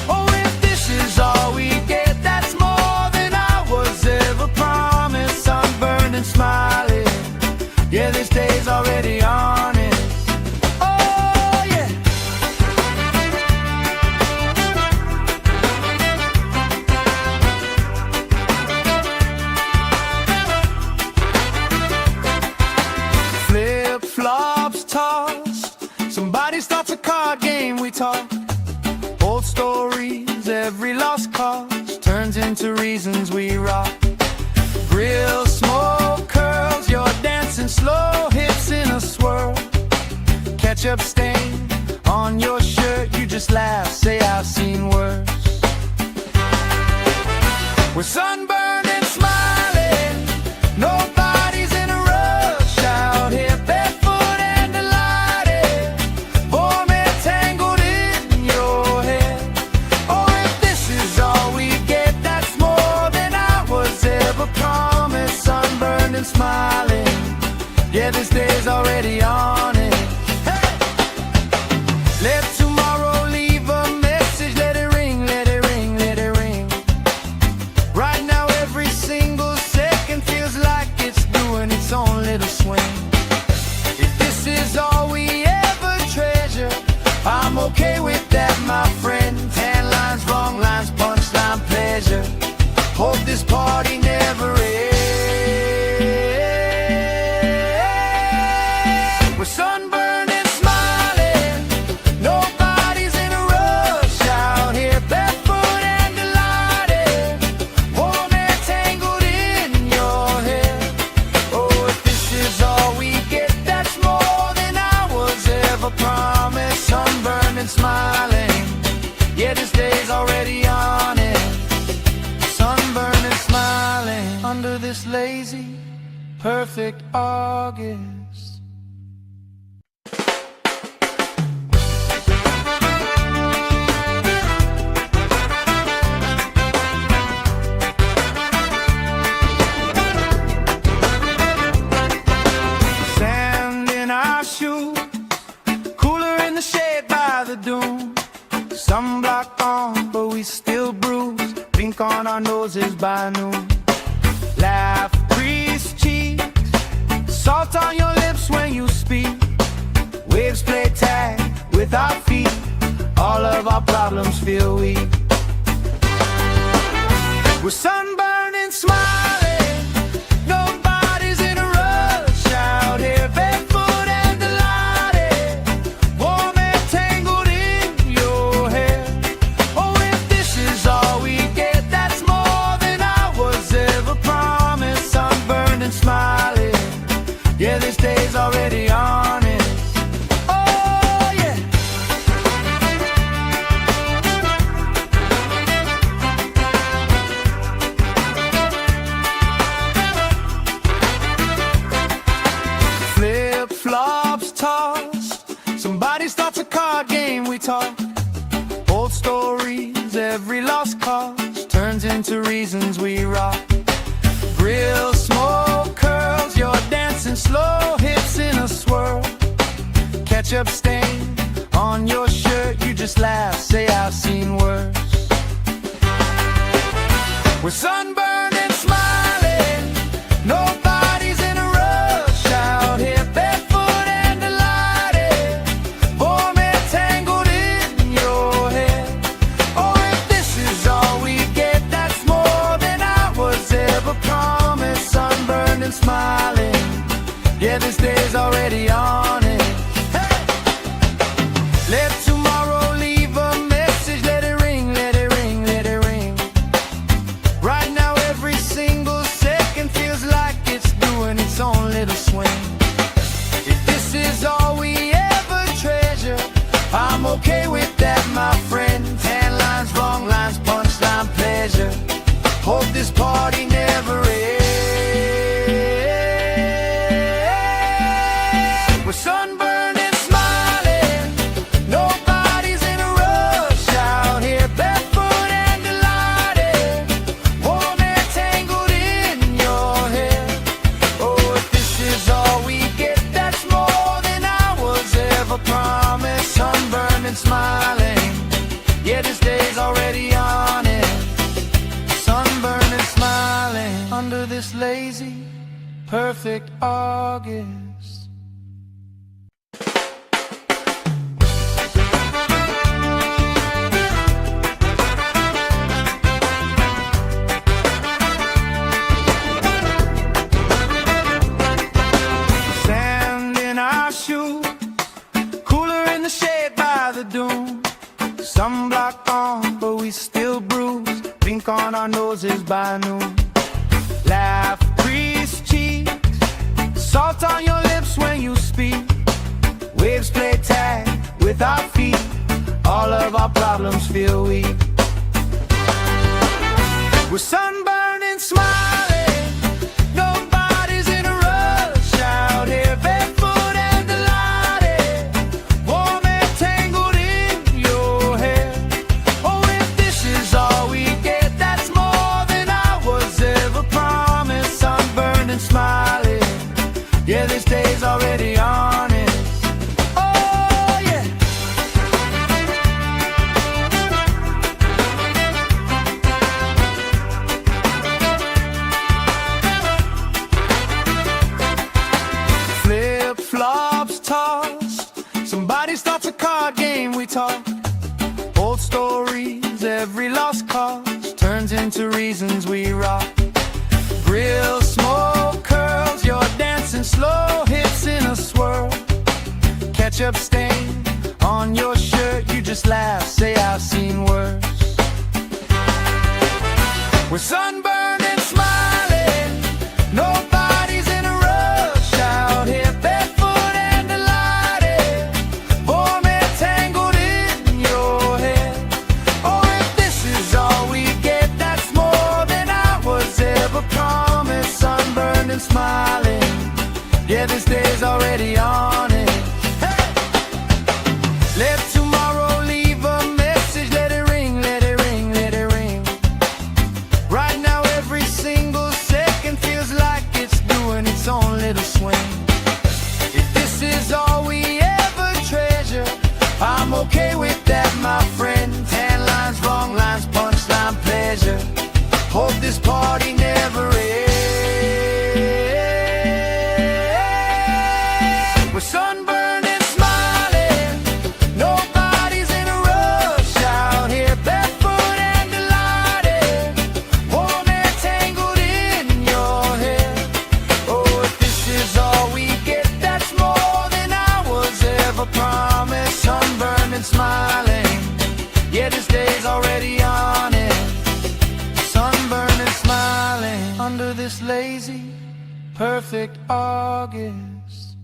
Oh, if this is all we get, that's more than I was ever promised. Sunburned and smiling, yeah, this day's already honest. Oh, yeah. Flip-flops tossed, somebody starts a card game, we talk. Old stories, every lost cause turns into reasons we rock. Grill smoke curls, you're dancing slow, hips in a swirl. Ketchup stain on your shirt, you just laugh, say I've seen worse. We're sunburned and smiling, nobody's in a rush out here, barefoot and delighted, warm and tangled in your hair. Oh, if this is all we get, that's more than I was ever promised. Sunburned and smiling, yeah, this day's already on it. Hey! Let tomorrow leave a message, let it ring, let it ring, let it ring. Right now every single second feels like it's doing its own little swing. If this is all we ever treasure, I'm okay with that, my friend. Tan lines, wrong lines, punchline, pleasure. lazy, perfect August. Sand in our shoes, cooler in the shade by the dune. Sunblock on, but we still bruise. Pink on our noses by noon. Laugh, grease cheeks, salt on your lips when you speak. Waves play tag with our feet. All of our problems feel weak. We're sunburned and smiling. Nobody's in a rush out here. Barefoot and delighted, warm and tangled in your hair. Oh, if this is all we get, that's more than I was ever promised. Sunburned and smiling, yeah, this day's already honest. Oh, yeah. Flip-flops tossed, somebody starts a card game, we talk. Old stories, every lost cause turns into reasons we rock. Grill smoke curls, you're dancing slow, hips in a swirl. Ketchup stain on your shirt, you just laugh, say I've seen worse. We're sunburned and smiling, nobody's in a rush out here. Barefoot and delighted, warm and tangled in your hair. Oh, if this is all we get, that's more than I was ever promised. Sunburned and smiling, yeah, this day's already on it. Hey! Let tomorrow leave a message, let it ring, let it ring, let it ring. Right now every single second feels like it's doing its own little swing. If this is all we ever treasure, I'm okay with that, my friend. Tan lines, wrong lines, punchline, pleasure. Hope this party never ends. We're sunburned and smiling, nobody's in a rush out here. Barefoot and delighted, warm and tangled in your hair. Oh, if this is all we get, that's more than I was ever promised. Sunburned and smiling, yeah, this day's already on it. Sunburned and smiling under this lazy, perfect August. Sand in our shoes, cooler in the shade by the dune. Sunblock on, but we still bruise. Pink on our noses by noon. Laugh, grease cheeks, salt on your lips when you speak. Waves play tag with our feet. All of our problems feel weak. We're sunburned and smiling, nobody's in a rush out here. Barefoot and delighted, warm and tangled in your hair. Oh, if this is all we get, that's more than I was ever promised. Sunburned and smiling, yeah, this day's already honest. Oh, yeah. Flip-flops tossed, somebody starts a card game, we talk. Old stories, every lost cause turns into reasons we rock. Grill smoke curls, you're dancing slow, hips in a swirl. Ketchup stain on your shirt, you just laugh, say I've seen worse. We're sunburned and smiling, nobody's in a rush out here. Barefoot and delighted, warm and tangled in your hair. Oh, if this is all we get, that's more than I was ever promised. Sunburned and smiling. Yeah, this day's already on it. Hey! Let tomorrow leave a message. Let it ring, let it ring, let it ring. Right now every single second feels like it's doing its own little swing. If this is all we ever treasure, I'm okay with that, my friend. Tan lines, wrong lines, punchline, pleasure. Hope this party never ends. We're sunburned and smiling. Nobody's in a rush out here, barefoot and delighted. Warm air tangled in your hair. Oh, if this is all we get, that's more than I was ever promised. Sunburned and smiling. Yeah, this day's already on it. Sunburned and smiling under this lazy, perfect August.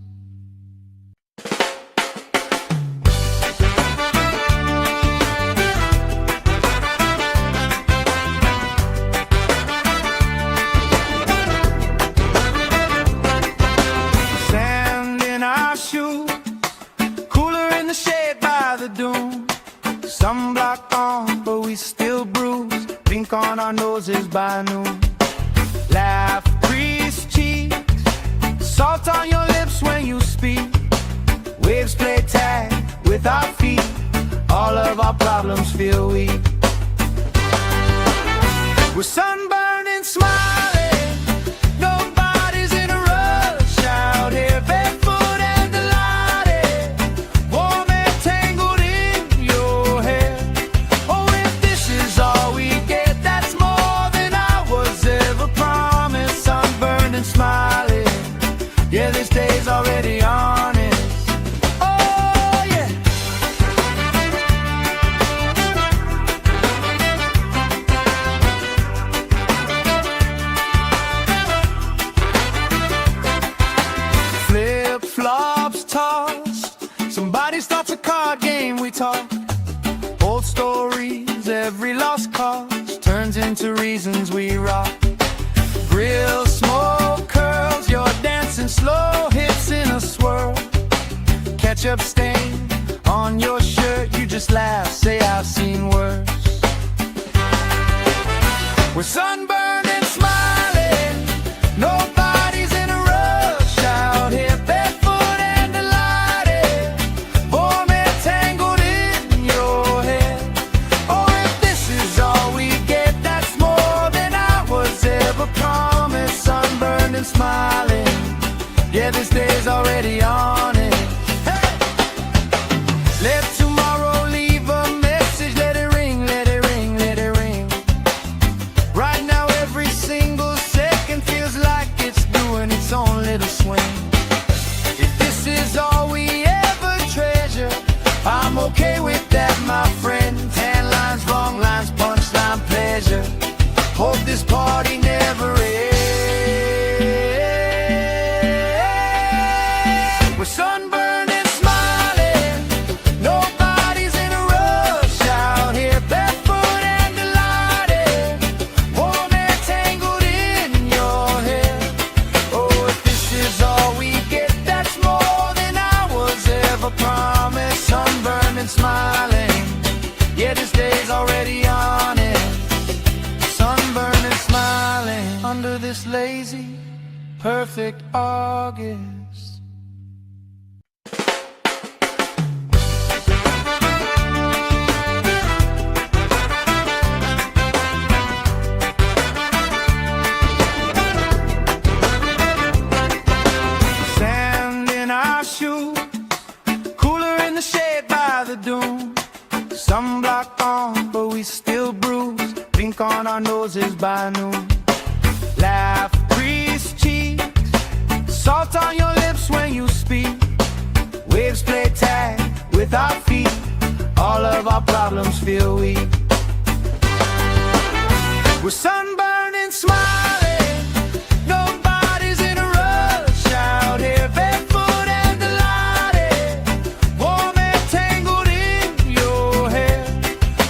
Sand in our shoes, cooler in the shade by the dune. Sunblock on, but we still bruise. Pink on our noses by noon. Laugh, grease cheeks, salt on your lips when you speak. Waves play tag with our feet. All of our problems feel weak. We're sunburned and smiling. Nobody's in a rush out here, barefoot and delighted. Warm air tangled in your hair. Oh, if this is all we get, that's more than I was ever promised. Sunburned and smiling. Yeah, this day's already on it. Oh, yeah. Flip-flops tossed. Somebody starts a card game, we talk. Old stories, every lost cause turns into reasons we rock. Grill smoke curls, you're dancing slow hips in a swirl. Ketchup stain on your shirt, you just laugh, say I've seen worse. We're sunburned and smiling. Nobody's in a rush out here, barefoot and delighted. Warm air tangled in your hair. Oh, if this is all we get, that's more than I was ever promised. Sunburned and smiling. Yeah, this day's already on it. Hey! Let tomorrow leave a message. Let it ring, let it ring, let it ring. Right now every single second feels like it's doing its own little swing. If this is all we ever treasure, I'm okay with that, my friend. Tan lines, wrong lines, punchline, pleasure. Hope this party never ends. We're sunburned and smiling. Nobody's in a rush out here, barefoot and delighted. Warm air tangled in your hair. Oh, if this is all we get, that's more than I was ever promised. Sunburned and smiling. Yeah, this day's already on it. Sunburned and smiling under this lazy, perfect August. Sand in our shoes, cooler in the shade by the dune. Sunblock on, but we still bruise. Pink on our noses by noon. Laugh, grease cheeks, salt on your lips when you speak. Waves play tag with our feet. All of our problems feel weak. We're sunburned and smiling. Nobody's in a rush out here, barefoot and delighted. Warm air tangled in your hair.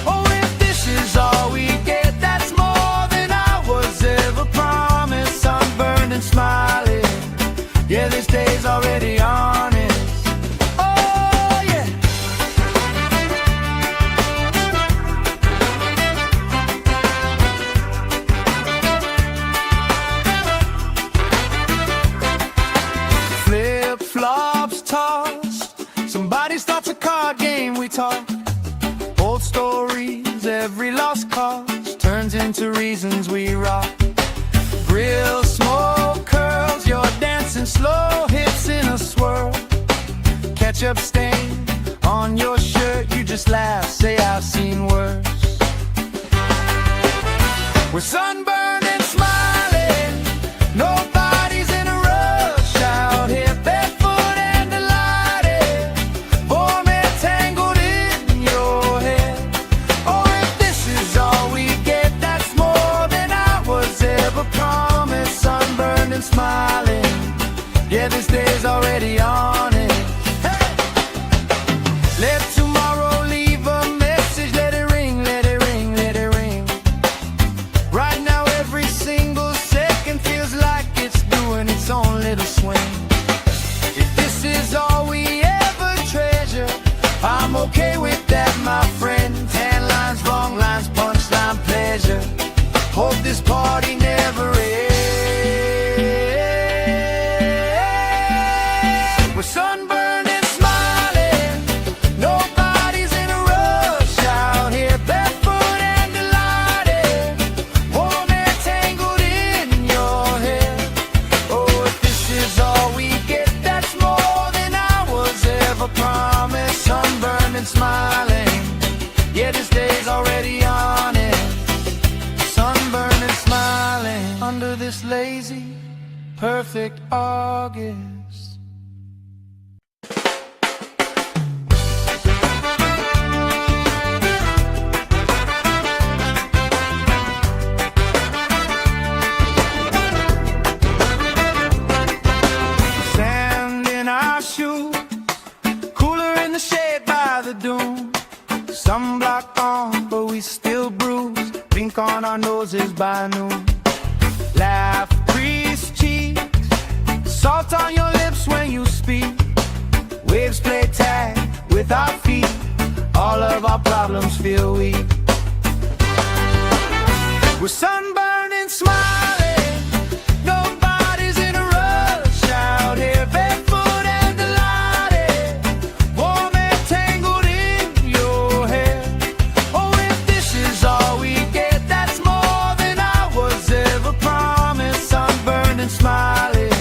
Oh, if this is all we get, that's more than I was ever promised. Sunburned and smiling. Yeah, this day's already honest. Oh yeah. Flip-flops tossed, somebody starts a card game, we talk. Old stories, every lost cause turns into reasons we rock. Grill smoke curls, you're dancing slow, hips in a swirl. Ketchup stain on your shirt, you just laugh, say I've seen worse. We're sunburned and smiling, nobody's in a rush out here, barefoot and delighted, warm and tangled in your hair. Oh, if this is all we get, that's more than I was ever promised. Sunburned and smiling, yeah, this day's already on it. Hey! Let tomorrow leave a message, let it ring, let it ring, let it ring. Right now every single second feels like it's doing its own little swing. If this is all we ever treasure, I'm okay with that, my friend. Tan lines, wrong lines, punchline, pleasure. Hope this party never ends. We're sunburned and smiling, nobody's in a rush out here, barefoot and delighted, warm and tangled in your hair. Oh, if this is all we get, that's more than I was ever promised. Sunburned and smiling, yeah, this day's already on it. Sunburned and smiling under this lazy, perfect August. Sand in our shoes, cooler in the shade by the dune. Sunblock on, but we still bruise. Pink on our noses by noon. Laugh, crease cheeks, salt on your lips when you speak. Waves play tag with our feet. All of our problems feel weak. We're sunburned and smiling, nobody's in a rush out here, barefoot and delighted, warm and tangled in your hair. Oh, if this is all we get, that's more than I was ever promised. Sunburned and smiling,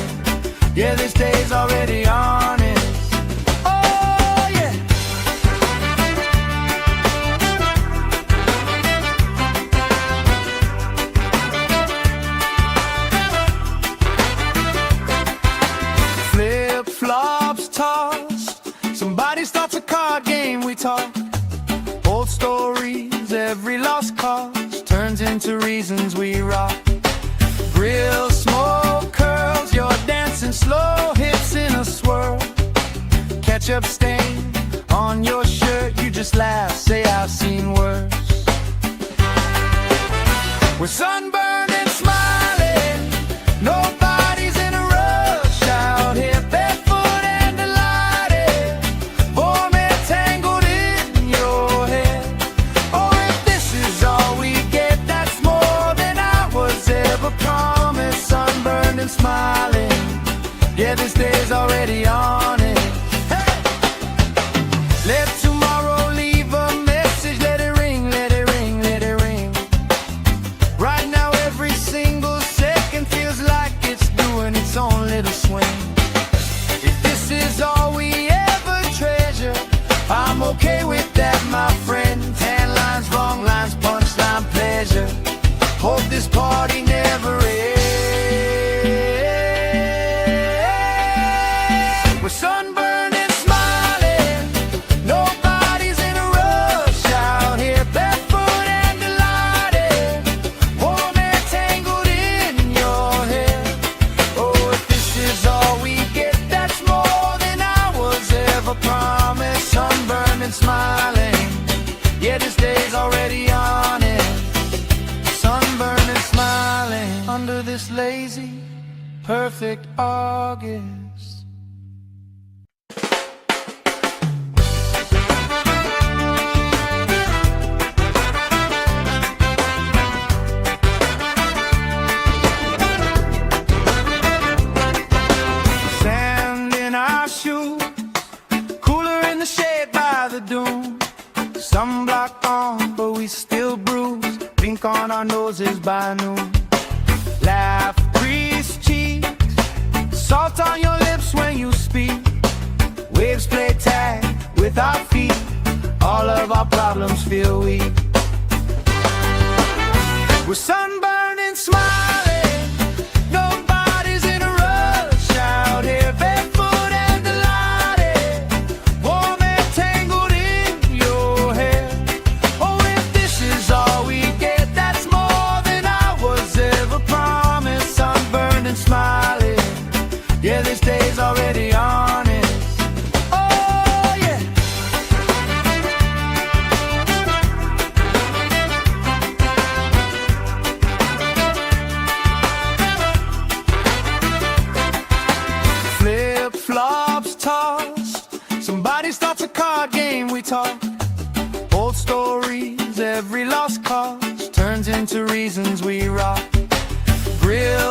yeah, this day's already honest. Oh yeah. Flip-flops tossed, somebody starts a card game, we talk. Old stories, every lost cause turns into reasons we rock. Grill smoke curls, you're dancing slow, hips in a swirl. Ketchup stain on your shirt, you just laugh, say I've seen worse. We're sunburned and smiling, nobody's in a rush out here, barefoot and delighted, warm and tangled in your hair. Oh, if this is all we get, that's more than I was ever promised. Sunburned and smiling, yeah, this day's already on it. Hey! Let tomorrow leave a message, let it ring, let it ring, let it ring. Right now every single second feels like it's doing its own little swing. If this is all we ever treasure, I'm okay with that, my friend. Tan lines, wrong lines, punchline, pleasure. Hope this party never ends. We're sunburned and smiling, nobody's in a rush out here, barefoot and delighted, warm and tangled in your hair. Oh, if this is all we get, that's more than I was ever promised. Sunburned and smiling, yeah, this day's already on it. Sunburned and smiling. perfect August. Sand in our shoes, cooler in the shade by the dune. Sunblock on, but we still bruise. Pink on our noses by noon. Laugh, grease cheeks, salt on your lips when you speak. Waves play tag with our feet. All of our problems feel weak. We're sunburned and smiling. Nobody's in a rush out here. Barefoot and delighted, warm and tangled in your hair. Oh, if this is all we get, that's more than I was ever promised. Sunburned and smiling, yeah, this day's already honest. Oh, yeah. Flip-flops tossed, somebody starts a card game, we talk. Old stories, every lost cause turns into reasons we rock. Grill